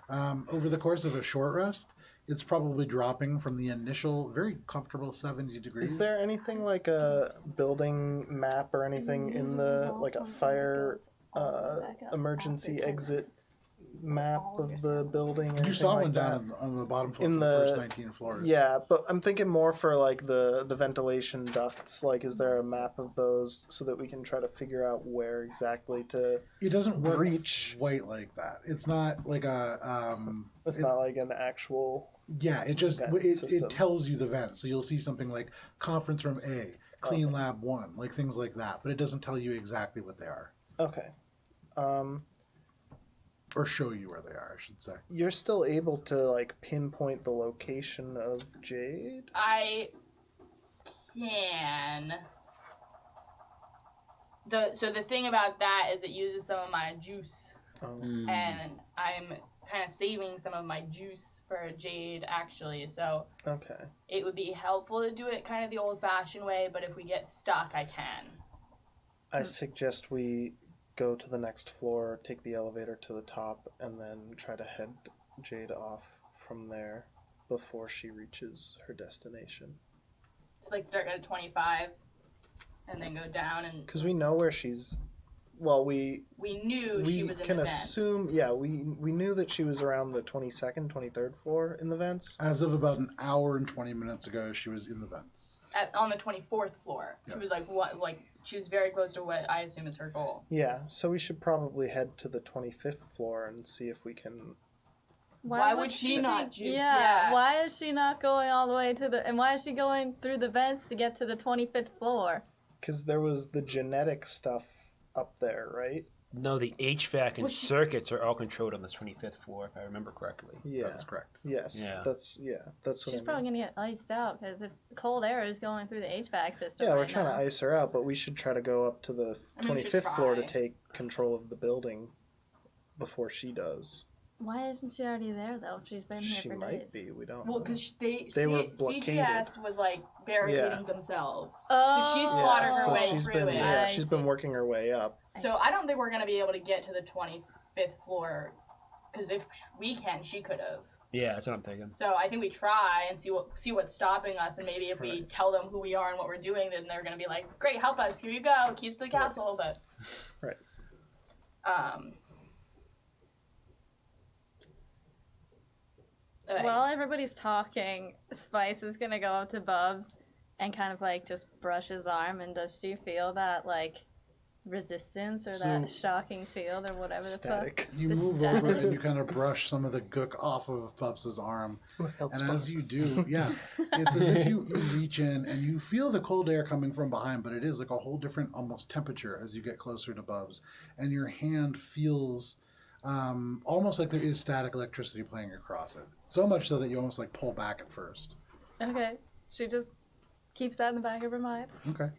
Over the course of a short rest, it's probably dropping from the initial very comfortable 70 degrees. Is there anything like a building map or anything in the, like a fire emergency exit map of the building? You saw one down on the bottom floor In for the the- first 19 floors. Yeah, but I'm thinking more for like the ventilation ducts. Like, is there a map of those so that we can try to figure out where exactly to It doesn't work breach? quite like that. It's not like a... It's not like an actual... Yeah, it just Vent system. it tells you the vent. So you'll see something like conference room A, clean lab 1, like things like that. But it doesn't tell you exactly what they are. Okay. Or show you where they are, I should say. You're still able to like pinpoint the location of Jade? I can. So the thing about that is it uses some of my juice, Oh. and I'm kind of saving some of my juice for Jade actually. So Okay. it would be helpful to do it kind of the old-fashioned way, but if we get stuck, I can. I suggest we go to the next floor, take the elevator to the top, and then try to head Jade off from there before she reaches her destination. So like start at 25, and then go down, and Because we know where she's... Well, we knew she was in can the vents. assume... Yeah, we knew that she was around the 22nd, 23rd floor in the vents. As of about an hour and 20 minutes ago, she was in the vents. On the 24th floor. She was Yes. she was very close to what I assume is her goal. Yeah, so we should probably head to the 25th floor and see if we can... Why would she not juice? Yeah. Yeah. Why is she not going all the way to the? And why is she going through the vents to get to the 25th floor? Because there was the genetic stuff up there, right? No, the HVAC and Was she- circuits are all controlled on this 25th floor, if I remember correctly. Yeah. That is correct. Yes. Yeah. That's what She's I probably mean. gonna get iced out because if cold air is going through the HVAC system. Yeah, we're right trying now. to ice her out, but we should try to go up to the I mean, we should 25th floor to try. take control of the building before she does. Why isn't she already there though? She's been here She for might days. be. We don't Well, know. because They were blockaded. CGS was like barricading themselves. Oh. So she Yeah, slaughtered her so way she's through been it. I she's been see. working her way up. So I don't think we're gonna be able to get to the 25th floor, because if we can, she could have. Yeah, that's what I'm thinking. So I think we try and see what's stopping us, and maybe if we Right. tell them who we are and what we're doing, then they're gonna be like, "Great, help us! Here you go, keys to the castle." But Right. Okay. While everybody's talking, Spice is gonna go up to Bubs and kind of like just brush his arm. And does she feel that like resistance or that So- shocking field or whatever the Static. You The move static. over and you kind of brush some of the gook off of Bubs' arm. And as you do, yeah, it's as if you reach in and you feel the cold air coming from behind, but it is like a whole different almost temperature as you get closer to Bubs. And your hand feels almost like there is static electricity playing across it. So much so that you almost like pull back at first. fuck? Okay, she just keeps that in the back of her mind. Okay.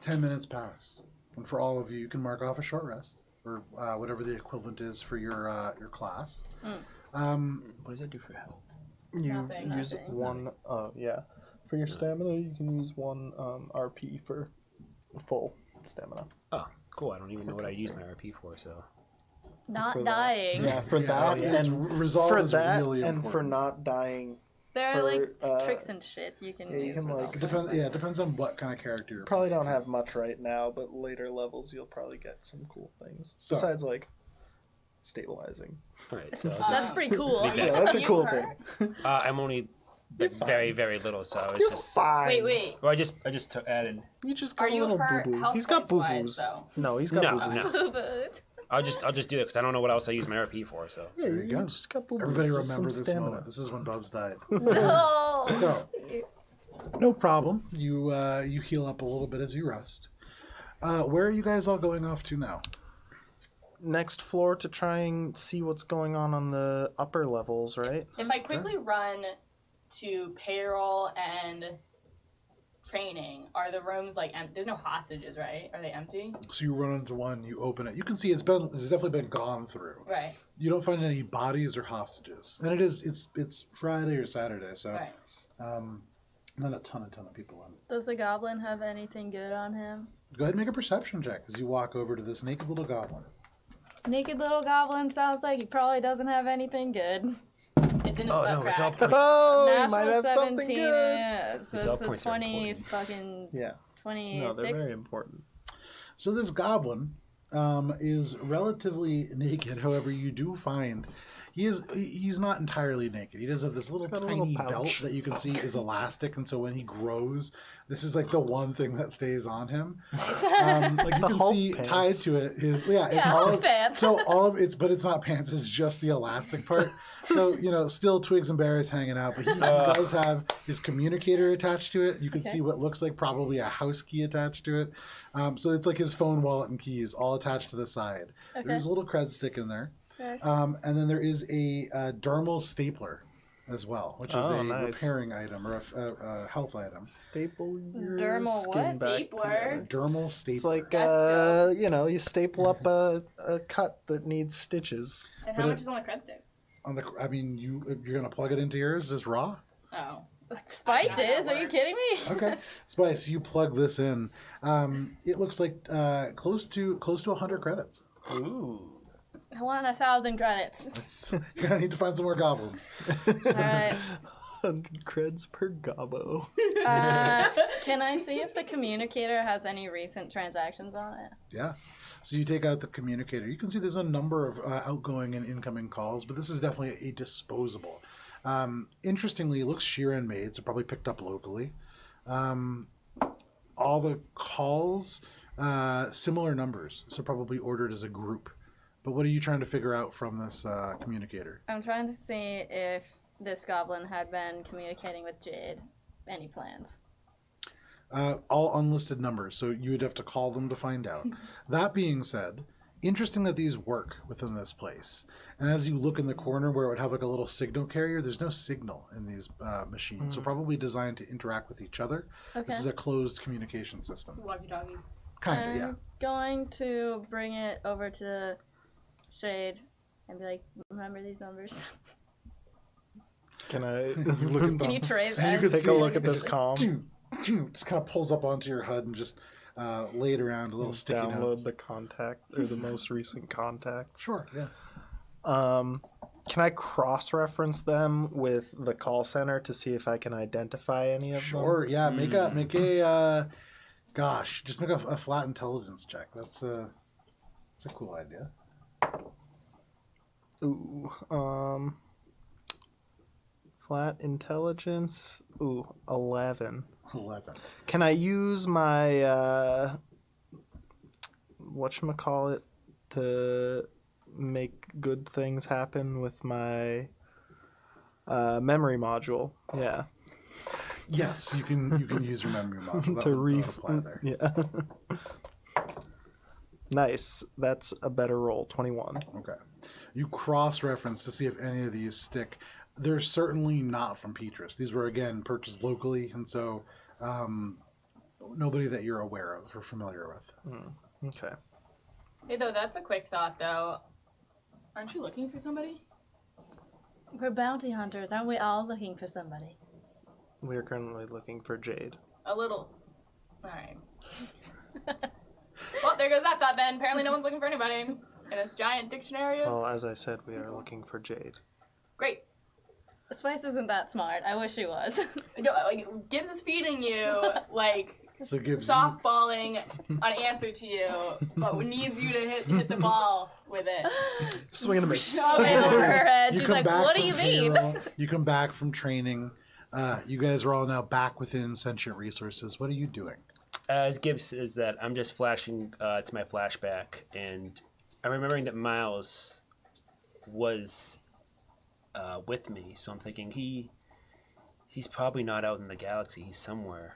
10 minutes pass. And for all of you, you can mark off a short rest or whatever the equivalent is for your class. What does that do for health? You Nothing. use Nothing. one. Yeah, for your stamina, you can use one RP for full stamina. Oh, cool. I don't even know what I use my RP for, so. Not For that. dying. Yeah, for Yeah, that it's and resolve for is that really and important. for not dying. There are For, like tricks and shit you can yeah, you use. can, like, with It those. depends, yeah, it depends on what kind of character you're Probably don't have much right now, but later levels you'll probably get some cool things. So- Besides, like, stabilizing. All right, so That's pretty cool. Big Yeah, that's a You cool hurt? thing. I'm only like, very, very little, so it's You're just. fine. Wait. Well, I just took added. You just Are got a you little hurt boo boo. health He's got boo points-wise, boos. though? No, he's got No, boo boos. no. But I'll just do it because I don't know what else I use my RP for. So. Yeah, There you go. just got boo boos. Everybody Just remember some this stamina. moment. This is when Bubs died. no. So, no problem. You heal up a little bit as you rest. Where are you guys all going off to now? next floor to try and see what's going on the upper levels, right? If I quickly run to payroll and training, are the rooms like empty? There's no hostages, right? Are they empty? So you run into one, you open it. You can see it's definitely been gone through. Right. You don't find any bodies or hostages, and it's Friday or Saturday, so Right. not a ton of people in. Does the goblin have anything good on him? Go ahead and make a perception check as you walk over to this naked little goblin. Naked little goblin sounds like he probably doesn't have anything good. It's in his Oh butt no, it's all crack. points. Oh, you Natural might have 17, something good. yeah. So These all it's a points are 20 important. fucking Yeah. 26. No, they're very important. So this goblin is relatively naked. However, you do find he's not entirely naked. He does have this little got a tiny little belt pouch. that you can see is elastic, and so when he grows, this is like the one thing that stays on him. Like you the can Hulk see pants. tied to it is it's Yeah, all Hulk of, pants. so all of it's, but it's not pants. It's just the elastic part. So still twigs and berries hanging out, but he does have his communicator attached to it. You can see what looks like probably a house key attached to it. So it's like his phone, wallet, and keys all attached to the side. Okay. There's a little cred stick in there. Nice. And then there is a dermal stapler as well, which is Oh, a nice. repairing item or a health item. Staple your Dermal skin what? back Stapler? together. Dermal stapler. It's like, That's you staple up a cut that needs stitches. And how But much is on the cred stick? You're gonna plug it into yours just raw. Oh. Spices? Are you kidding me? Okay, Spice, you plug this in. It looks like close to 100 credits. Ooh. I want 1,000 credits. You're gonna need to find some more goblins. All right. 100 creds per gobbo. Can I see if the communicator has any recent transactions on it? Yeah. So you take out the communicator. You can see there's a number of outgoing and incoming calls, but this is definitely a disposable. Interestingly, it looks Sheeran made, so probably picked up locally. All the calls, similar numbers, so probably ordered as a group. But what are you trying to figure out from this communicator? I'm trying to see if this goblin had been communicating with Jade. Any plans? All unlisted numbers, so you would have to call them to find out. That being said, interesting that these work within this place. And as you look in the corner where it would have like a little signal carrier, there's no signal in these machines, so probably designed to interact with each other. Okay. This is a closed communication system. Walkie-talkie. Kind of, yeah. I'm going to bring it over to Shade and be like, remember these numbers? Can I You look at Can you them, trace and you that? can take see a look it, at this just comm? just kind of pulls up onto your HUD and just lay it around a little sticky Download notes. the contact or the most recent contacts? Sure, yeah. Can I cross-reference them with the call center to see if I can identify any of them? Sure, yeah. Make a just make a flat intelligence check. That's a cool idea. Ooh, flat intelligence. Ooh, 11. 11. Can I use my whatchamacallit to make good things happen with my memory module? Yeah. Yes, you can use your memory module. That To would apply there. Yeah. Nice. That's a better roll. 21. Okay. You cross-reference to see if any of these stick. They're certainly not from Petrus. These were, again, purchased locally, and so nobody that you're aware of or familiar with. Okay. Hey, though, that's a quick thought, though. Aren't you looking for somebody? We're bounty hunters. Aren't we all looking for somebody? We are currently looking for Jade. A little. Alright. Well, there goes that thought then. Apparently no one's looking for anybody in this giant dictionary. Well, as I said, we are looking for Jade. Great. Spice isn't that smart. I wish she was. No, like, Gibbs is feeding you, like, So it gives softballing an answer to you, but needs you to hit the ball with it. Swing and a miss. Shove it over her head. you She's come like, back what do from you mean? payroll, you come back from training. You guys are all now back within sentient resources. What are you doing? As Gibbs is that, I'm just flashing to my flashback, and I'm remembering that Miles was with me, so I'm thinking he's probably not out in the galaxy. He's somewhere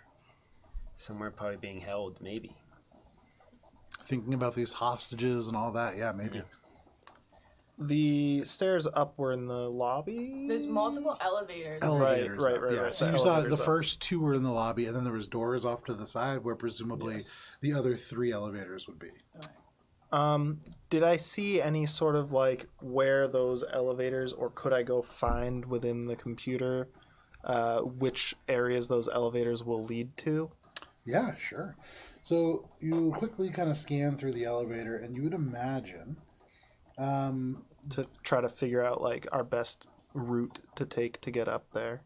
probably being held, maybe. thinking about these hostages and all that. Yeah, maybe. Yeah. The stairs up were in the lobby. There's multiple elevators. Elevators. Right, up, right, yeah. right. So The you saw the elevators up. first two were in the lobby, and then there was doors off to the side where presumably Yes. the other 3 elevators would be. Did I see any sort of like where those elevators, or could I go find within the computer which areas those elevators will lead to? Yeah, sure. So you quickly kind of scan through the elevator, and you would imagine. To try to figure out like our best route to take to get up there.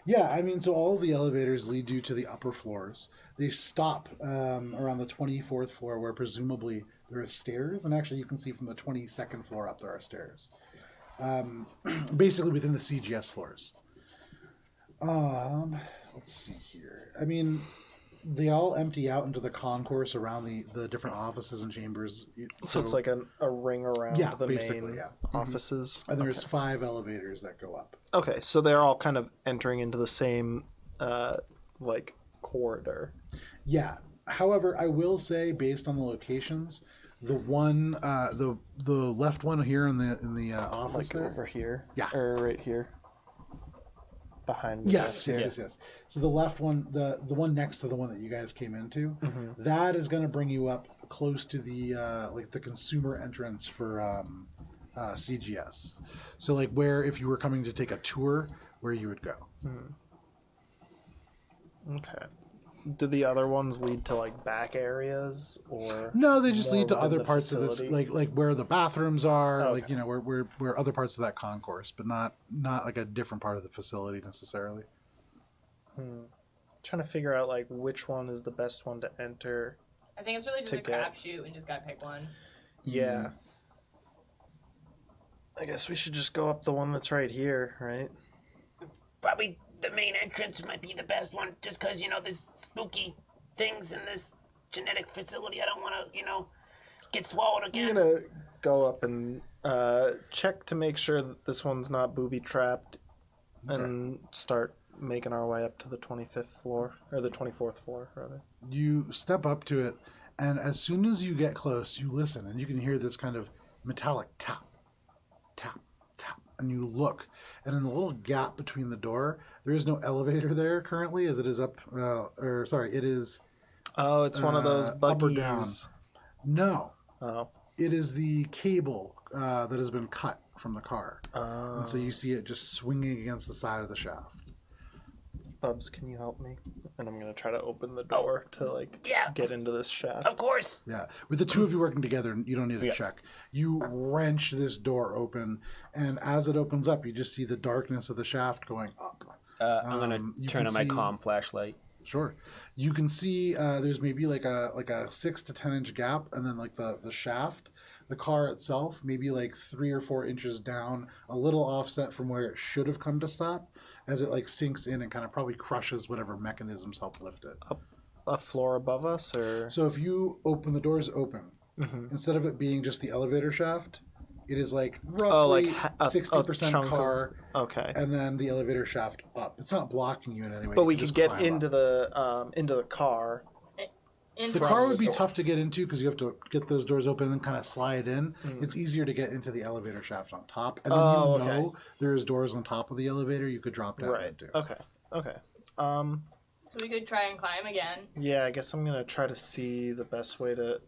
Yeah, I mean, so all of the elevators lead you to the upper floors. They stop around the 24th floor, where presumably there are stairs, and actually you can see from the 22nd floor up there are stairs. Basically within the CGS floors. Let's see here. I mean, they all empty out into the concourse around the different offices and chambers. So it's like a ring around Yeah, the basically, main yeah. offices. And there's 5 elevators that go up. Okay, so they're all kind of entering into the same like corridor. Yeah. However, I will say, based on the locations, the one, the left one here in the office Like there. over here. Yeah. Or right here. Behind the Yes, desk. yes. So the left one, the one next to the one that you guys came into, that is going to bring you up close to the like the consumer entrance for CGS. So like where, if you were coming to take a tour, where you would go. Okay. Did the other ones lead to like back areas, or No, they just more lead to within other the parts of facility? this, like where the bathrooms are, Okay. like where other parts of that concourse, but not like a different part of the facility necessarily. Trying to figure out like which one is the best one to enter. I think it's really just To a get- crapshoot and just gotta pick one. Yeah. I guess we should just go up the one that's right here, right? Probably the main entrance might be the best one, just because, there's spooky things in this genetic facility. I don't want to, get swallowed I'm again. gonna go up and check to make sure that this one's not booby trapped, and start making our way up to the 25th floor, or the 24th floor, rather. You step up to it, and as soon as you get close, you listen, and you can hear this kind of metallic tap, tap, tap, and you look, and in the little gap between the door, there is no elevator there currently, as it is up, it is, Oh, it's one of those up or buggies. down. No, Oh. it is the cable that has been cut from the car, and so you see it just swinging against the side of the shaft. Bubs, can you help me? And I'm gonna try to open the door to Yeah. get into this shaft. Of course. Yeah, with the two of you working together, you don't need a check. You wrench this door open, and as it opens up, you just see the darkness of the shaft going up. I'm going You to turn can on my see- comm flashlight. Sure, you can see there's maybe like a 6 to 10 inch gap, and then like the shaft, the car itself, maybe like 3 or 4 inches down, a little offset from where it should have come to stop, as it like sinks in and kind of probably crushes whatever mechanisms help lift it. A floor above us, or So if you open the doors open, instead of it being just the elevator shaft, it is like roughly a 60% chunk of- car, okay. and then the elevator shaft up. It's not blocking you in any way. But you we can could just get climb into up. the car. The car would be tough to get into because you have to get those doors open and then kind of slide in. It's easier to get into the elevator shaft on top, and then okay. there's doors on top of the elevator you could drop down Right. into. Okay. So we could try and climb again. Yeah, I guess I'm gonna try to see the best way to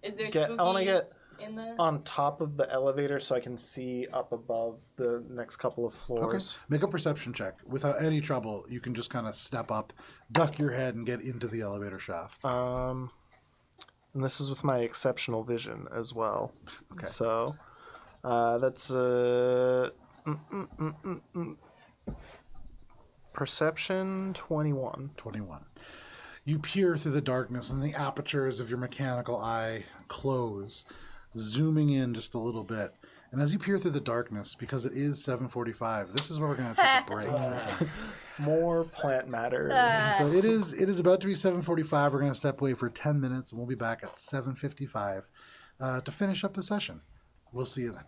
Is there I wanna spookies get in the... on top of the elevator so I can see up above the next couple of Okay. floors. Make a perception check. Without any trouble, you can just kind of step up, duck your head, and get into the elevator shaft. And this is with my exceptional vision as well. Okay. So that's perception 21. 21. You peer through the darkness, and the apertures of your mechanical eye close, zooming in just a little bit. And as you peer through the darkness, because it is 7:45, this is where we're going to take a break. More plant matter. So it is about to be 7:45. We're going to step away for 10 minutes, and we'll be back at 7:55 to finish up the session. We'll see you then.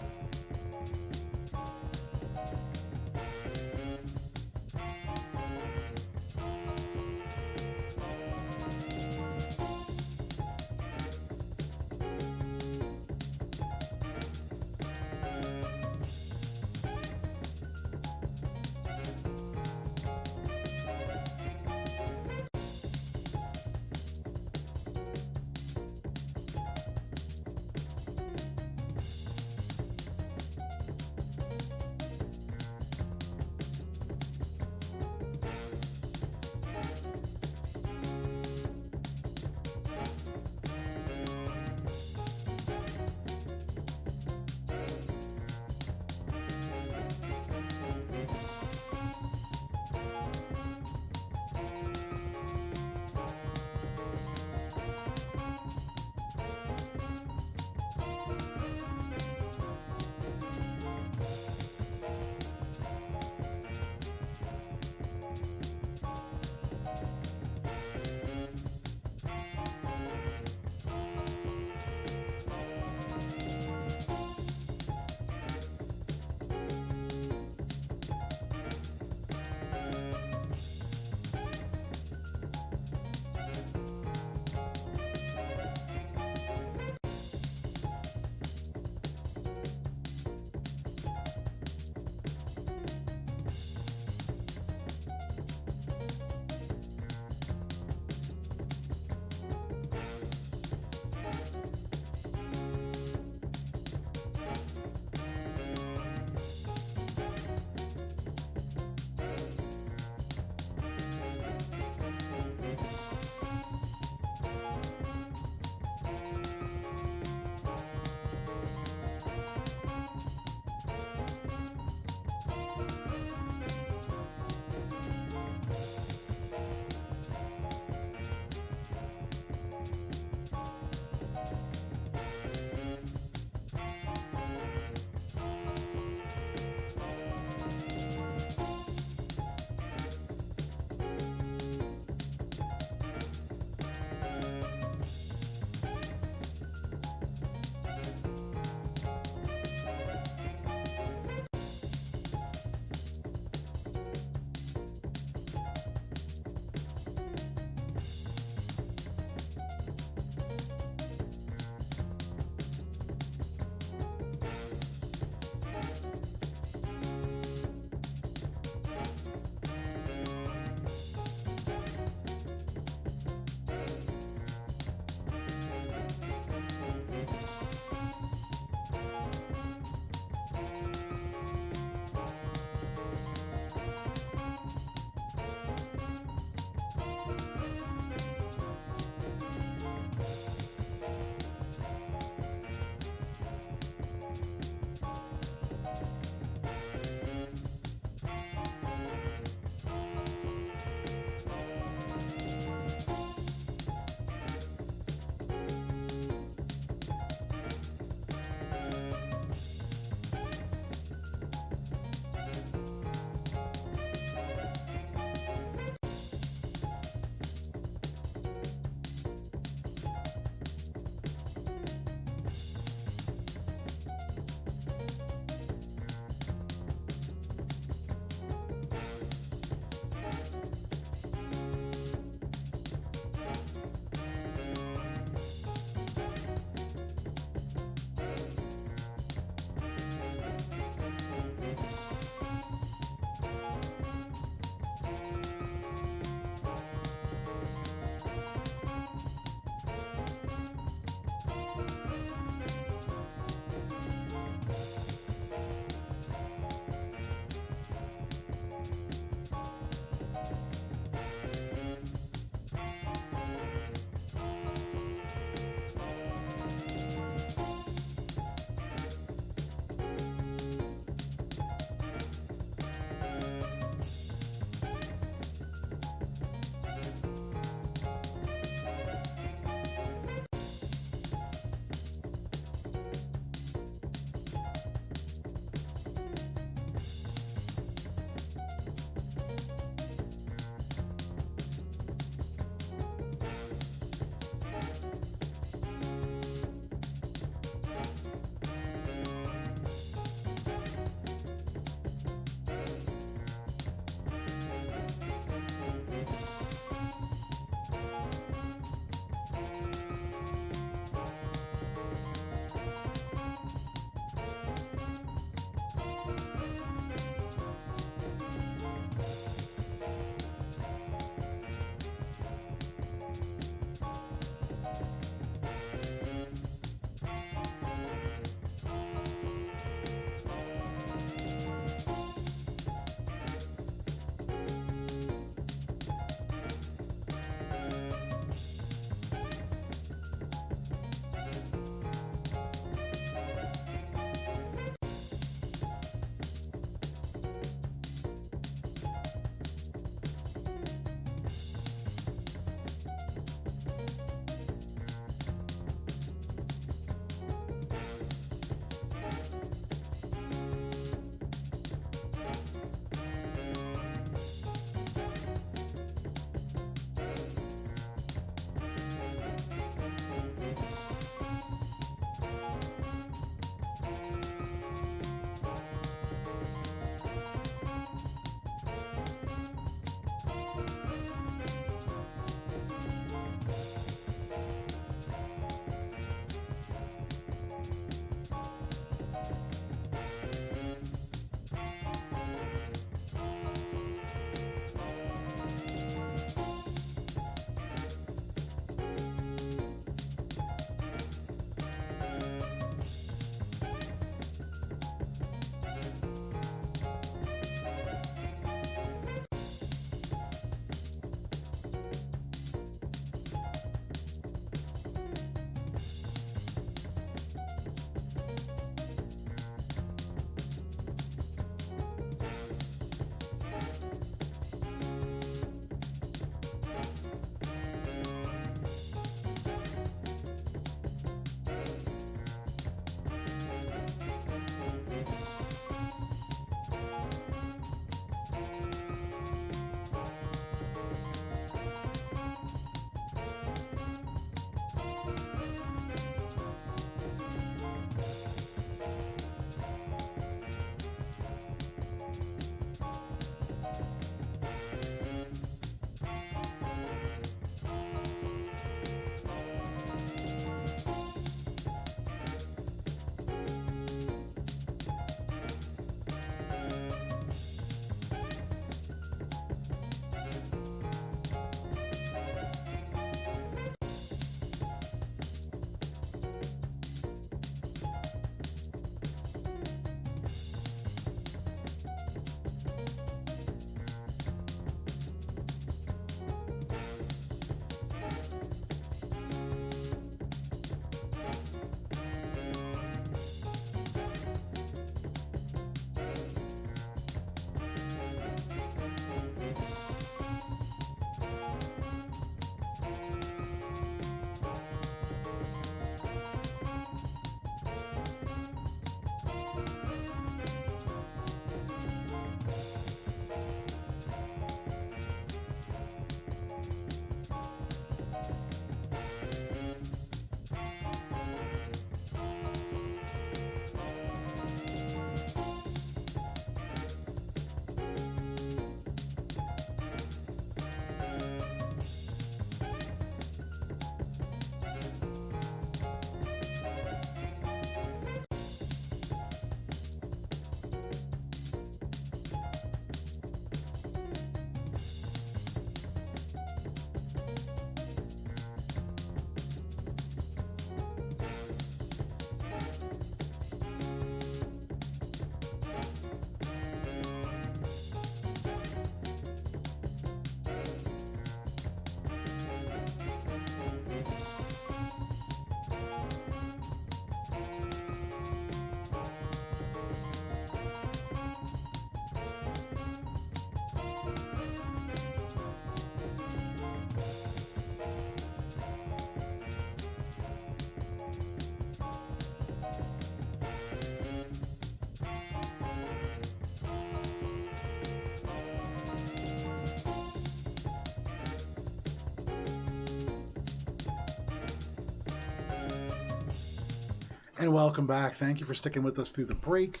And welcome back. Thank you for sticking with us through the break.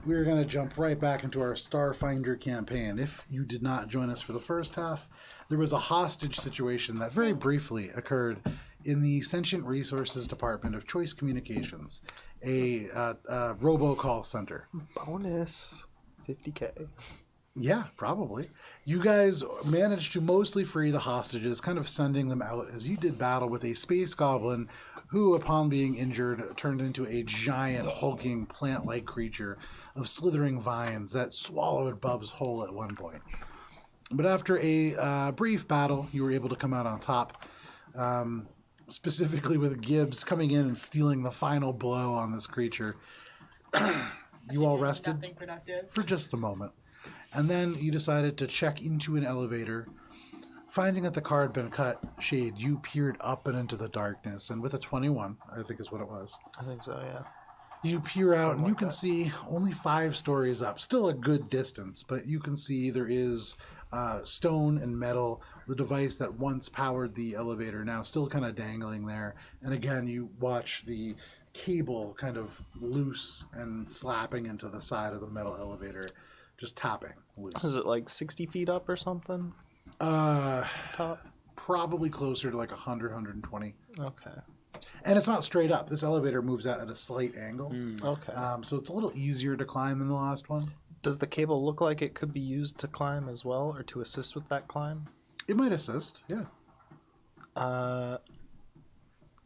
We're going to jump right back into our Starfinder campaign. If you did not join us for the first half, there was a hostage situation that very briefly occurred in the Sentient Resources Department of Choice Communications, a robocall center. Bonus 50K. Yeah, probably. You guys managed to mostly free the hostages, kind of sending them out as you did battle with a space goblin who, upon being injured, turned into a giant, hulking, plant-like creature of slithering vines that swallowed Bub's whole at one point. But after a brief battle, you were able to come out on top, specifically with Gibbs coming in and stealing the final blow on this creature. You all rested Nothing productive. for just a moment. And then you decided to check into an elevator. Finding that the car had been cut, Shade, you peered up and into the darkness, and with a 21, I think is what it was, I think so, yeah. you peer out Something and you like can that. see only 5 stories up. Still a good distance, but you can see there is stone and metal, the device that once powered the elevator now still kind of dangling there. And again, you watch the cable kind of loose and slapping into the side of the metal elevator, just tapping loose. Is it like 60 feet up or something? Top? Probably closer to like 100, 120. Okay. And it's not straight up. This elevator moves at a slight angle. Okay. So it's a little easier to climb than the last one. Does the cable look like it could be used to climb as well, or to assist with that climb? It might assist, yeah.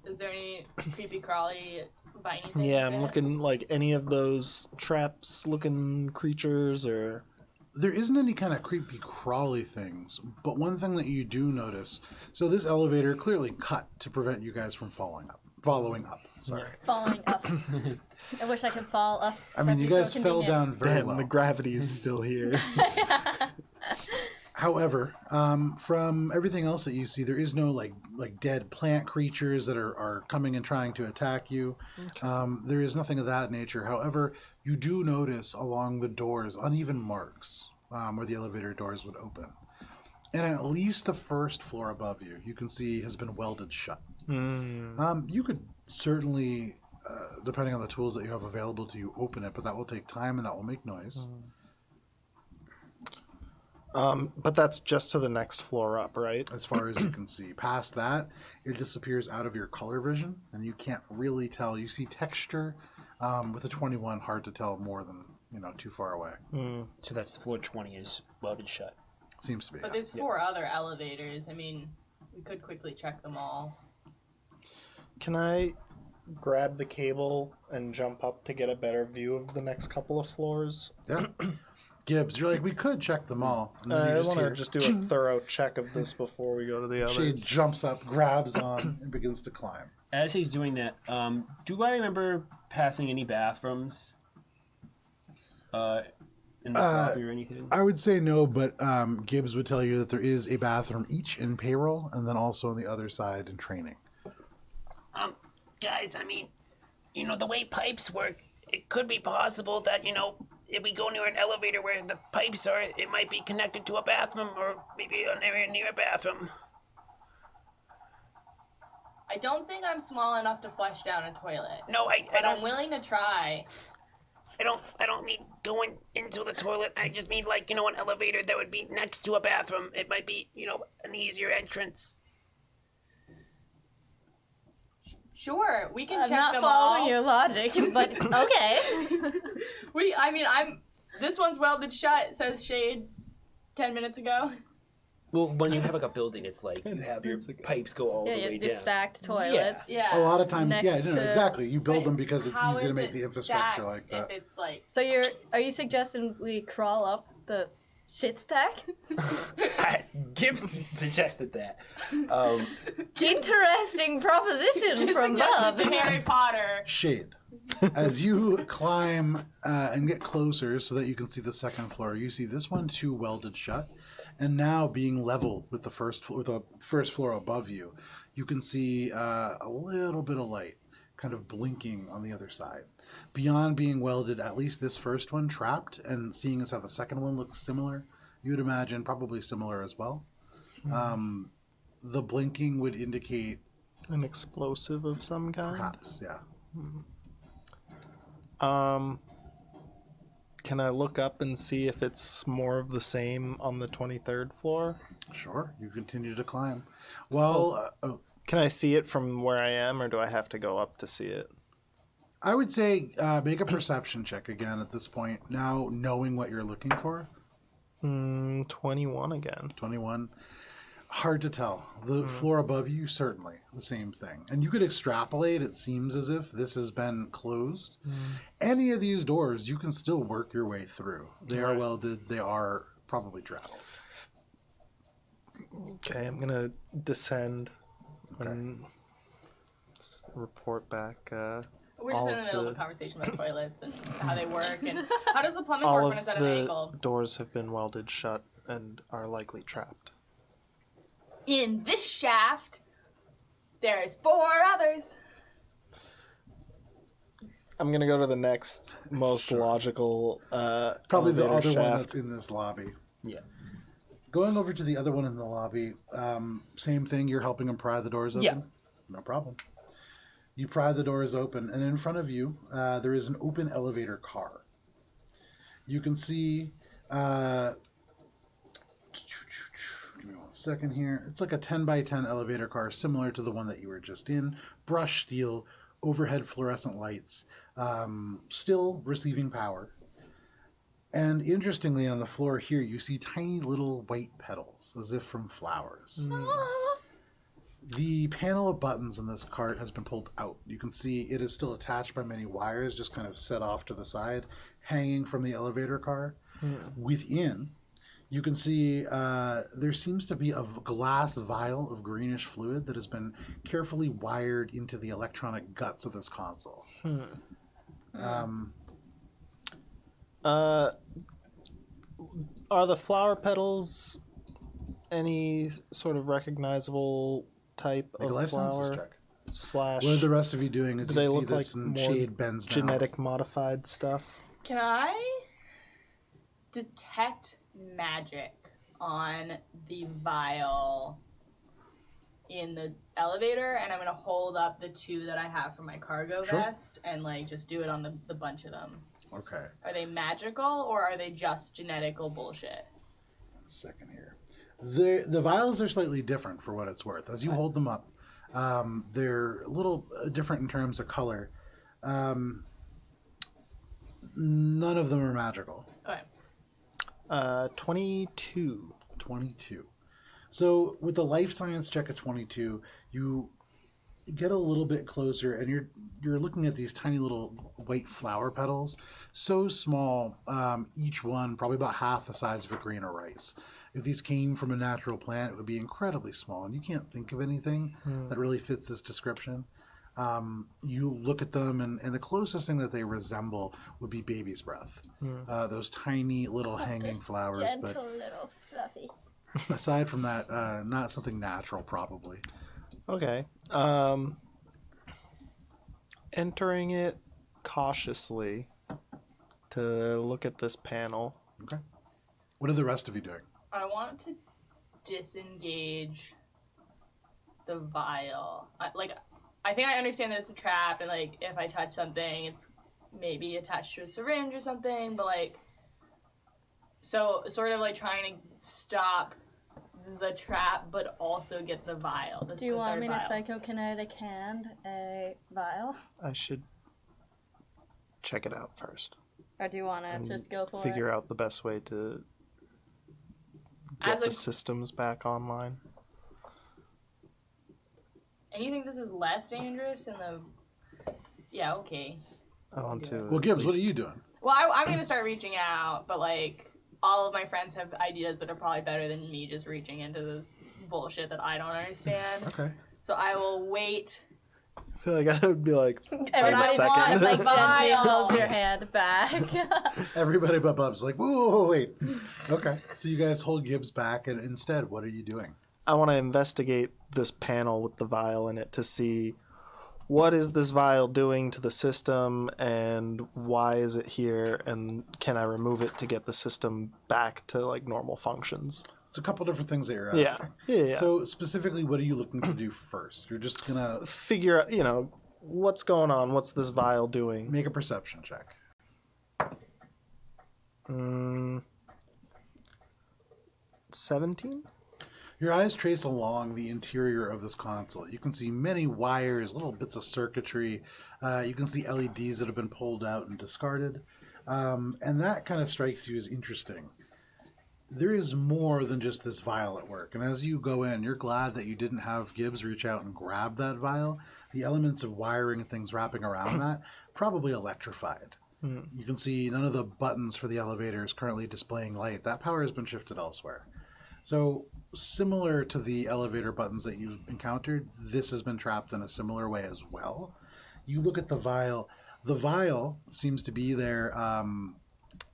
Is there any creepy crawly viney things? Yeah, I'm in it? looking like any of those traps-looking creatures, or... There isn't any kind of creepy crawly things, but one thing that you do notice, so this elevator clearly cut to prevent you guys from following up. Sorry. Falling up. I wish I could fall up. I mean, That'd you be so guys fell convenient. down very Damn, well. the gravity is still here. However, from everything else that you see, there is no like dead plant creatures that are coming and trying to attack you. Okay. There is nothing of that nature. However, you do notice along the doors uneven marks where the elevator doors would open. And at least the first floor above you, you can see has been welded shut. You could certainly, depending on the tools that you have available to you, open it, but that will take time and that will make noise. But that's just to the next floor up, right? As far as you can see. Past that, it disappears out of your color vision, and you can't really tell. You see texture. With a 21, hard to tell more than, too far away. So that's floor 20 is welded shut. Seems to be. But there's 4 other elevators. I mean, we could quickly check them all. Can I grab the cable and jump up to get a better view of the next couple of floors? Yeah. Gibbs, you're like, we could check them all. And then you I want to hear, just do a thorough check of this before we go to the Shade others. jumps up, grabs on, and begins to climb. As he's doing that, do I remember passing any bathrooms in this lobby or anything? I would say no, but Gibbs would tell you that there is a bathroom each in payroll, and then also on the other side in training. Guys, I mean, the way pipes work, it could be possible that, if we go near an elevator where the pipes are, it might be connected to a bathroom or maybe an area near a bathroom. I don't think I'm small enough to flush down a toilet. No, I But I'm don't. willing to try. I don't mean going into the toilet. I just mean an elevator that would be next to a bathroom. It might be, an easier entrance. Sure, we can I'm check not them following all. your logic, but okay. This one's welded shut, says Shade 10 minutes ago. Well, when you have a building, it's like you have your pipes go all Yeah, the you way have your down. stacked toilets. Yeah. A lot of times, Next to- exactly. You build But them because it's how easy to is make it the infrastructure stacked like that. If it's like... So are you suggesting we crawl up the shit stack? Gibbs suggested that. Interesting proposition from Bob. suggested to Harry Potter. Shade. As you climb and get closer so that you can see the second floor, you see this one too welded shut, and now being leveled with the first floor above you, you can see a little bit of light kind of blinking on the other side. Beyond being welded, at least this first one trapped, and seeing as how the second one looks similar, you would imagine probably similar as well. The blinking would indicate An explosive of some kind? perhaps, yeah. Can I look up and see if it's more of the same on the 23rd floor? Sure, you continue to climb. Well, Can I see it from where I am, or do I have to go up to see it? I would say make a perception check again at this point. Now, knowing what you're looking for. 21 again. 21. Hard to tell. The floor above you, certainly the same thing. And you could extrapolate. It seems as if this has been closed. Any of these doors, you can still work your way through. They are welded. They are probably traveled. Okay, I'm going to descend and report back. We're just in the middle of a conversation about toilets and how they work, and how does the plumbing All work of when it's at an the angle? doors have been welded shut and are likely trapped. In this shaft, there's 4 others. I'm going to go to the next most logical Probably the elevator other one shaft. that's in this lobby. Yeah. Going over to the other one in the lobby, same thing. You're helping him pry the doors open? Yeah. No problem. You pry the doors open, and in front of you, there is an open elevator car. You can see... give me 1 second here. It's like a 10 by 10 elevator car, similar to the one that you were just in. Brushed steel, overhead fluorescent lights, still receiving power. And interestingly, on the floor here, you see tiny little white petals, as if from flowers. The panel of buttons in this cart has been pulled out. You can see it is still attached by many wires, just kind of set off to the side, hanging from the elevator car. Within, you can see there seems to be a glass vial of greenish fluid that has been carefully wired into the electronic guts of this console. Are the flower petals any sort of recognizable type Make a of life sciences flower? check. Slash, What are the rest of you doing as do you they see look this like and more shade bends down? genetic modified stuff? Can I detect magic on the vial in the elevator? And I'm gonna hold up the 2 that I have for my cargo Sure. vest and like just do it on the bunch of them. Okay. Are they magical or are they just genetical bullshit? Second here. The vials are slightly different for what it's worth. As you hold them up, they're a little different in terms of color. None of them are magical. Okay. 22. 22. So with the life science check of 22, you get a little bit closer and you're looking at these tiny little white flower petals, so small, each one probably about half the size of a grain of rice. If these came from a natural plant, it would be incredibly small, and you can't think of anything that really fits this description. You look at them, and the closest thing that they resemble would be baby's breath. Those tiny little hanging flowers, but little fluffies. aside from that, not something natural, probably. Okay. Entering it cautiously to look at this panel. Okay. What are the rest of you doing? I want to disengage the vial. I think I understand that it's a trap, and like if I touch something, it's maybe attached to a syringe or something. But like, so sort of like trying to stop the trap, but also get the vial. Do you want me to psychokinetic hand a vial? I should check it out first. Or do you want to just go for figure out the best way to get the systems back online. And you think this is less dangerous in the... Yeah, okay. I want to. Well, Gibbs, what are you doing? Well, I'm going to start reaching out, but like, all of my friends have ideas that are probably better than me just reaching into this bullshit that I don't understand. Okay. So I will wait. I feel like I would be like, Everybody wait a second. wants, like, gently Vial. hold your hand back. Everybody but Bub's like, whoa, wait. Okay. So you guys hold Gibbs back, and instead, what are you doing? I want to investigate this panel with the vial in it to see what is this vial doing to the system and why is it here, and can I remove it to get the system back to like normal functions? It's a couple different things that you're asking. Yeah. So specifically, what are you looking to do first? You're just gonna Figure out, what's going on? What's this vial doing? Make a perception check. 17? Your eyes trace along the interior of this console. You can see many wires, little bits of circuitry. You can see LEDs that have been pulled out and discarded. And that kind of strikes you as interesting. There is more than just this vial at work. And as you go in, you're glad that you didn't have Gibbs reach out and grab that vial. The elements of wiring and things wrapping around that, probably electrified. You can see none of the buttons for the elevator is currently displaying light. That power has been shifted elsewhere. So similar to the elevator buttons that you've encountered, this has been trapped in a similar way as well. You look at the vial. The vial seems to be there.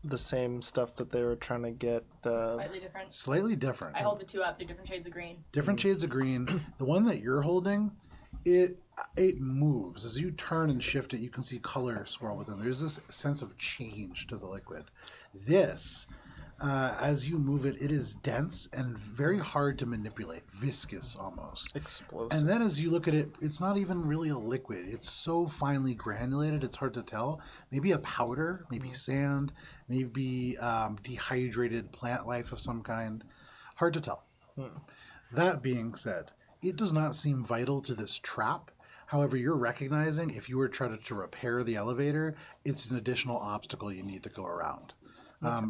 The same stuff that they were trying to get. Slightly different. Slightly different. I hold the two up. They're different shades of green. Different shades of green. The one that you're holding, it moves. As you turn and shift it, you can see color swirl within. There's this sense of change to the liquid. This, as you move it, it is dense and very hard to manipulate. Viscous almost. Explosive. And then as you look at it, it's not even really a liquid. It's so finely granulated, it's hard to tell. Maybe a powder, maybe sand, maybe dehydrated plant life of some kind. Hard to tell. That being said, it does not seem vital to this trap. However, you're recognizing if you were trying to repair the elevator, it's an additional obstacle you need to go around.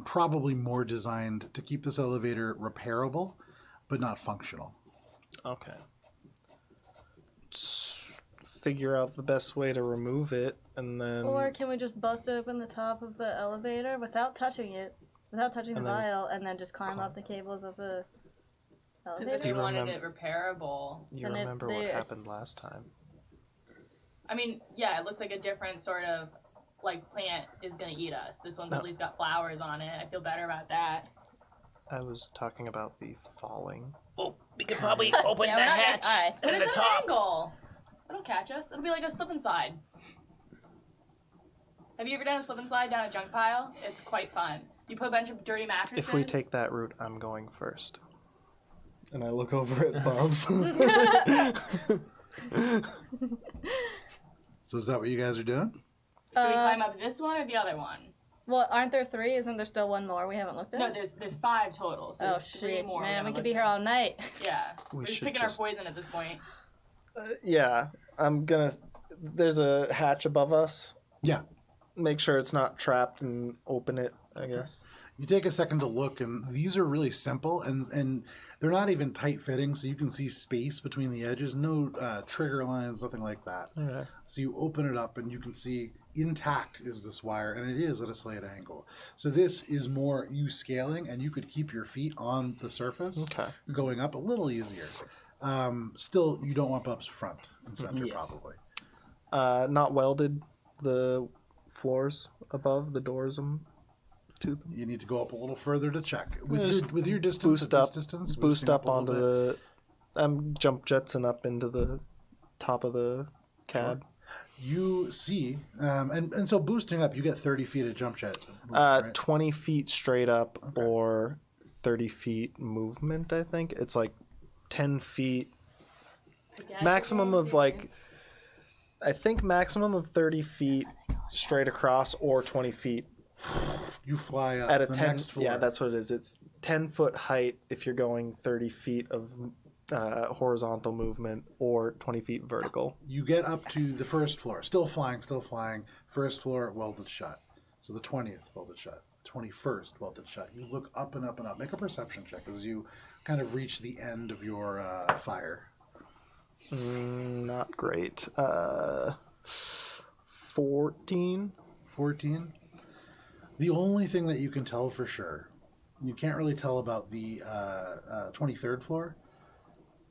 Probably more designed to keep this elevator repairable, but not functional. Okay. Figure out the best way to remove it, and then... Or can we just bust open the top of the elevator without touching it, without touching the vial, and then just climb up the cables of the Because elevator? if you wanted it repairable... You And remember what happened last time. I mean, yeah, it looks like a different sort of, like, plant is going to eat us. This one's at least got flowers on it. I feel better about that. I was talking about the falling. Oh, we could probably open the we're not gonna- hatch Alright, but at the it's at an top. angle. It'll catch us. It'll be like a slip and slide. Have you ever done a slip and slide down a junk pile? It's quite fun. You put a bunch of dirty mattresses. If we take that route, I'm going first. And I look over at Bubs. So is that what you guys are doing? Should we climb up this one or the other one? Well, aren't there 3? Isn't there still one more we haven't looked at? No, there's 5 total. So Oh, there's 3 shit. more. Man, we gotta could be look here at. all night. Yeah. We We're just should picking just- our poison at this point. Yeah, I'm gonna... There's a hatch above us. Yeah. Make sure it's not trapped and open it, I guess. You take a second to look, and these are really simple, and they're not even tight fitting, so you can see space between the edges. No trigger lines, nothing like that. Okay. So you open it up, and you can see intact is this wire, and it is at a slight angle. So this is more you scaling, and you could keep your feet on the surface, Okay. going up a little easier. Still, you don't want Bub's front and center, probably. Not welded, the floors above, the doors to them. You need to go up a little further to check. With Yeah, your just with your distance, boost at up, this distance, boost boosting up a little onto bit. the... I'm jump jetson up into the top of the cab. You see, and so boosting up, you get 30 feet of jump jet. Boost, right? 20 feet straight up or 30 feet movement, I think. It's like 10 feet. Maximum of like... I think maximum of 30 feet straight across or 20 feet You fly up at a the 10. next floor. Yeah, that's what it is. It's 10-foot height if you're going 30 feet of horizontal movement or 20 feet vertical. You get up to the first floor, still flying. First floor welded shut. So the 20th welded shut, 21st welded shut. You look up and up and up. Make a perception check as you kind of reach the end of your fire. Not great. 14. 14. The only thing that you can tell for sure, you can't really tell about the 23rd floor.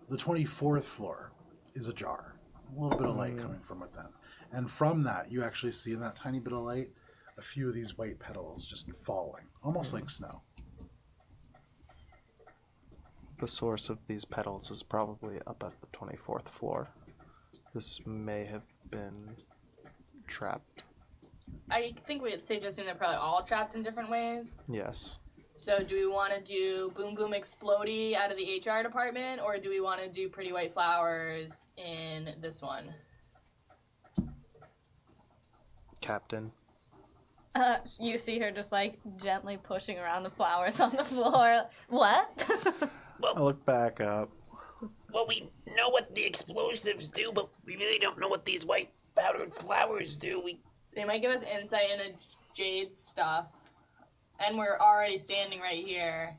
The 24th floor is ajar. A little bit of light coming from within. And from that, you actually see in that tiny bit of light a few of these white petals just falling, almost like snow. The source of these petals is probably up at the 24th floor. This may have been trapped. I think it's safe to assume they're probably all trapped in different ways. Yes. So do we want to do Boom Boom Explodey out of the HR department, or do we want to do Pretty White Flowers in this one? Captain. You see her just like gently pushing around the flowers on the floor. What? I look back up. Well, we know what the explosives do, but we really don't know what these white powdered flowers do. They might give us insight into Jade's stuff, and we're already standing right here.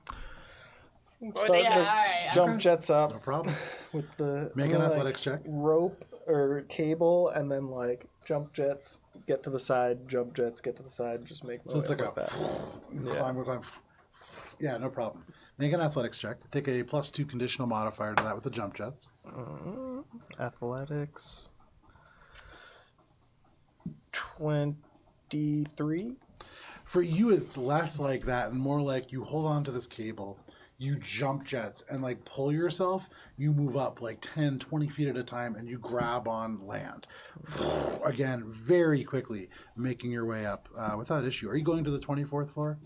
Start to alright. jump jets up No problem. with the Make an athletics check. rope or cable, and then like jump jets, get to the side, jump jets, get to the side, just make. So it's like a that. climb. Yeah, no problem. Make an athletics check. Take a +2 conditional modifier to that with the jump jets. Athletics. 23. For you, it's less like that and more like you hold on to this cable, you jump jets, and like pull yourself, you move up like 10, 20 feet at a time, and you grab on land. Again, very quickly, making your way up without issue. Are you going to the 24th floor?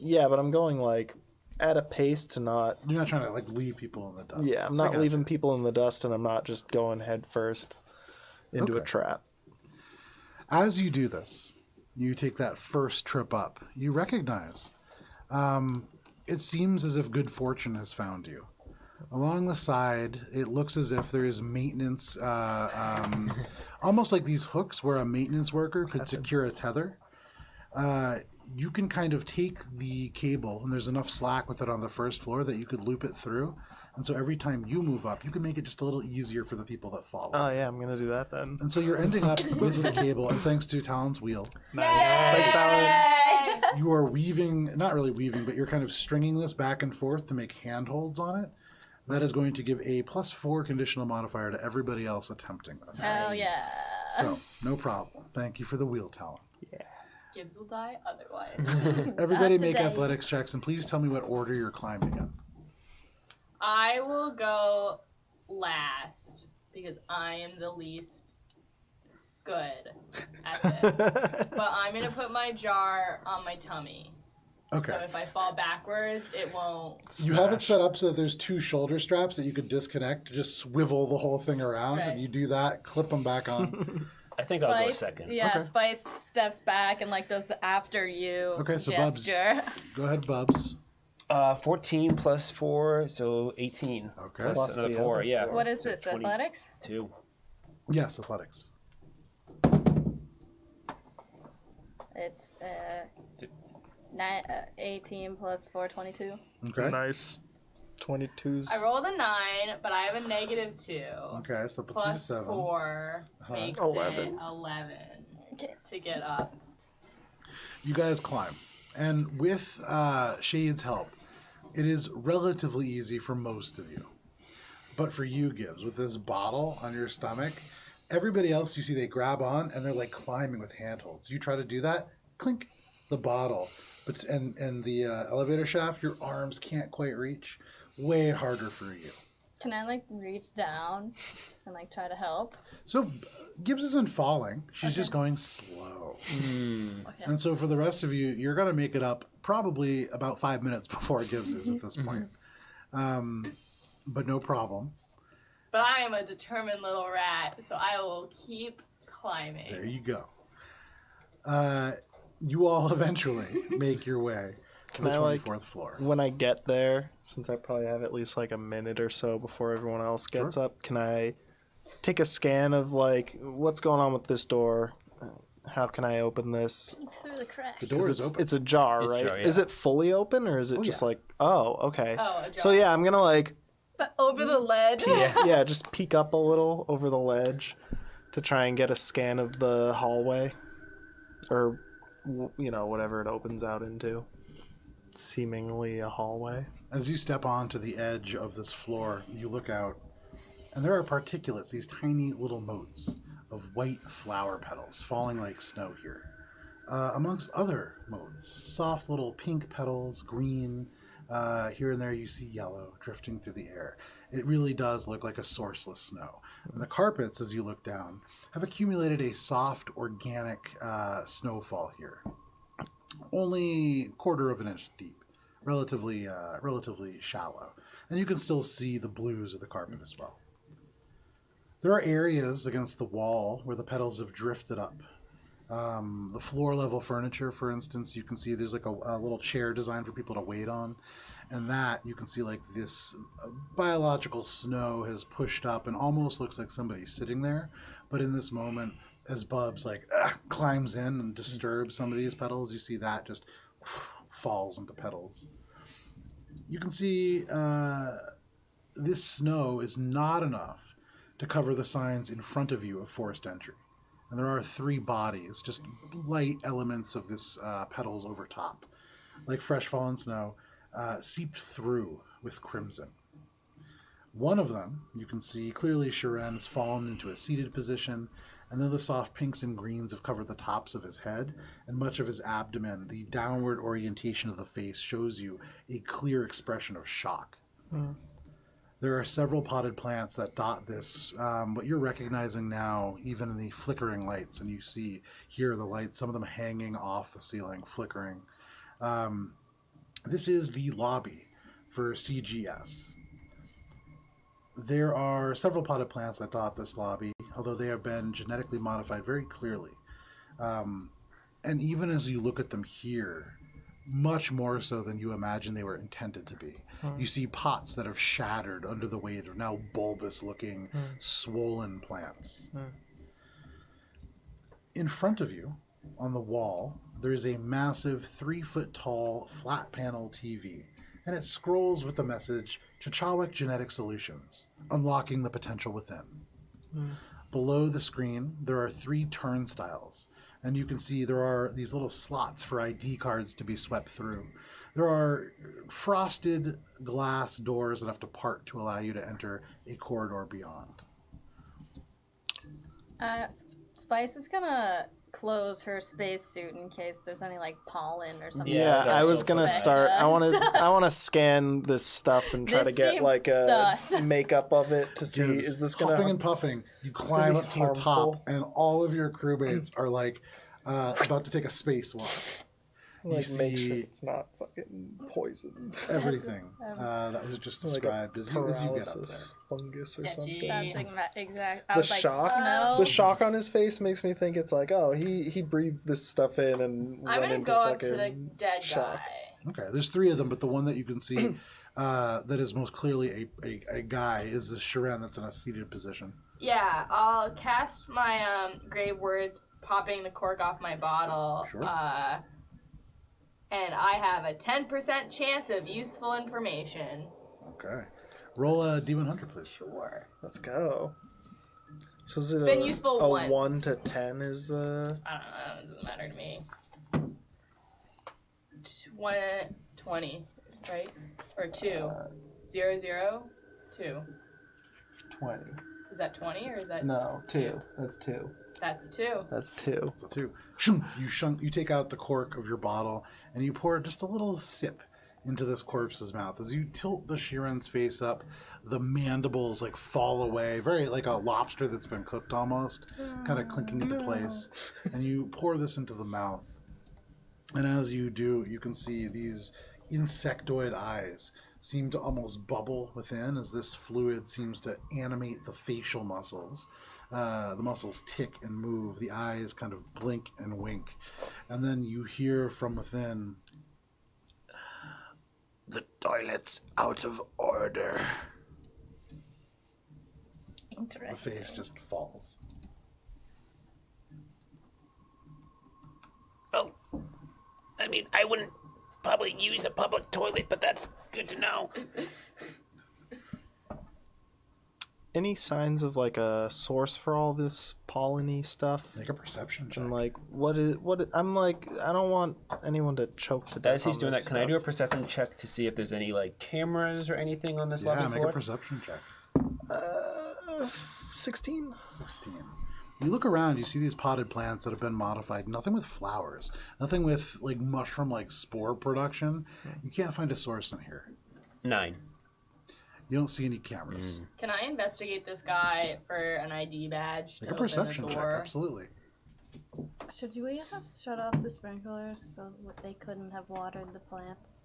Yeah, but I'm going like at a pace to not. You're not trying to like leave people in the dust. Yeah, I'm I not gotcha. leaving people in the dust, and I'm not just going head first into a Okay. trap. As you do this, you take that first trip up. You recognize it seems as if good fortune has found you. Along the side, it looks as if there is maintenance, almost like these hooks where a maintenance worker could secure a tether. You can kind of take the cable, and there's enough slack with it on the first floor that you could loop it through. And so every time you move up, you can make it just a little easier for the people that follow. Oh yeah, I'm gonna do that then. And so you're ending up with the cable, and thanks to Talon's wheel, Nice. Thanks, Talon. you are weaving, not really weaving, but you're kind of stringing this back and forth to make handholds on it. That is going to give a +4 conditional modifier to everybody else attempting this. Oh yeah. So, no problem. Thank you for the wheel, Talon. Gibbs will die otherwise. Everybody Not make today. athletics checks, and please tell me what order you're climbing in. I will go last because I am the least good at this. But I'm gonna put my jar on my tummy. So Okay. if I fall backwards, it won't. You have it set up so that there's 2 shoulder straps that you could disconnect to just swivel the whole thing around, Right. and you do that, clip them back on. I think I'll go second. Yeah, Okay. Spice steps back and like does the after you Okay, so Bubs. gesture. Go ahead, Bubs. 14 plus 4, so 18. Okay. Plus Plus another the 4, other yeah. What is So this? Athletics? 22. Yes, athletics. It's 18 plus 4, 22. Okay. Nice. 22's. I rolled a 9, but I have a -2. Okay, so that puts you to Plus 7. 4 makes 11. it 11 Okay. to get up. You guys climb. And with Shade's help, it is relatively easy for most of you. But for you, Gibbs, with this bottle on your stomach, everybody else you see, they grab on and they're like climbing with handholds. You try to do that, clink, the bottle. But and the elevator shaft, your arms can't quite reach. Way harder for you. Can I like reach down and like try to help? So Gibbs isn't falling. She's just going slow. Okay. And so for the rest of you, you're going to make it up probably about 5 minutes before Gibbs is at this point. But no problem. But I am a determined little rat, so I will keep climbing. There you go. You all eventually make your way to the Can I, like, 24th floor. When I get there, since I probably have at least like a minute or so before everyone else gets up, can I take a scan of like what's going on with this door? How can I open this? Through the crack. The door 'Cause is open. It's a jar, It's a right? jar, yeah. Is it fully open or is it Oh, just yeah. like, oh, okay. Oh, a jar. So yeah, I'm gonna like, Over the ledge. yeah, just peek up a little over the ledge to try and get a scan of the hallway, or whatever it opens out into. Seemingly a hallway. As you step onto the edge of this floor, you look out, and there are particulates, these tiny little motes of white flower petals falling like snow here. Amongst other motes, soft little pink petals, green, here and there you see yellow drifting through the air. It really does look like a sourceless snow. And the carpets, as you look down, have accumulated a soft, organic snowfall here. Only 1/4 of an inch deep, relatively shallow, and you can still see the blues of the carpet as well. There are areas against the wall where the petals have drifted up. The floor level furniture, for instance, you can see there's like a little chair designed for people to wait on. And that, you can see like this biological snow has pushed up and almost looks like somebody's sitting there. But in this moment, as Bubs like climbs in and disturbs some of these petals, you see that just falls into petals. You can see this snow is not enough to cover the signs in front of you of forced entry. And there are 3 bodies, just light elements of this petals over top, like fresh fallen snow, seeped through with crimson. One of them, you can see clearly Shiren has fallen into a seated position, and then the soft pinks and greens have covered the tops of his head and much of his abdomen. The downward orientation of the face shows you a clear expression of shock. There are several potted plants that dot this, what you're recognizing now, even in the flickering lights, and you see here the lights, some of them hanging off the ceiling, flickering. This is the lobby for CGS. There are several potted plants that dot this lobby, although they have been genetically modified very clearly. And even as you look at them here, much more so than you imagine they were intended to be. You see pots that have shattered under the weight of now bulbous-looking, swollen plants. In front of you, on the wall, there is a massive 3-foot-tall flat-panel TV, and it scrolls with the message, Chachawik Genetic Solutions, unlocking the potential within. Below the screen, there are 3 turnstiles, and you can see there are these little slots for ID cards to be swept through. There are frosted glass doors enough to part to allow you to enter a corridor beyond. Spice is gonna close her spacesuit in case there's any like pollen or something. Yeah, I was gonna start. I does. want to scan this stuff and try This to get seems like a sus. makeup of it to see Dude, is this huffing gonna and puffing, you gonna climb be up to the top, harmful? and all of your crewmates are like about to take a spacewalk. You like make sure see it's not fucking poison, everything that was just like described as you get up there. paralysis, fungus or something. That's exact. I The was like, shock, no. the shock on his face makes me think it's like, oh, he breathed this stuff in and I'm went gonna into go up to fucking the dead shock. guy. Okay, there's 3 of them, but the one that you can see that is most clearly a guy is the Shiren that's in a seated position. Yeah, I'll cast my grave words, popping the cork off my bottle. Sure. And I have a 10% chance of useful information. Okay. Roll a D100, please. Sure. Let's go. So is it been useful a once. 1 to 10 is the... I don't know, it doesn't matter to me. 20, right? Or 2. 0, 0, 2. 20. Is that 20 or is that... No, 2. That's 2. That's 2. That's 2. So 2. You take out the cork of your bottle and you pour just a little sip into this corpse's mouth. As you tilt the Shiren's face up, the mandibles like fall away, very like a lobster that's been cooked almost, kind of clinking into place. And you pour this into the mouth. And as you do, you can see these insectoid eyes seem to almost bubble within as this fluid seems to animate the facial muscles. The muscles tick and move. The eyes kind of blink and wink. And then you hear from within, "The toilet's out of order." The Interesting. face just falls. Well, I mean, I wouldn't probably use a public toilet, but that's good to know. Any signs of like a source for all this pollen-y stuff? Make a perception check. And like, I'm like, I don't want anyone to choke to death. As he's on doing that, this can I do a stuff. perception check to see if there's any like cameras or anything on this Yeah, lobby make floor? a perception check. 16. 16. You look around, you see these potted plants that have been modified. Nothing with flowers. Nothing with like mushroom-like spore production. You can't find a source in here. 9. You don't see any cameras. Can I investigate this guy for an ID badge? Make to a open perception the check, door? absolutely. Should we have shut off the sprinklers so they couldn't have watered the plants?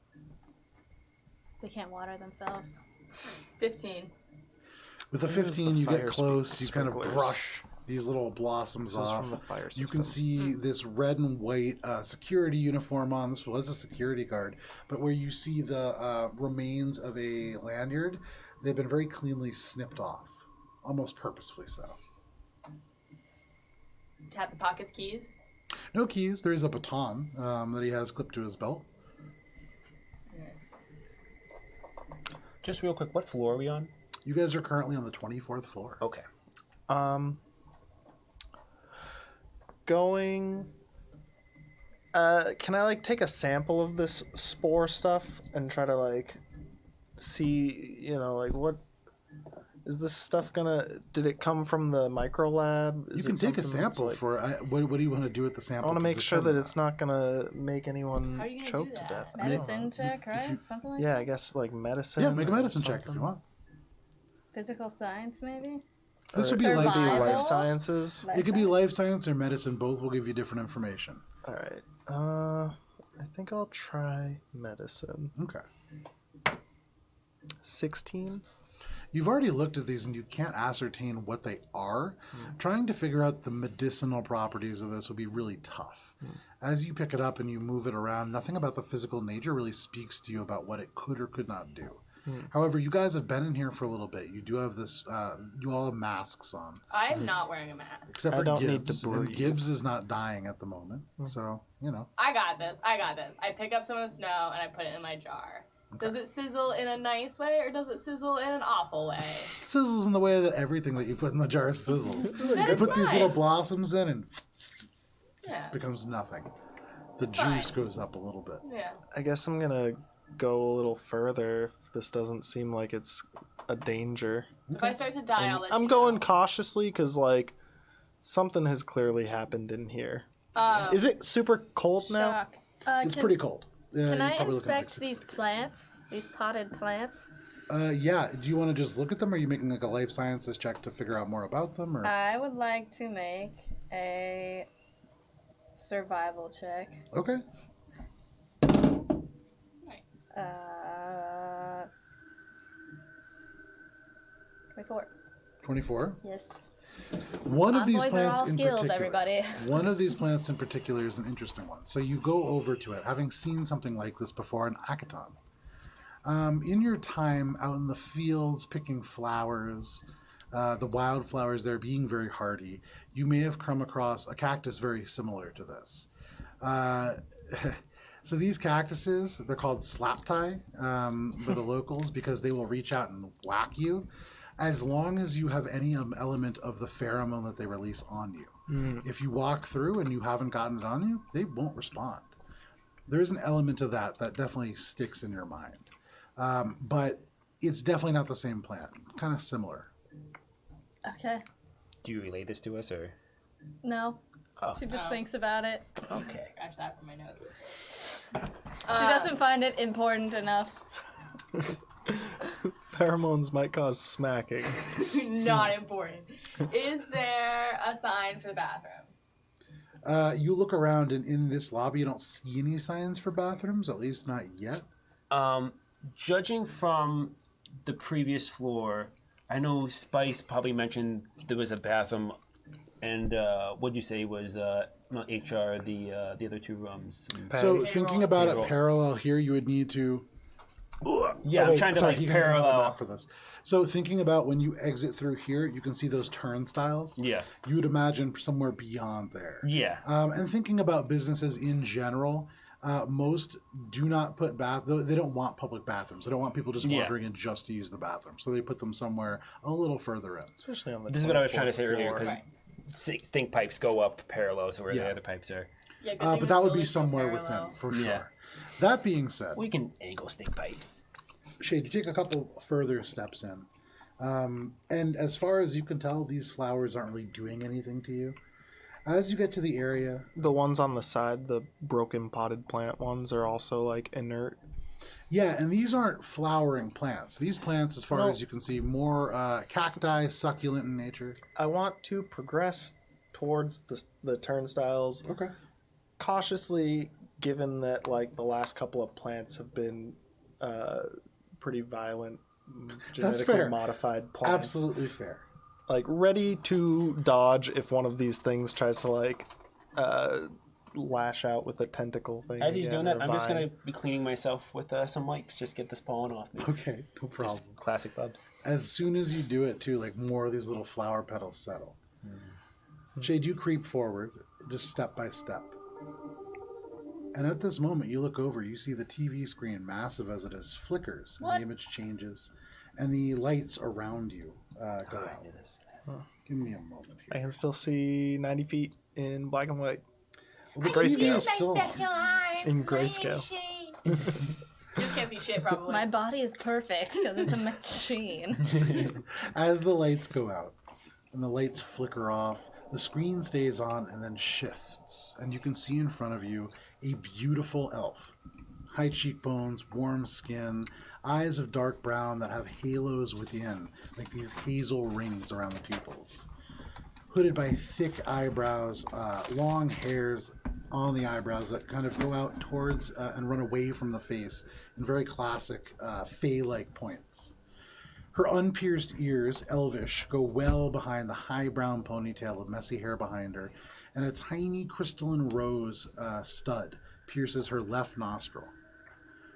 They can't water themselves. 15. With a There's the 15, you get fire close. You kind of sprinklers. brush these little blossoms This is off. from the fire You can system. see this red and white security uniform on. This was a security guard, but where you see the remains of a lanyard, they've been very cleanly snipped off, almost purposefully so. Tap the pockets keys. No keys. There is a baton that he has clipped to his belt. Just real quick, what floor are we on? You guys are currently on the 24th floor. Okay. Going. Can I like take a sample of this spore stuff and try to like see, like what is this stuff gonna? Did it come from the micro lab? You can take a sample for it. What do you want to do with the sample? I want to make sure that determine it's not gonna make anyone How are you gonna choke do to that? death. Medicine check, right? Something like Yeah, that. I guess like medicine. Yeah, make a or medicine check if something. you want. Physical science, maybe. This Or would be it could life be Survival? life science. sciences. It could be life science or medicine. Both will give you different information. All right. I think I'll try medicine. Okay. 16. You've already looked at these and you can't ascertain what they are. Trying to figure out the medicinal properties of this would be really tough. As you pick it up and you move it around, nothing about the physical nature really speaks to you about what it could or could not do. However, you guys have been in here for a little bit. You do have this, you all have masks on. I'm not wearing a mask. Except I for don't need to Gibbs. And breathe. Gibbs is not dying at the moment. So, I got this. I pick up some of the snow and I put it in my jar. Does it sizzle in a nice way or does it sizzle in an awful way? It sizzles in the way that everything that you put in the jar sizzles. Then You it's put these fine. little blossoms in and Yeah. becomes nothing. The It's juice fine. goes up a little bit. Yeah. I guess I'm gonna go a little further if this doesn't seem like it's a danger. If I start to die, I'll let I'm you going know. cautiously because like something has clearly happened in here. Is it super cold now? Shock. It's pretty cold. Can you're I probably looking at, like, inspect these 60. plants? These potted plants? Yeah. Do you want to just look at them, or are you making like a life sciences check to figure out more about them? Or I would like to make a survival check. okay, Nice. 24. 24. Yes. One of these Boys are plants all in skills, particular. everybody. One of these plants in particular is an interesting one. So you go over to it, having seen something like this before in Akaton. In your time out in the fields picking flowers, the wildflowers there being very hardy, you may have come across a cactus very similar to this. So these cactuses, they're called slap tie for the locals because they will reach out and whack you as long as you have any element of the pheromone that they release on you. If you walk through and you haven't gotten it on you, they won't respond. There's an element of that definitely sticks in your mind. But it's definitely not the same plant. Kind of similar. Okay. Do you relay this to us, or? No. Oh. She just Oh. thinks about it. Okay. Scratch that from my notes. She doesn't find it important enough. Pheromones might cause smacking. Not important. Is there a sign for the bathroom? You look around, and in this lobby, you don't see any signs for bathrooms, at least not yet. Judging from the previous floor, I know Spice probably mentioned there was a bathroom, and what'd you say was not HR, the other two rooms? So Patty. thinking about Payroll. it parallel here, you would need to. Yeah, I'm trying to sorry, like you guys don't have a parallel. map for this. So thinking about when you exit through here, you can see those turnstiles. Yeah. You would imagine somewhere beyond there. Yeah. And thinking about businesses in general, most do not put they don't want public bathrooms. They don't want people just Yeah. wandering in just to use the bathroom. So they put them somewhere a little further in. Especially on the This is what I was trying to say 24th earlier floor. because stink pipes go up parallel to where Yeah. the other pipes are. Yeah, good thing But the that would be buildings go somewhere parallel. within, for sure. Yeah. That being said, We can angle stink pipes. Shade, you take a couple further steps in. And as far as you can tell, these flowers aren't really doing anything to you. As you get to the area, The ones on the side, the broken potted plant ones, are also like inert. yeah, and these aren't flowering plants. These plants, as far No. as you can see, more cacti, succulent in nature. I want to progress towards the turnstiles Okay. cautiously, given that like the last couple of plants have been pretty violent genetically fair. modified plants. Absolutely fair. Like ready to dodge if one of these things tries to like lash out with a tentacle thing. As he's again, doing or that, I'm just vine. going to be cleaning myself with some wipes. Just get this pollen off me. Okay, no problem. Just classic bubs. As soon as you do it, too, like more of these little flower petals settle. Jade, you creep forward, just step by step. And at this moment, you look over, you see the TV screen, massive as it is, flickers, and the image changes, and the lights around you go out. Give me a moment here. I can still see 90 feet in black and white. Well, the Grayscale. TV is still on. In grayscale. You just can't see shit, probably. My body is perfect because it's a machine. As the lights go out and the lights flicker off, the screen stays on and then shifts, and you can see in front of you a beautiful elf. High cheekbones, warm skin, eyes of dark brown that have halos within, like these hazel rings around the pupils. Hooded by thick eyebrows, long hairs on the eyebrows that kind of go out towards and run away from the face in very classic fae-like points. Her unpierced ears, elvish, go well behind the high brown ponytail of messy hair behind her, and a tiny crystalline rose stud pierces her left nostril.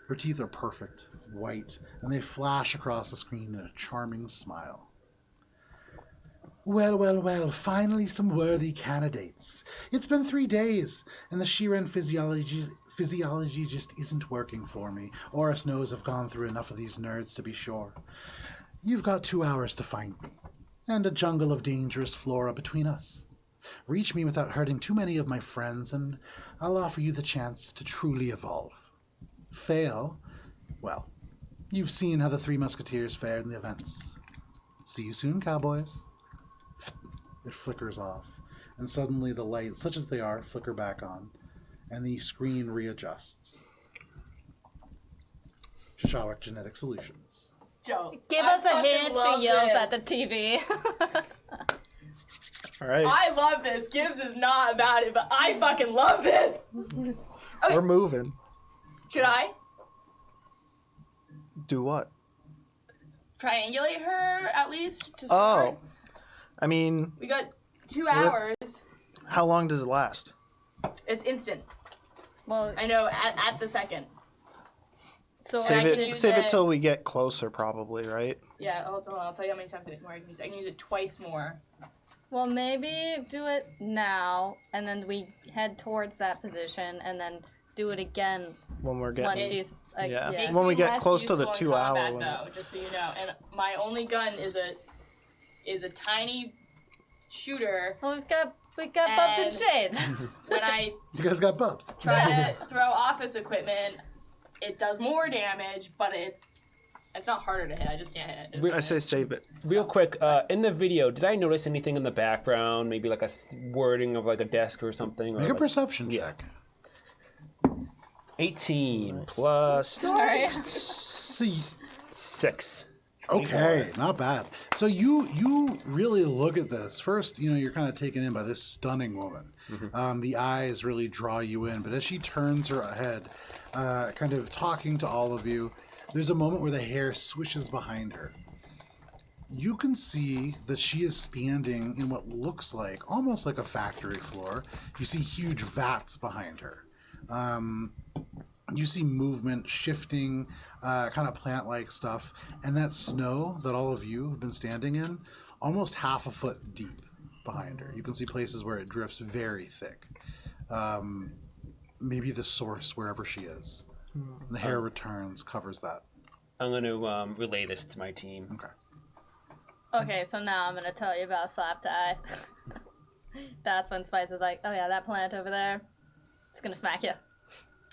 Her teeth are perfect, white, and they flash across the screen in a charming smile. Well, well, well, finally some worthy candidates. It's been 3 days, and the Shiren physiology just isn't working for me. Oris knows I've gone through enough of these nerds to be sure. You've got 2 hours to find me, and a jungle of dangerous flora between us. Reach me without hurting too many of my friends, and I'll offer you the chance to truly evolve. Fail? Well, you've seen how the 3 Musketeers fared in the events. See you soon, cowboys. It flickers off, and suddenly the lights, such as they are, flicker back on, and the screen readjusts. Shashawak Genetic Solutions. Joe, Give I us a fucking hint, love she yells at the this. TV. All right, I love this. Gibbs is not about it, but I fucking love this. we're moving. Should I Do what? triangulate her at least to start? Oh, I mean, We got 2 hours. how long does it last? It's instant. Well, I know, at the second. so Save I it. can use Save it it- till we get closer, probably, right? Yeah, I'll tell you how many times more I can use it. I can use it twice more. Well, maybe do it now, and then we head towards that position, and then do it again When we're once getting. she's. Yeah. Makes When we me get less close to the useful in 2 hour combat, limit. though, just so you know. And my only gun is a tiny shooter. Well, we've got bumps and And- shades. When I You guys got bubs. try to throw office equipment, it does more damage, but it's not harder to hit. I just can't hit it. I say save it. Real quick, in the video, did I notice anything in the background? Maybe like a wording of like a desk or something? Or Make a like perception check. 18 plus Sorry. So you, 6. okay, not bad. So you really look at this. First, you're kind of taken in by this stunning woman. The eyes really draw you in, but as she turns her head, kind of talking to all of you, there's a moment where the hair swishes behind her. You can see that she is standing in what looks like almost like a factory floor. You see huge vats behind her. You see movement, shifting, kind of plant-like stuff, and that snow that all of you have been standing in, almost half a foot deep behind her. You can see places where it drifts very thick. Maybe the source, wherever she is. The hair returns, covers that. I'm going to relay this to my team. Okay. Okay, so now I'm gonna tell you about Slap Tie. That's when Spice is like, oh yeah, that plant over there, it's gonna smack you.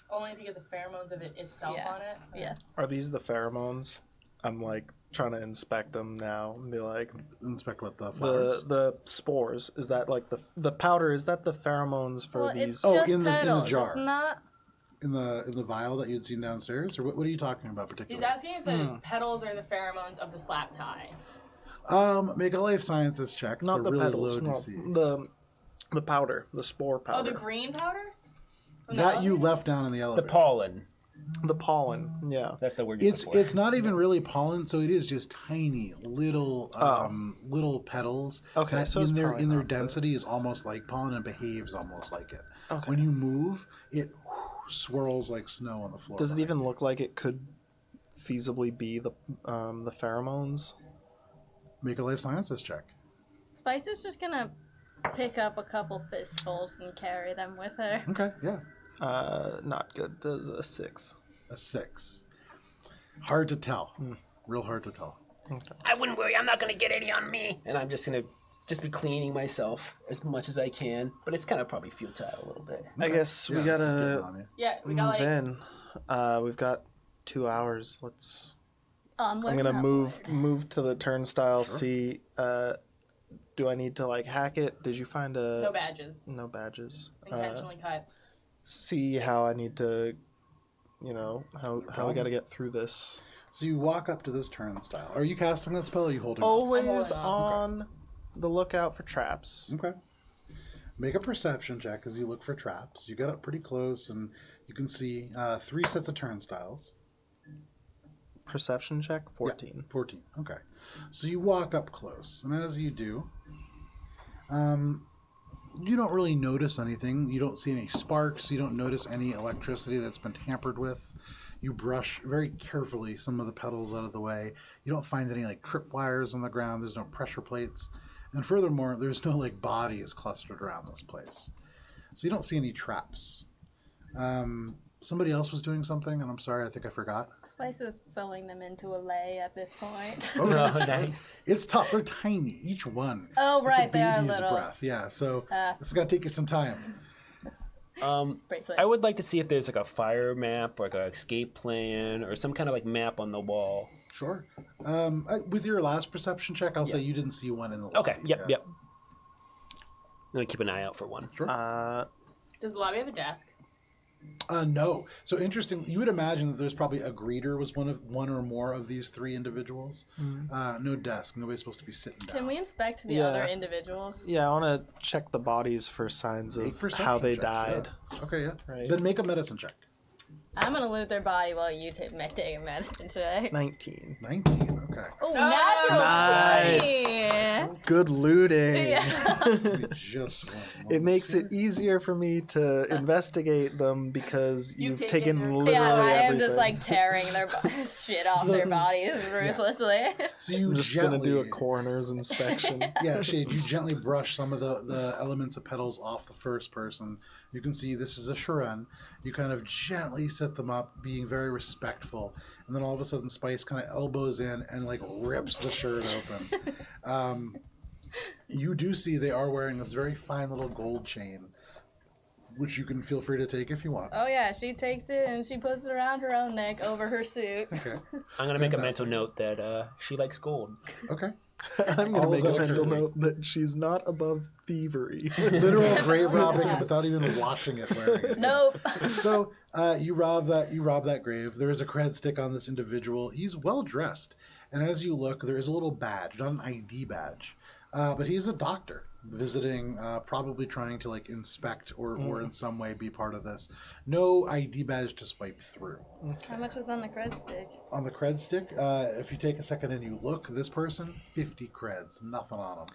Only if you get the pheromones of it itself Yeah. on it. Yeah. Are these the pheromones? I'm like trying to inspect them now and be like, Inspect what the flowers. the spores. Is that like the powder? Is that the pheromones for Well, these? it's Oh, just in the petals. jar. It's not. In the vial that you'd seen downstairs, or what are you talking about He's particularly? asking if the petals are the pheromones of the slap tie. Make a life sciences check. Not it's the a really petals. low No, DC. the powder, the spore powder. Oh, the green powder? From the That you elevator? left down in the The elevator. pollen. The pollen, yeah. That's the word you're looking for. It's not even really pollen, so it is just tiny little little petals. Okay, that so it's in their probably not density is almost like pollen and behaves almost like it. Okay. When you move, it swirls like snow on the floor. Does it even look like it could feasibly be the pheromones? Make a life sciences check? Spice is just gonna pick up a couple fistfuls and carry them with her. Okay, yeah. Not good. Does a 6. A 6. Hard to tell. Real hard to tell. Okay. I wouldn't worry. I'm not gonna get any on me. And I'm just gonna be cleaning myself as much as I can. But it's kind of probably futile a little bit. I guess we Getting gotta on you. Yeah, we move got like in. We've got 2 hours. Let's. Onward I'm gonna and move to the turnstile. Sure. See. Do I need to like hack it? Did you find a no badges. no badges? Intentionally cut. See how I need to. How we got to get through this. So you walk up to this turnstile. Are you casting that spell or are you holding it? Always I'm on the lookout for traps. Okay. Make a perception check as you look for traps. You get up pretty close and you can see 3 sets of turnstiles. Perception check 14. Yeah, 14. Okay. So you walk up close, and as you do, you don't really notice anything. You don't see any sparks. You don't notice any electricity that's been tampered with. You brush very carefully some of the petals out of the way. You don't find any like tripwires on the ground. There's no pressure plates. And furthermore, there's no like bodies clustered around this place. So you don't see any traps. Somebody else was doing something, and I'm sorry, I think I forgot. Spice is sewing them into a lay at this point. Oh, nice. It's tough. They're tiny, each one. Oh, It's right, a they are baby's little. breath. Yeah, so it's going to take you some time. Bracelet. I would like to see if there's like a fire map or like an escape plan or some kind of like map on the wall. Sure. With your last perception check, I'll say you didn't see one in the lobby. Okay. Yep. Yeah. Yep. I'm gonna keep an eye out for one. Sure. Does the lobby have a desk? No. So interesting. You would imagine that there's probably a greeter was one or more of these 3 individuals. No desk. Nobody's supposed to be sitting down. Can we inspect the Yeah. other individuals? Yeah, I want to check the bodies for signs Make of perception how they checks, died. yeah. Okay, yeah. Right. Then make a medicine check. I'm gonna loot their body while you take a medicine check. 19. 19. Okay. Oh, Oh, natural nice. 20! Good looting. We just want It makes it easier for me to investigate them because you've taken taken their- literally Yeah, I am everything. just like tearing their shit off their bodies ruthlessly. So you I'm just gently, gonna do a coroner's inspection. Yeah, Shade, you gently brush some of the elements of petals off the first person. You can see this is a Sharon. You kind of gently set them up, being very respectful. And then all of a sudden, Spice kind of elbows in and like rips the shirt open. You do see they are wearing this very fine little gold chain, which you can feel free to take if you want. Oh yeah, she takes it and she puts it around her own neck over her suit. Okay. I'm gonna make a Fantastic. mental note that she likes gold. Okay. I'm All gonna of make the a mental electricity. note that she's not above thievery. Literal grave robbing without even washing it, wearing it. Nope. So you rob that grave. There is a cred stick on this individual. He's well dressed, and as you look, there is a little badge, not an ID badge, but he's a doctor visiting, probably trying to like inspect or in some way be part of this. No ID badge to swipe through. How much is on the cred stick? On the cred stick, if you take a second and you look, this person 50 creds, nothing on him.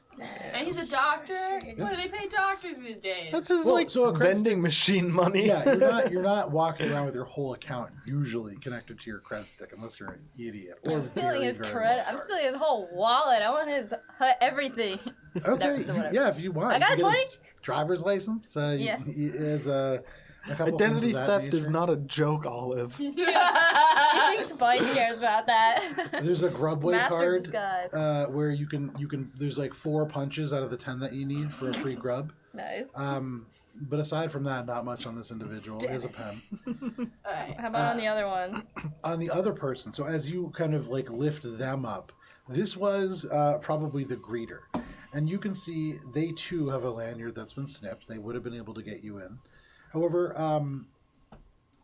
And he's a doctor? What do they pay doctors these days? That's his Well, like so a cred vending machine money. Yeah, you're not walking around with your whole account usually connected to your cred stick unless you're an idiot. Or I'm stealing very, his very cred. well I'm versed. stealing his whole wallet. I want his everything. Okay, Whatever. yeah, if you want. I got you can get his 20. driver's license. Yes. He has a couple Identity things of that theft is nature. not a joke, Olive. You think Spice cares about that? There's a Grubway Master card disguise. where you can. There's like 4 punches out of the 10 that you need for a free grub. Nice. But aside from that, not much on this individual. There's a pen. Alright. How about on the other one? On the other person, so as you kind of like lift them up, this was probably the greeter. And you can see they too have a lanyard that's been snipped. They would have been able to get you in. However,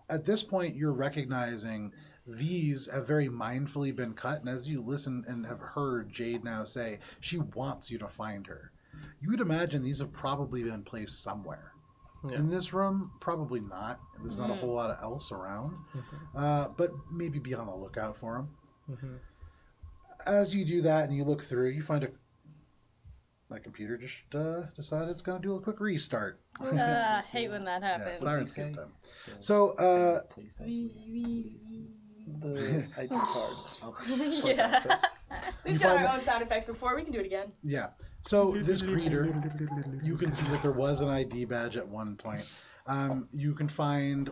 at this point, you're recognizing these have very mindfully been cut. And as you listen and have heard Jade now say, she wants you to find her. You would imagine these have probably been placed somewhere. In this room, probably not. There's not a whole lot of else around, but maybe be on the lookout for them. As you do that and you look through, you find my computer just decided it's going to do a quick restart. I hate when that Yeah, happens. Sirenscape time. So, The ID cards. Yeah. We've done our own sound effects before. We can do it again. yeah. So this greeter, you can see that there was an ID badge at one point. You can find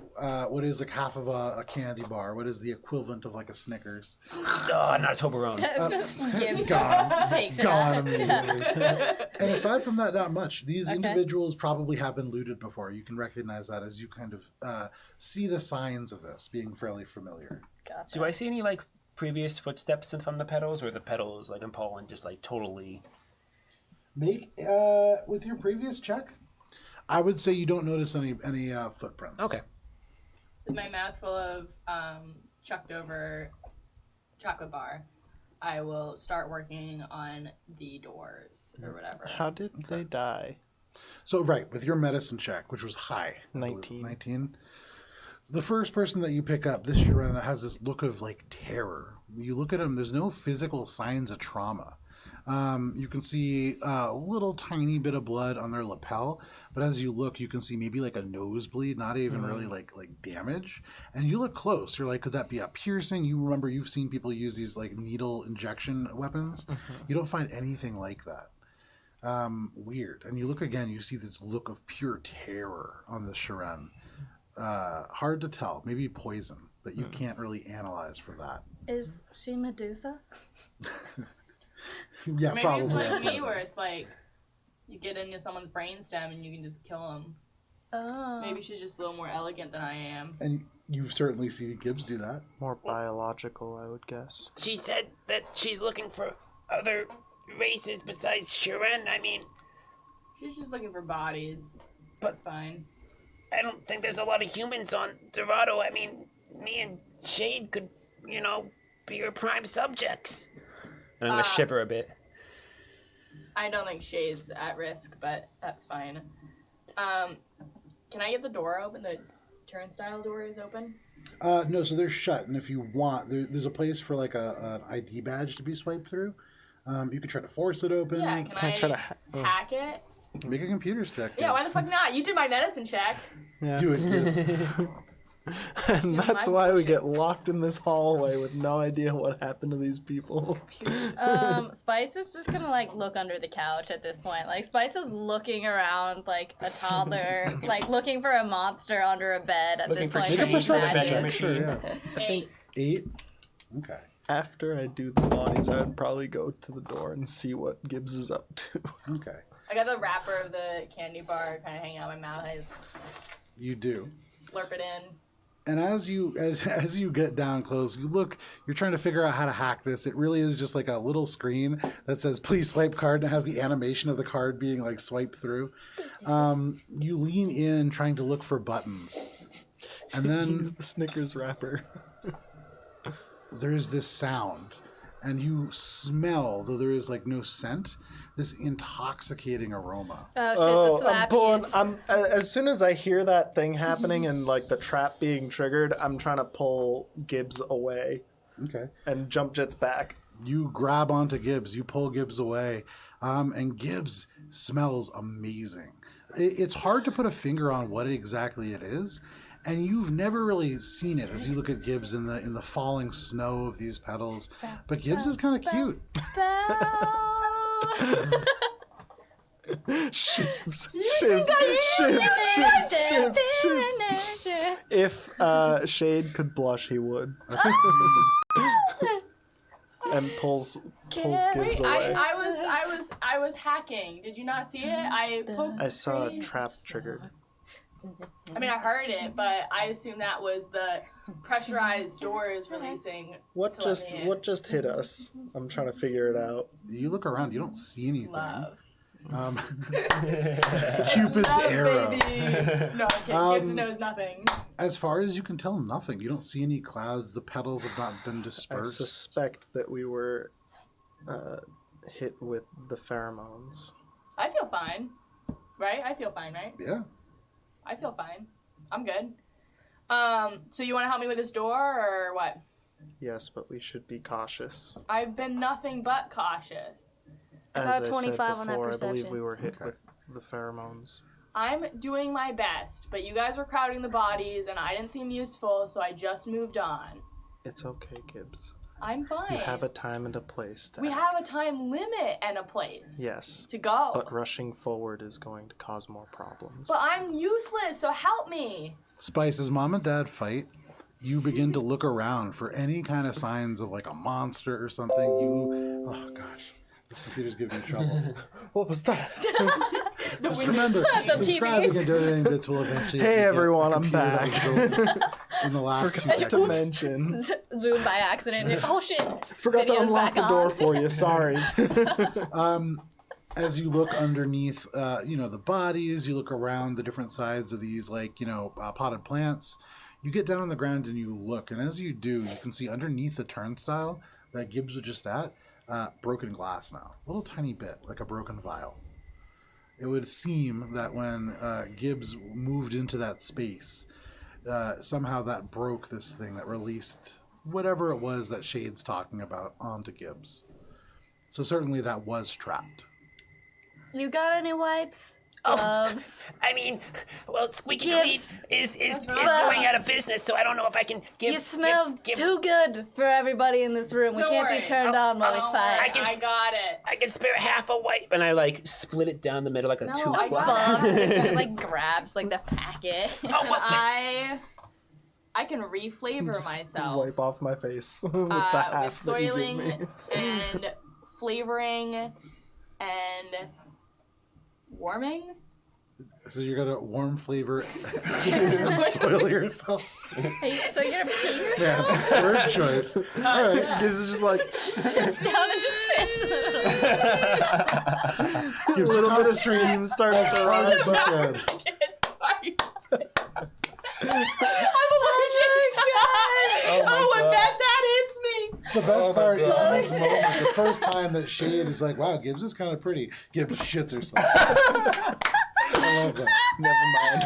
what is like half of a candy bar. What is the equivalent of like a Snickers? Oh, not a Toblerone. Gibbs Gone. just takes it Gone out. immediately. And aside from that, not much. These individuals probably have been looted before. You can recognize that as you kind of see the signs of this being fairly familiar. Gotcha. Do I see any like previous footsteps from the Petals, or the Petals like in Poland just like totally? Make with your previous check, I would say you don't notice any footprints. Okay. With my mouth full of chucked over chocolate bar, I will start working on the doors or whatever. How did they die? So right, with your medicine check, which was high, I believe, 19. 19. The first person that you pick up, this Shiren, that has this look of like terror. You look at him, there's no physical signs of trauma. You can see a little tiny bit of blood on their lapel, but as you look, you can see maybe like a nosebleed, not even really like damage. And you look close, you're like, could that be a piercing? You remember you've seen people use these like needle injection weapons. You don't find anything like that. Weird. And you look again, you see this look of pure terror on the Shiren. Hard to tell, maybe poison, but you can't really analyze for that. Is she Medusa? Yeah, Maybe probably. it's like that's me, what it where is. it's like you get into someone's brainstem and you can just kill them. Oh. Maybe she's just a little more elegant than I am. And you've certainly seen Gibbs do that. More biological, I would guess. She said that she's looking for other races besides Shiren. I mean, She's just looking for bodies. But- That's fine. I don't think there's a lot of humans on Dorado. I mean, me and Shade could, be your prime subjects. And I'm gonna shiver a bit. I don't think Shade's at risk, but that's fine. Can I get the door open? The turnstile door is open? No, so they're shut, and if you want, there's a place for like an ID badge to be swiped through. You could try to force it open. Yeah, can I try to hack it? Make a computer's check. Yeah, why the Gibbs. fuck not? You did my medicine check. Yeah. Do it, Gibbs. And that's my why we bullshit. get locked in this hallway with no idea what happened to these people. Spice is just gonna like look under the couch at this point. Like Spice is looking around like a toddler, like looking for a monster under a bed at Looking this for point. Make a change She's for the perception vending magic. check. Sure, yeah. 8. 8. Okay. After I do the bodies, I would probably go to the door and see what Gibbs is up to. Okay. I got the wrapper of the candy bar kind of hanging out my mouth. I just You do. slurp it in. And as you get down close, you're trying to figure out how to hack this. It really is just like a little screen that says please swipe card, and it has the animation of the card being like swiped through. You lean in trying to look for buttons. And then Use the Snickers wrapper. there's this sound, and you smell, though there is like no scent, this intoxicating aroma. Oh shit, the I'm pulling. slappies. As soon as I hear that thing happening and like the trap being triggered, I'm trying to pull Gibbs away Okay. and jump jets back. You grab onto Gibbs, you pull Gibbs away, and Gibbs smells amazing. It's hard to put a finger on what exactly it is, and you've never really seen it as you look at Gibbs in the falling snow of these petals. But Gibbs is kind of cute. Shibs. If Shade could blush, he would. And pulls Gibbs away. I was hacking. Did you not see it? I poked. I saw a trap triggered. I mean, I heard it, but I assume that was the pressurized doors releasing. What to let me in. just hit us? I'm trying to figure it out. You look around, you don't see anything. Love. Cupid's Love, arrow. baby. No, okay. Gibbs knows nothing. As far as you can tell, nothing. You don't see any clouds. The petals have not been I dispersed. suspect that we were hit with the pheromones. I feel fine. Right? I feel fine, right? Yeah. I feel fine. I'm good. So you want to help me with this door or what? Yes, but we should be cautious. I've been nothing but cautious. I As got a I said 25 on that before, I believe perception. we were hit with the pheromones. I'm doing my best, but you guys were crowding the bodies and I didn't seem useful, so I just moved on. It's okay, Gibbs. I'm fine. You have a time and a place to We act. have a time limit and a place. Yes. To go. But rushing forward is going to cause more problems. But I'm useless, so help me. Spice, as mom and dad fight, you begin to look around for any kind of signs of like a monster or something. Oh gosh, this computer's giving me trouble. What was that? Just remember, subscribing and donating bits will eventually. Hey get everyone, a I'm computer that back. was built in the last 2 Forgot to decades. mention. Zoom by accident. Oh shit! Forgot to Video's unlock back the door on. for you. Sorry. As you look underneath, the bodies, you look around the different sides of these, potted plants. You get down on the ground and you look, and as you do, you can see underneath the turnstile that Gibbs was just at, broken glass now. A little tiny bit, like a broken vial. It would seem that when Gibbs moved into that space, somehow that broke this thing that released whatever it was that Shade's talking about onto Gibbs. So certainly that was trapped. You got any wipes? Gloves. I mean, well, Squeaky Gibbs. Clean is going out of business, so I don't know if I can give. You smell give, too good for everybody in this room. We Don't can't worry. be turned on while we Don't fight. worry, I can I s- got it. I can spare half a wipe, and I split it down the middle like a No, two. I got Bumps and just grabs the packet. Oh, what the- I can reflavor myself Wipe off my face with the with half that you soiling give me. and flavoring and warming. So you're gonna warm flavor and soil yourself. Hey, so you're gonna pee yourself? Yeah, third choice. All right, Gibbs is just like Sits down and just fits. a little bit of steam starts to rise up. Good. I'm allergic. Oh, when Beth's at it, it's me. The best part is in this moment, the first time that Shade is like, "Wow, Gibbs is kind of pretty." Gibbs shits herself. I love that. Never mind.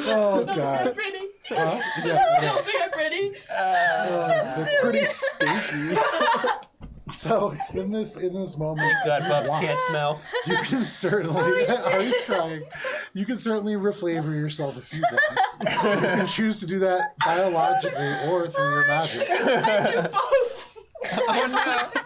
Oh I'm god. pretty. Huh? Yeah. Don't think I'm pretty. That's Pretty stinky. So in this moment, God, Bubs wow, can't smell. you can certainly. Ari's crying. You can certainly reflavor yourself if you want. You can choose to do that biologically or through your magic.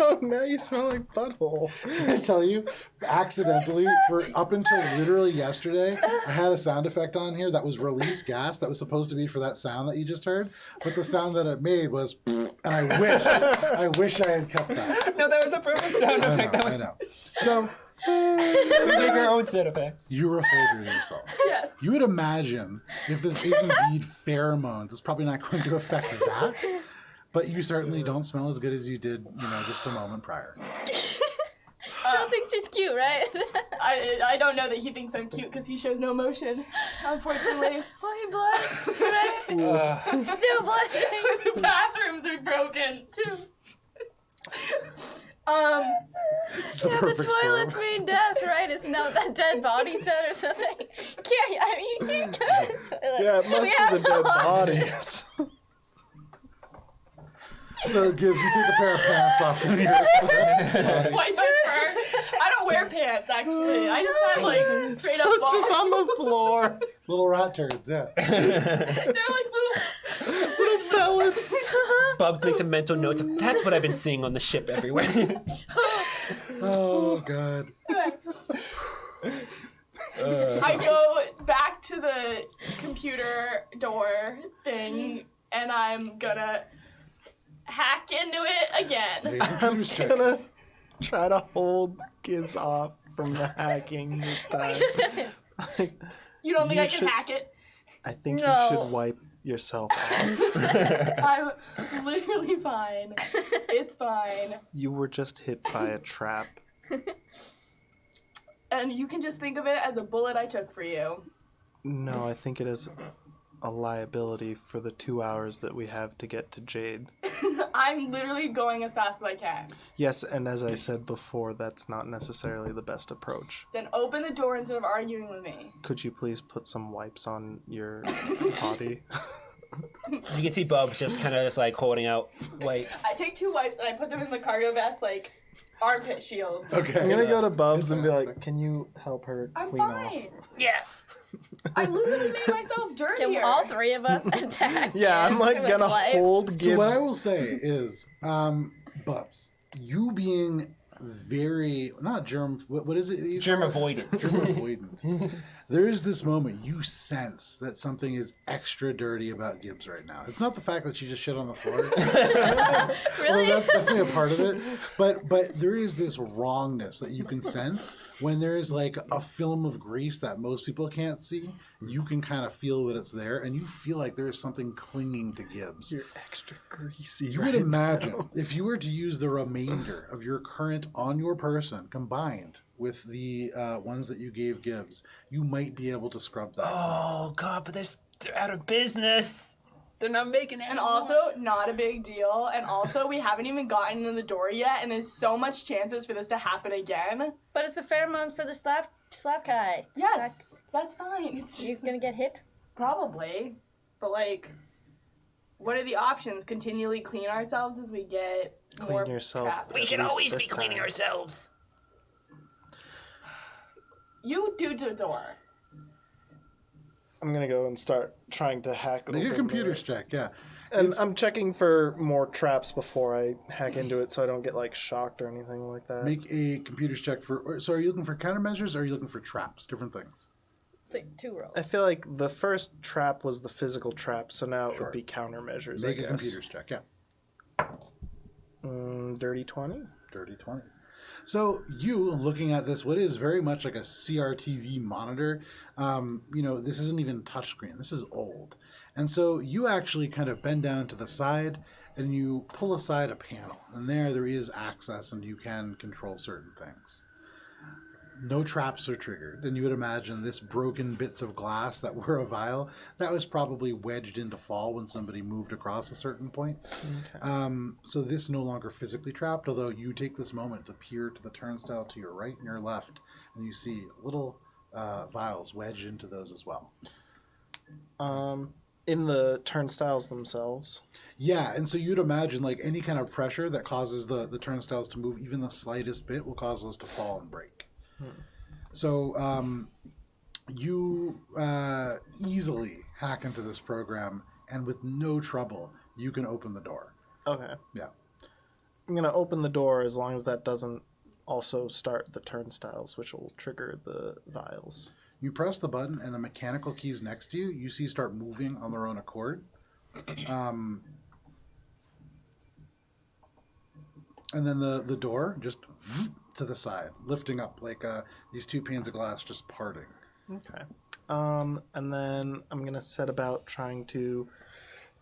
Oh, now you smell like butthole. I tell you, accidentally, for up until literally yesterday, I had a sound effect on here that was release gas that was supposed to be for that sound that you just heard, but the sound that it made was, and I wish I had kept that. No, that was a perfect sound effect. I know. So We make our own sound effects. you reflavor yourself. Yes. You would imagine if this is indeed pheromones, it's probably not going to affect that. But you certainly don't smell as good as you did, just a moment prior. Still think she's cute, right? I don't know that he thinks I'm cute because he shows no emotion, unfortunately. Oh, he blushed, right? Still blushing. The bathrooms are broken too. It's the Yeah, the perfect toilets storm. mean death, right? Isn't that what that dead body said or something? You can't go to the toilet. Yeah, it must We be have the to dead wash bodies. So Gibbs, you take a pair of pants off the nearest body. Wipe my fur. I don't wear pants actually. I just have straight So up it's just balls. on the floor. Little rat turds, yeah. They're like Little pellets. Bubs makes a mental note of that's what I've been seeing on the ship everywhere. Oh, God. I go back to the computer door thing and I'm gonna hack into it again. I'm Gonna try to hold Gibbs off from the hacking this time. You don't think You I can should- hack it? I think No. you should wipe yourself off. I'm literally fine. It's fine. You were just hit by a trap. And you can just think of it as a bullet I took for you. No, I think it is a liability for the 2 hours that we have to get to Jade. I'm literally going as fast as I can. Yes, and as I said before, that's not necessarily the best approach. Then open the door instead of arguing with me. Could you please put some wipes on your body? You can see Bubs just kind of just like holding out wipes. I take 2 wipes and I put them in the cargo vest, like armpit shields. Okay. I'm gonna go to Bubs and be Fantastic. like, can you help her I'm clean fine. Yeah. I literally made myself dirty. Can all 3 of us attack? Yeah, I'm like Gibbs gonna with wipes? hold So Gibbs. what I will say is, Bubs, you being very not germ. What is it? that you Germ call it? avoidance. Germ avoidance. There is this moment you sense that something is extra dirty about Gibbs right now. It's not the fact that she just shit on the floor. Really? Well, that's definitely a part of it. But there is this wrongness that you can sense when there is like a film of grease that most people can't see. You can kind of feel that it's there, and you feel like there is something clinging to Gibbs. You're extra greasy. You would imagine if you were to use the remainder of your current on your person combined with the ones that you gave Gibbs, you might be able to scrub that. Oh God, but they're out of business. They're not making it. And also, not a big deal. And also, we haven't even gotten in the door yet, and there's so much chances for this to happen again. But it's a pheromone for the slap guy. Yes, that's fine. It's He's just gonna get hit. probably, but like, what are the options? Continually clean ourselves as we get more Clean yourself. trapped. We At should least always be this cleaning time. ourselves. You do to the door. I'm gonna go and start trying to hack. Make a open computers the- check, yeah. And I'm checking for more traps before I hack into it, so I don't get like shocked or anything like that. Make a computers check so are you looking for countermeasures or are you looking for traps? Different things. It's like 2 rolls. I feel like the first trap was the physical trap, so now it Sure. would be countermeasures. Make I a guess. computers check, yeah. Dirty 20. Dirty 20. So you looking at this, what is very much like a CRTV monitor, this isn't even touchscreen. This is old. And so you actually kind of bend down to the side and you pull aside a panel. And there is access and you can control certain things. No traps are triggered. And you would imagine this broken bits of glass that were a vial, that was probably wedged into fall when somebody moved across a certain point. Okay. So this no longer physically trapped, although you take this moment to peer to the turnstile to your right and your left, and you see little vials wedged into those as well. In the turnstiles themselves. Yeah, and so you'd imagine like any kind of pressure that causes the turnstiles to move even the slightest bit will cause those to fall and break. So you easily hack into this program, and with no trouble, you can open the door. Okay. Yeah. I'm gonna open the door as long as that doesn't also start the turnstiles, which will trigger the vials. You press the button, and the mechanical keys next to you see start moving on their own accord. And then the door just to the side, lifting up like these 2 panes of glass just parting. Okay. And then I'm gonna set about trying to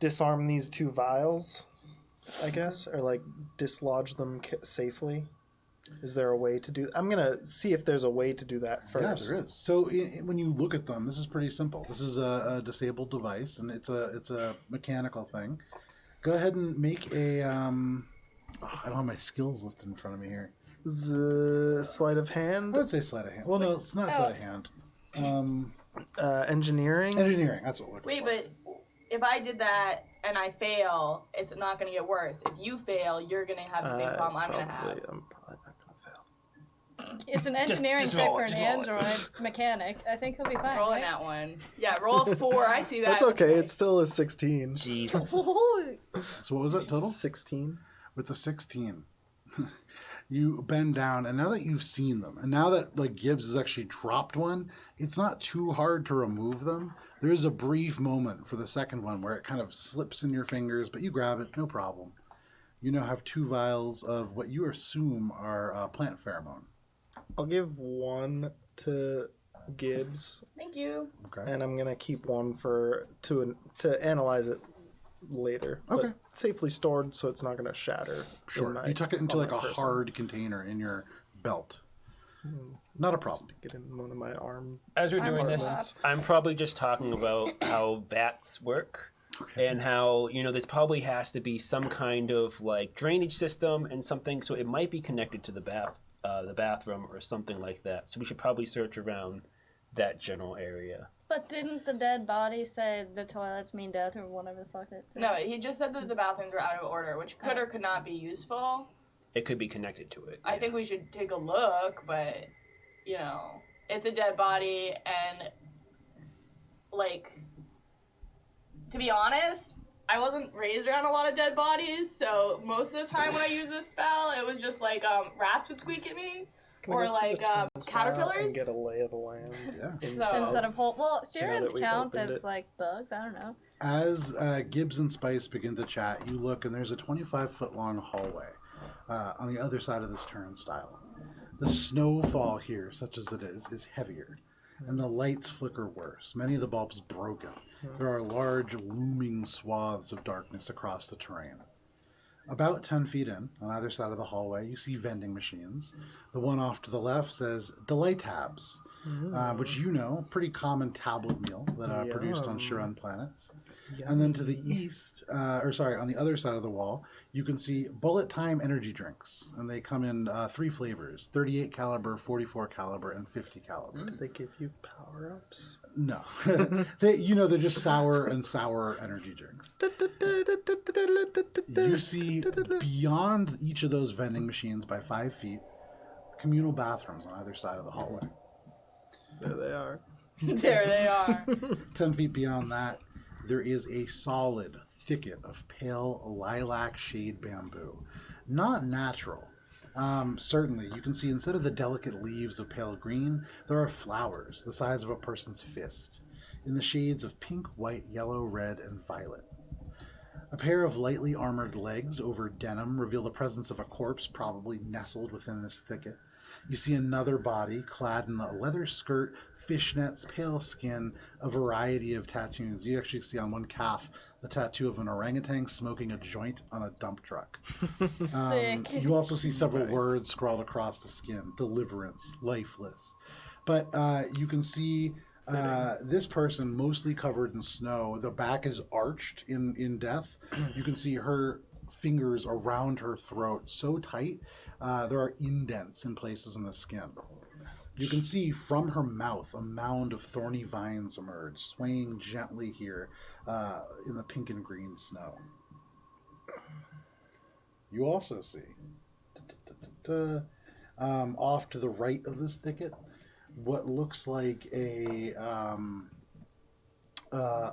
disarm these 2 vials, I guess, or like dislodge them safely. Is there a way to do? I'm gonna see if there's a way to do that first. Yeah, there is. So when you look at them, this is pretty simple. This is a disabled device, and it's a mechanical thing. Go ahead and make a. I don't have my skills listed in front of me here. Sleight of I hand, would say sleight of hand. Well, no, it's not sleight of hand. engineering. Engineering. That's what we're looking Wait, for. but if I did that and I fail, it's not going to get worse. If you fail, you're going to have the same problem I'm going to have. I'm probably not gonna fail. It's an engineering just check roll for it, an just roll it. android mechanic. I think he'll be fine. Rolling right? that one. Yeah, roll a 4. I see that. That's okay. It's still a 16. Jesus. So what was that total? 16. With the 16, you bend down, and now that you've seen them, and now that like Gibbs has actually dropped one, it's not too hard to remove them. There is a brief moment for the second one where it kind of slips in your fingers, but you grab it, no problem. You now have 2 vials of what you assume are plant pheromone. I'll give 1 to Gibbs, Thank you. Okay. and I'm gonna keep 1 to analyze it later. Okay. But safely stored, so it's not gonna shatter. in Sure. my- You tuck it into on like my a person. hard container in your belt. Not a problem. Stick it in one of my arm. As we're doing Compartments. this, I'm probably just talking about how vats work. Okay. And how, there's probably has to be some kind of like drainage system and something, so it might be connected to the bathroom or something like that. So we should probably search around that general area. But didn't the dead body say the toilets mean death or whatever the fuck it said? No, he just said that the bathrooms were out of order, which could or could not be useful. It could be connected to it. I think we should take a look, but, it's a dead body, and, to be honest, I wasn't raised around a lot of dead bodies, so most of the time when I use this spell, it was just, rats would squeak at me, Can we or, go through the turnstile caterpillars. and get a lay of the land. Yeah. Instead of whole. Well, Now Sharon's that we've count opened as it. like bugs. I don't know. As Gibbs and Spice begin to chat, you look and there's a 25-foot long hallway on the other side of this turnstile. The snowfall here, such as it is heavier, and the lights flicker worse. Many of the bulbs broken. There are large, looming swaths of darkness across the terrain. About 10 feet in, on either side of the hallway, you see vending machines. The one off to the left says Delight Tabs, which pretty common tablet meal that are produced on Shiran planets. And then to the east, on the other side of the wall, you can see Bullet Time energy drinks. And they come in 3 flavors, 38 caliber, 44 caliber, and 50 caliber. Do they give you power-ups? No. They're just sour energy drinks. You see beyond each of those vending machines by 5 feet, communal bathrooms on either side of the hallway. There they are. There they are. 10 feet beyond that, there is a solid thicket of pale lilac shade bamboo. Not natural. Certainly, you can see instead of the delicate leaves of pale green, there are flowers the size of a person's fist, in the shades of pink, white, yellow, red, and violet. A pair of lightly armored legs over denim reveal the presence of a corpse probably nestled within this thicket. You see another body clad in a leather skirt, fishnets, pale skin, a variety of tattoos. You actually see on one calf the tattoo of an orangutan smoking a joint on a dump truck. Sick. You also see several words scrawled across the skin: deliverance, lifeless. But you can see this person mostly covered in snow. The back is arched in death. You can see her fingers around her throat so tight there are indents in places in the skin. You can see from her mouth a mound of thorny vines emerge, swaying gently here in the pink and green snow. You also see off to the right of this thicket what looks like a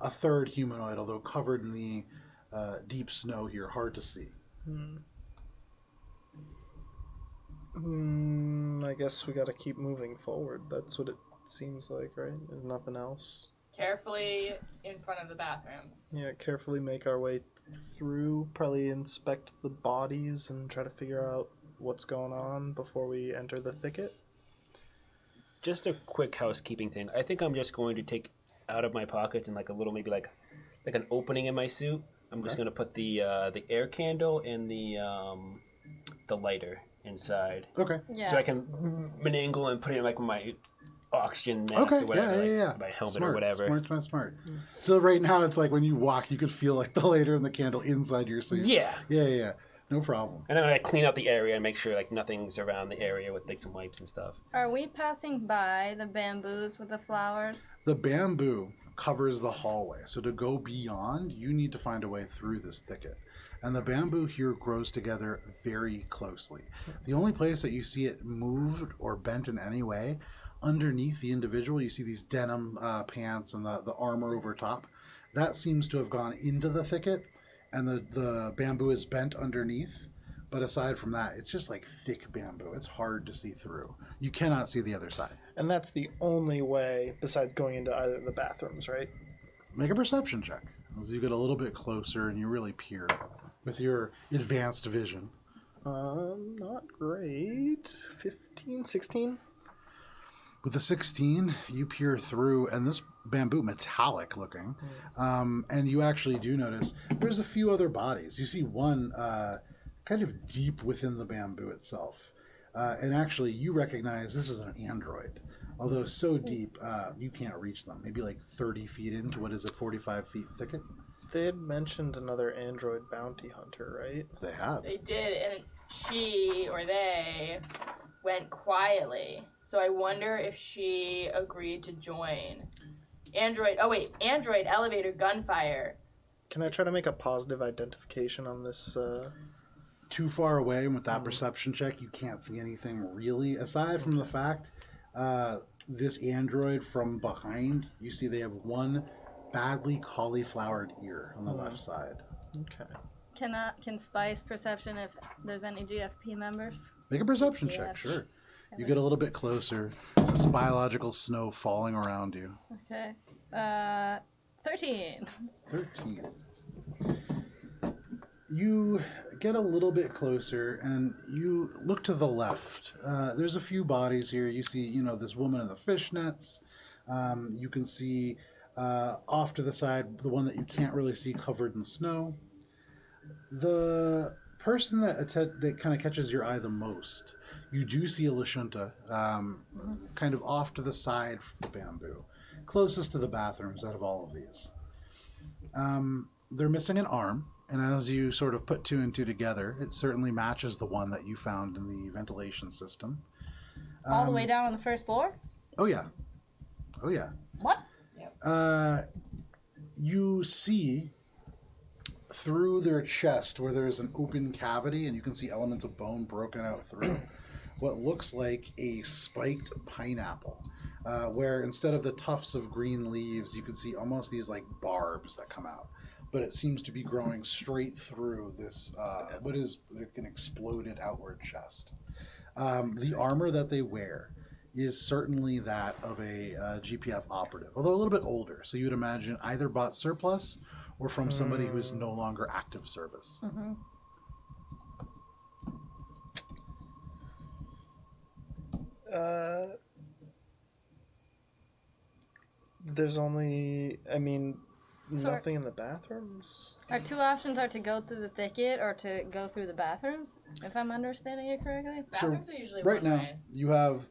third humanoid, although covered in the deep snow here, hard to see. I guess we gotta keep moving forward. That's what it seems like, right? There's nothing else. Carefully in front of the bathrooms. Yeah, carefully make our way through, probably inspect the bodies and try to figure out what's going on before we enter the thicket. Just a quick housekeeping thing. I think I'm just going to take out of my pockets and like a little, maybe like an opening in my suit. I'm just going to put the air candle and the lighter inside. Okay. Yeah. So I can manangle and put it in like my oxygen mask or whatever. Yeah. My helmet Smart, or whatever. Smart. So right now it's like when you walk, you could feel like the lighter and the candle inside your suit. Yeah. Yeah. No problem. And then I clean out the area and make sure like nothing's around the area with like some wipes and stuff. Are we passing by the bamboos with the flowers? The bamboo covers the hallway, so to go beyond, you need to find a way through this thicket. And the bamboo here grows together very closely. The only place that you see it moved or bent in any way, underneath the individual, you see these denim pants and the armor over top. That seems to have gone into the thicket, and the bamboo is bent underneath. But aside from that, it's just like thick bamboo. It's hard to see through. You cannot see the other side. And that's the only way, besides going into either of the bathrooms, right? Make a perception check as you get a little bit closer and you really peer with your advanced vision. Not great. 15, 16? With the 16, you peer through, and this bamboo, metallic looking, and you actually do notice there's a few other bodies. You see one kind of deep within the bamboo itself. And actually, you recognize this is an android. Although so deep, you can't reach them. Maybe like 30 feet into what is a 45 feet thicket. They had mentioned another android bounty hunter, right? They have. They did, and she or they went quietly. So I wonder if she agreed to join. Android elevator gunfire. Can I try to make a positive identification on this? Too far away, and with that perception check, you can't see anything really. Aside from the fact, this android from behind, you see they have one badly cauliflowered ear on the left side. Okay. Can Spice perception if there's any GFP members? Make a perception Yeah. check, sure. You get a little bit closer. This biological snow falling around you. Okay. 13. 13. You get a little bit closer and you look to the left. There's a few bodies here. You see, this woman in the fishnets. You can see off to the side the one that you can't really see covered in snow. The person that kind of catches your eye the most, you do see a Lashunta kind of off to the side from the bamboo, closest to the bathrooms out of all of these. They're missing an arm. And as you sort of put two and two together, it certainly matches the one that you found in the ventilation system. All the way down on the first floor? Oh, yeah. Oh, yeah. What? You see through their chest where there's an open cavity and you can see elements of bone broken out through what looks like a spiked pineapple, where instead of the tufts of green leaves, you can see almost these like barbs that come out. But it seems to be growing straight through this, what is like an exploded outward chest. The armor that they wear is certainly that of a GPF operative, although a little bit older. So you would imagine either bought surplus or from somebody who's no longer active service. Mm-hmm. There's only, nothing in the bathrooms? Our two options are to go through the thicket or to go through the bathrooms, if I'm understanding it correctly. Bathrooms are usually Right one now, way. you have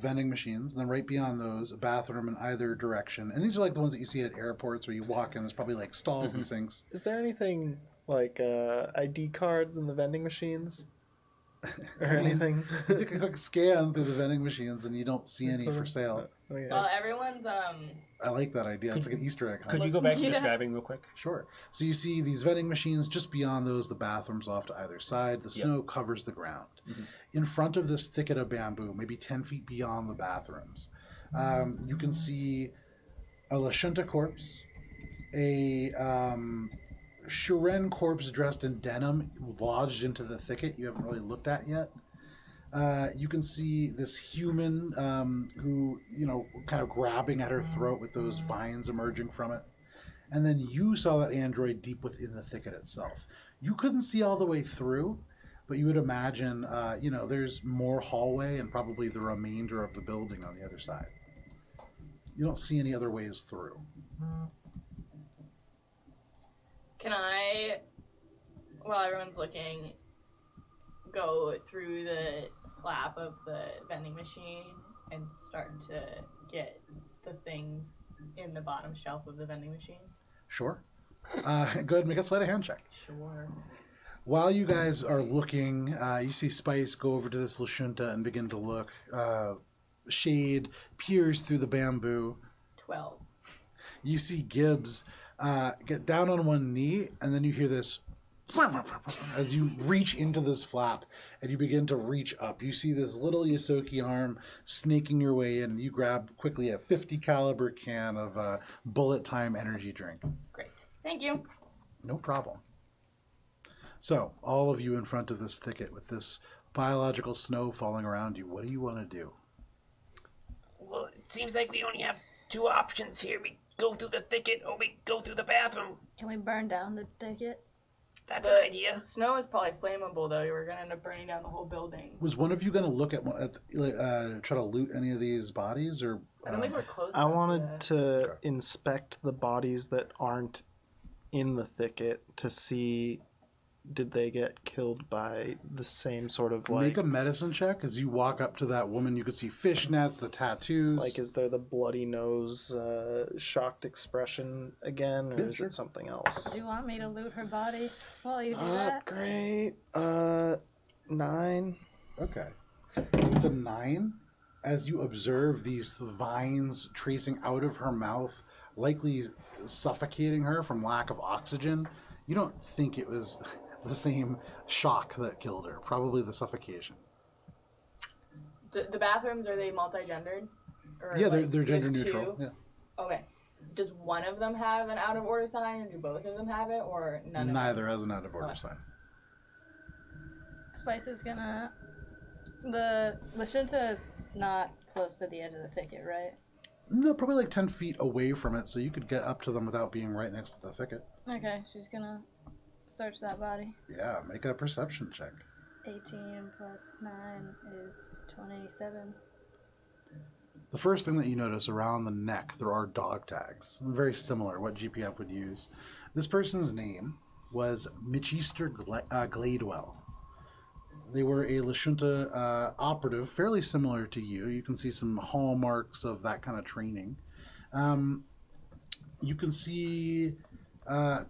vending machines, and then right beyond those, a bathroom in either direction. And these are like the ones that you see at airports where you walk in, there's probably like stalls and sinks. Is there anything like ID cards in the vending machines? Or anything? You take a quick scan through the vending machines and you don't see any for sale. Okay. Well, everyone's I like that idea. It's like an Easter egg hunt. Could you go back to Yeah. describing real quick? Sure. So you see these vending machines, just beyond those, the bathrooms off to either side. The snow covers the ground. In front of this thicket of bamboo, maybe 10 feet beyond the bathrooms, you can see a Lashunta corpse, a Shuren corpse dressed in denim lodged into the thicket you haven't really looked at yet. You can see this human who, kind of grabbing at her throat with those vines emerging from it. And then you saw that android deep within the thicket itself. You couldn't see all the way through, but you would imagine, there's more hallway and probably the remainder of the building on the other side. You don't see any other ways through. Can I, while everyone's looking, go through the flap of the vending machine and start to get the things in the bottom shelf of the vending machine? Sure. Go ahead and make a sleight of hand check. Sure. While you guys are looking, you see Spice go over to this Lashunta and begin to look. Shade peers through the bamboo. 12. You see Gibbs get down on one knee, and then you hear this as you reach into this flap and you begin to reach up. You see this little Yosoki arm snaking your way in, and you grab quickly a 50 caliber can of bullet time energy drink. Great. Thank you. No problem. So, all of you in front of this thicket with this biological snow falling around you, what do you want to do? Well, it seems like we only have two options here. We go through the thicket or we go through the bathroom. Can we burn down the thicket? That's The an idea. Snow is probably flammable, though. We're going to end up burning down the whole building. Was one of you going to look at try to loot any of these bodies, or I don't think we're close I enough wanted to Okay. inspect the bodies that aren't in the thicket to see did they get killed by the same sort of like? Make a medicine check as you walk up to that woman. You could see fishnets, the tattoos. Like, is there the bloody nose, shocked expression again, or is it something else? Do you want me to loot her body while you do that? Great. 9. Okay. With a 9, as you observe these vines tracing out of her mouth, likely suffocating her from lack of oxygen, you don't think it was the same shock that killed her. Probably the suffocation. The bathrooms, are they multi-gendered? Or Yeah, like, they're gender there's neutral. two? Yeah. Okay. Does one of them have an out of order sign, or do both of them have it, or none of them? Neither has an out of order sign. Spice is gonna. The Lashunta is not close to the edge of the thicket, right? No, probably like 10 feet away from it, so you could get up to them without being right next to the thicket. Okay, she's gonna search that body. Yeah, make a perception check. 18 plus 9 is 27. The first thing that you notice around the neck, there are dog tags. Very similar, what GPF would use. This person's name was Mitchester Gladewell. They were a Lashunta operative, fairly similar to you. You can see some hallmarks of that kind of training. You can see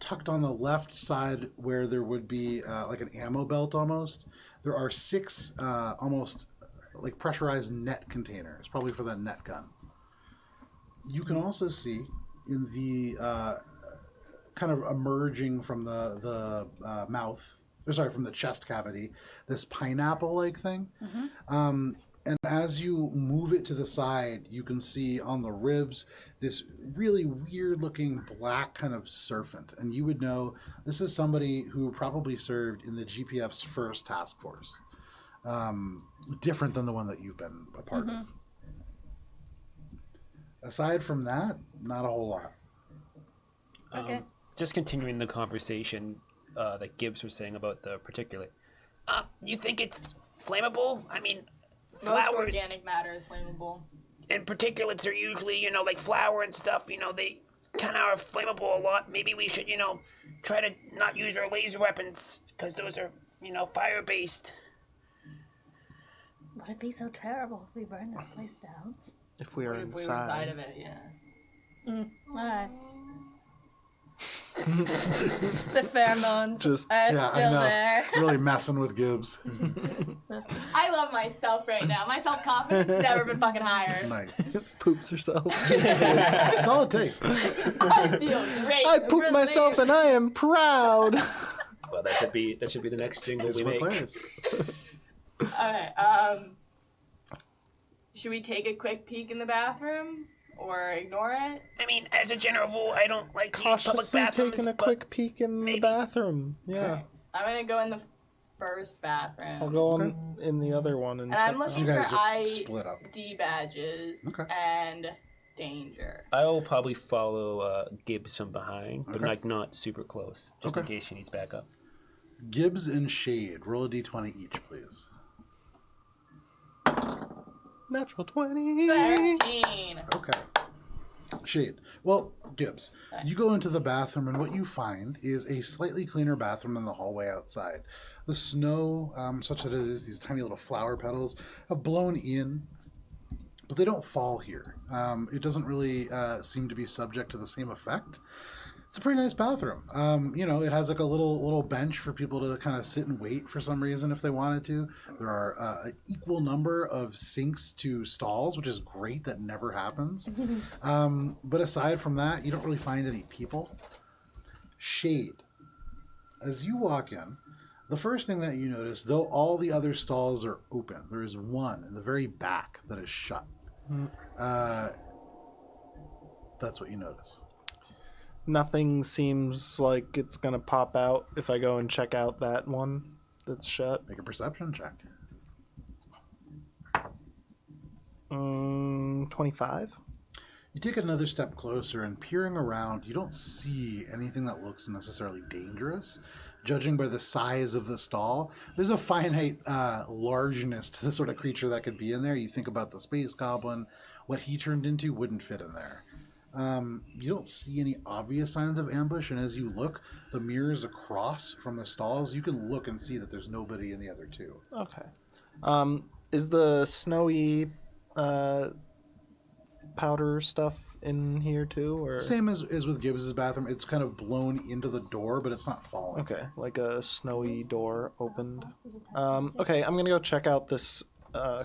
tucked on the left side where there would be like an ammo belt almost. There are 6 almost like pressurized net containers, probably for that net gun. You can also see in the kind of emerging from the mouth, from the chest cavity, this pineapple-like thing. Mm-hmm. And as you move it to the side, you can see on the ribs this really weird-looking black kind of serpent. And you would know this is somebody who probably served in the GPF's first task force. Different than the one that you've been a part of. Aside from that, not a whole lot. Okay. Just continuing the conversation that Gibbs was saying about the particulate. You think it's flammable? I mean, Most flowers organic matter is flammable. and particulates are usually, like flour and stuff, they kind of are flammable a lot. Maybe we should, try to not use our laser weapons because those are, fire-based. Would it be so terrible if we burn this place down? If we are What if we were inside of it, yeah. Alright. The pheromones Just- are Yeah, I still know. there. Really messing with Gibbs. I love myself right now. My self-confidence never been fucking higher. Nice. Poops herself. That's all it takes. I feel great. I pooped myself and I am proud. Well, that should be the next jingle It's we for make. players. Okay, should we take a quick peek in the bathroom or ignore it? I mean, as a general rule, I don't like to use public Cautiously bathrooms, taking a but quick peek in maybe. the bathroom. Yeah. I'm gonna go in the first bathroom. I'll go in the other one and And check I'm that. So you looking guys for just split up. ID badges Okay. and danger. I will probably follow Gibbs from behind, but Okay. not super close, just in Okay. case she needs backup. Gibbs and Shade, roll a d20 each, please. Natural 20. 13. Okay. Shade. Well, Gibbs, you go into the bathroom, and what you find is a slightly cleaner bathroom than the hallway outside. The snow, such that it is these tiny little flower petals, have blown in, but they don't fall here. It doesn't really seem to be subject to the same effect. It's a pretty nice bathroom. It has like a little bench for people to kind of sit and wait for some reason if they wanted to. There are an equal number of sinks to stalls, which is great. That never happens. But aside from that, you don't really find any people. Shade. As you walk in, the first thing that you notice, though all the other stalls are open, there is one in the very back that is shut. That's what you notice. Nothing seems like it's gonna pop out if I go and check out that one that's shut. Make a perception check. 25. You take another step closer, and peering around, you don't see anything that looks necessarily dangerous. Judging by the size of the stall, there's a finite largeness to the sort of creature that could be in there. You think about the space goblin, what he turned into wouldn't fit in there. You don't see any obvious signs of ambush, and as you look, the mirrors across from the stalls, you can look and see that there's nobody in the other two. Okay. Is the snowy powder stuff in here too, or Same as with Gibbs's bathroom, it's kind of blown into the door, but it's not falling. okay, like a snowy door opened. Okay, I'm gonna go check out this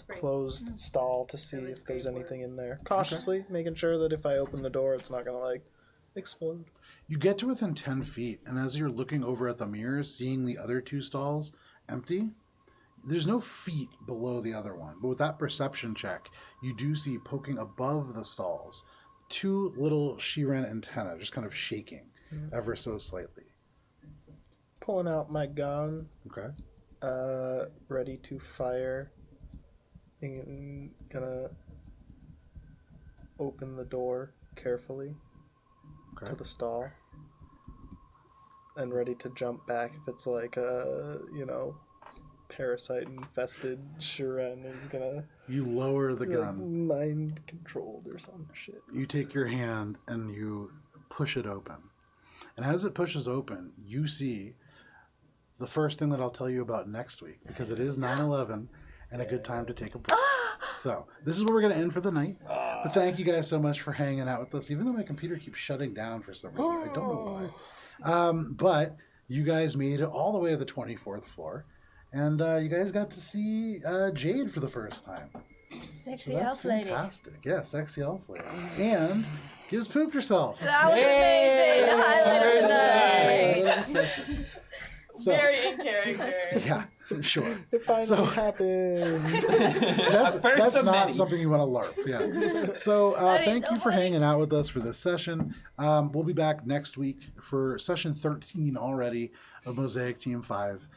closed stall to see if there's anything in there. Cautiously, making sure that if I open the door, it's not gonna like explode. You get to within 10 feet, and as you're looking over at the mirrors, seeing the other two stalls empty, there's no feet below the other one. But with that perception check, you do see poking above the stalls 2 little Shiren antennae just kind of shaking ever so slightly. Pulling out my gun, Okay. ready to fire. And gonna open the door carefully to the stall. And ready to jump back if it's like a, parasite infested Shiren who's gonna You lower the gun. mind controlled or some shit. You take your hand and you push it open. And as it pushes open, you see the first thing that I'll tell you about next week, because it is 9/11 and a good time to take a break. So this is where we're going to end for the night. But thank you guys so much for hanging out with us, even though my computer keeps shutting down for some reason. I don't know why. But you guys made it all the way to the 24th floor. And you guys got to see Jade for the first time. Sexy So that's elf lady. fantastic. Yeah, sexy elf lady. And Gibbs pooped herself. That was amazing. The highlight of the night. Session. So, Very in character. yeah, sure. It finally So- happened. That's of not many. something you want to LARP. Yeah. So thank you for hanging out with us for this session. We'll be back next week for session 13 already of Mosaic Team 5.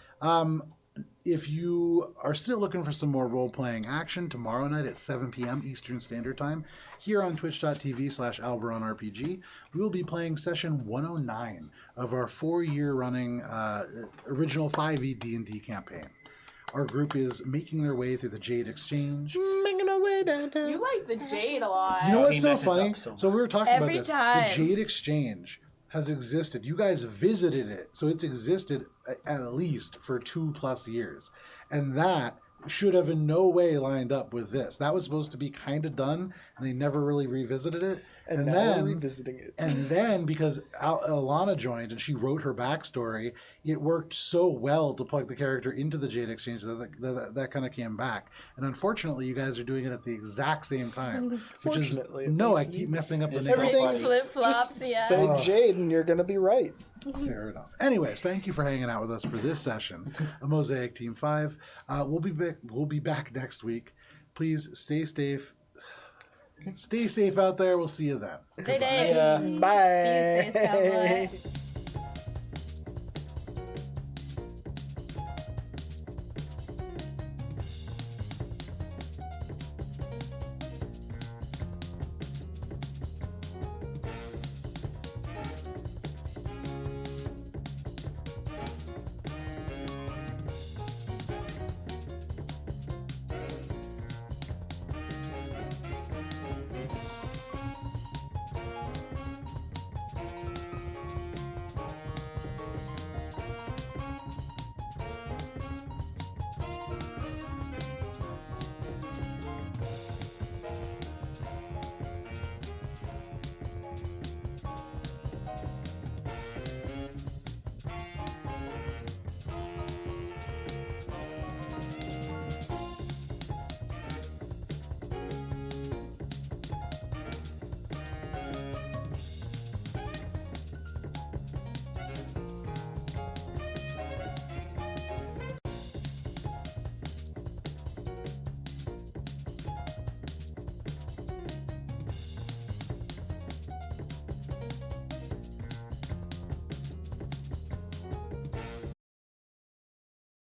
If you are still looking for some more role-playing action, tomorrow night at 7 p.m. Eastern Standard Time, here on twitch.tv/AlberonRPG, we will be playing session 109 of our 4-year running original 5e D&D campaign. Our group is making their way through the Jade Exchange. Making our way downtown. You like the jade a lot. You know what's He so messes funny? up so much. So we were talking Every about this. time. The Jade Exchange has existed. You guys visited it, so it's existed at least for 2+ years, and that should have in no way lined up with this. That was supposed to be kind of done, and they never really revisited it. And now then we're revisiting it. And then because Alana joined and she wrote her backstory, it worked so well to plug the character into the Jade Exchange that kind of came back. And unfortunately, you guys are doing it at the exact same time. Which is Fortunately, it no, I makes it keep easy. messing up the name. Everything flip flops. Just Yeah. say Jade and you're gonna be right. Fair enough. Anyways, thank you for hanging out with us for this session of Mosaic Team 5. We'll be back next week. Please stay safe. Stay safe out there. We'll see you then. Stay Dave. Yeah. Bye. See you, Space Cowboy.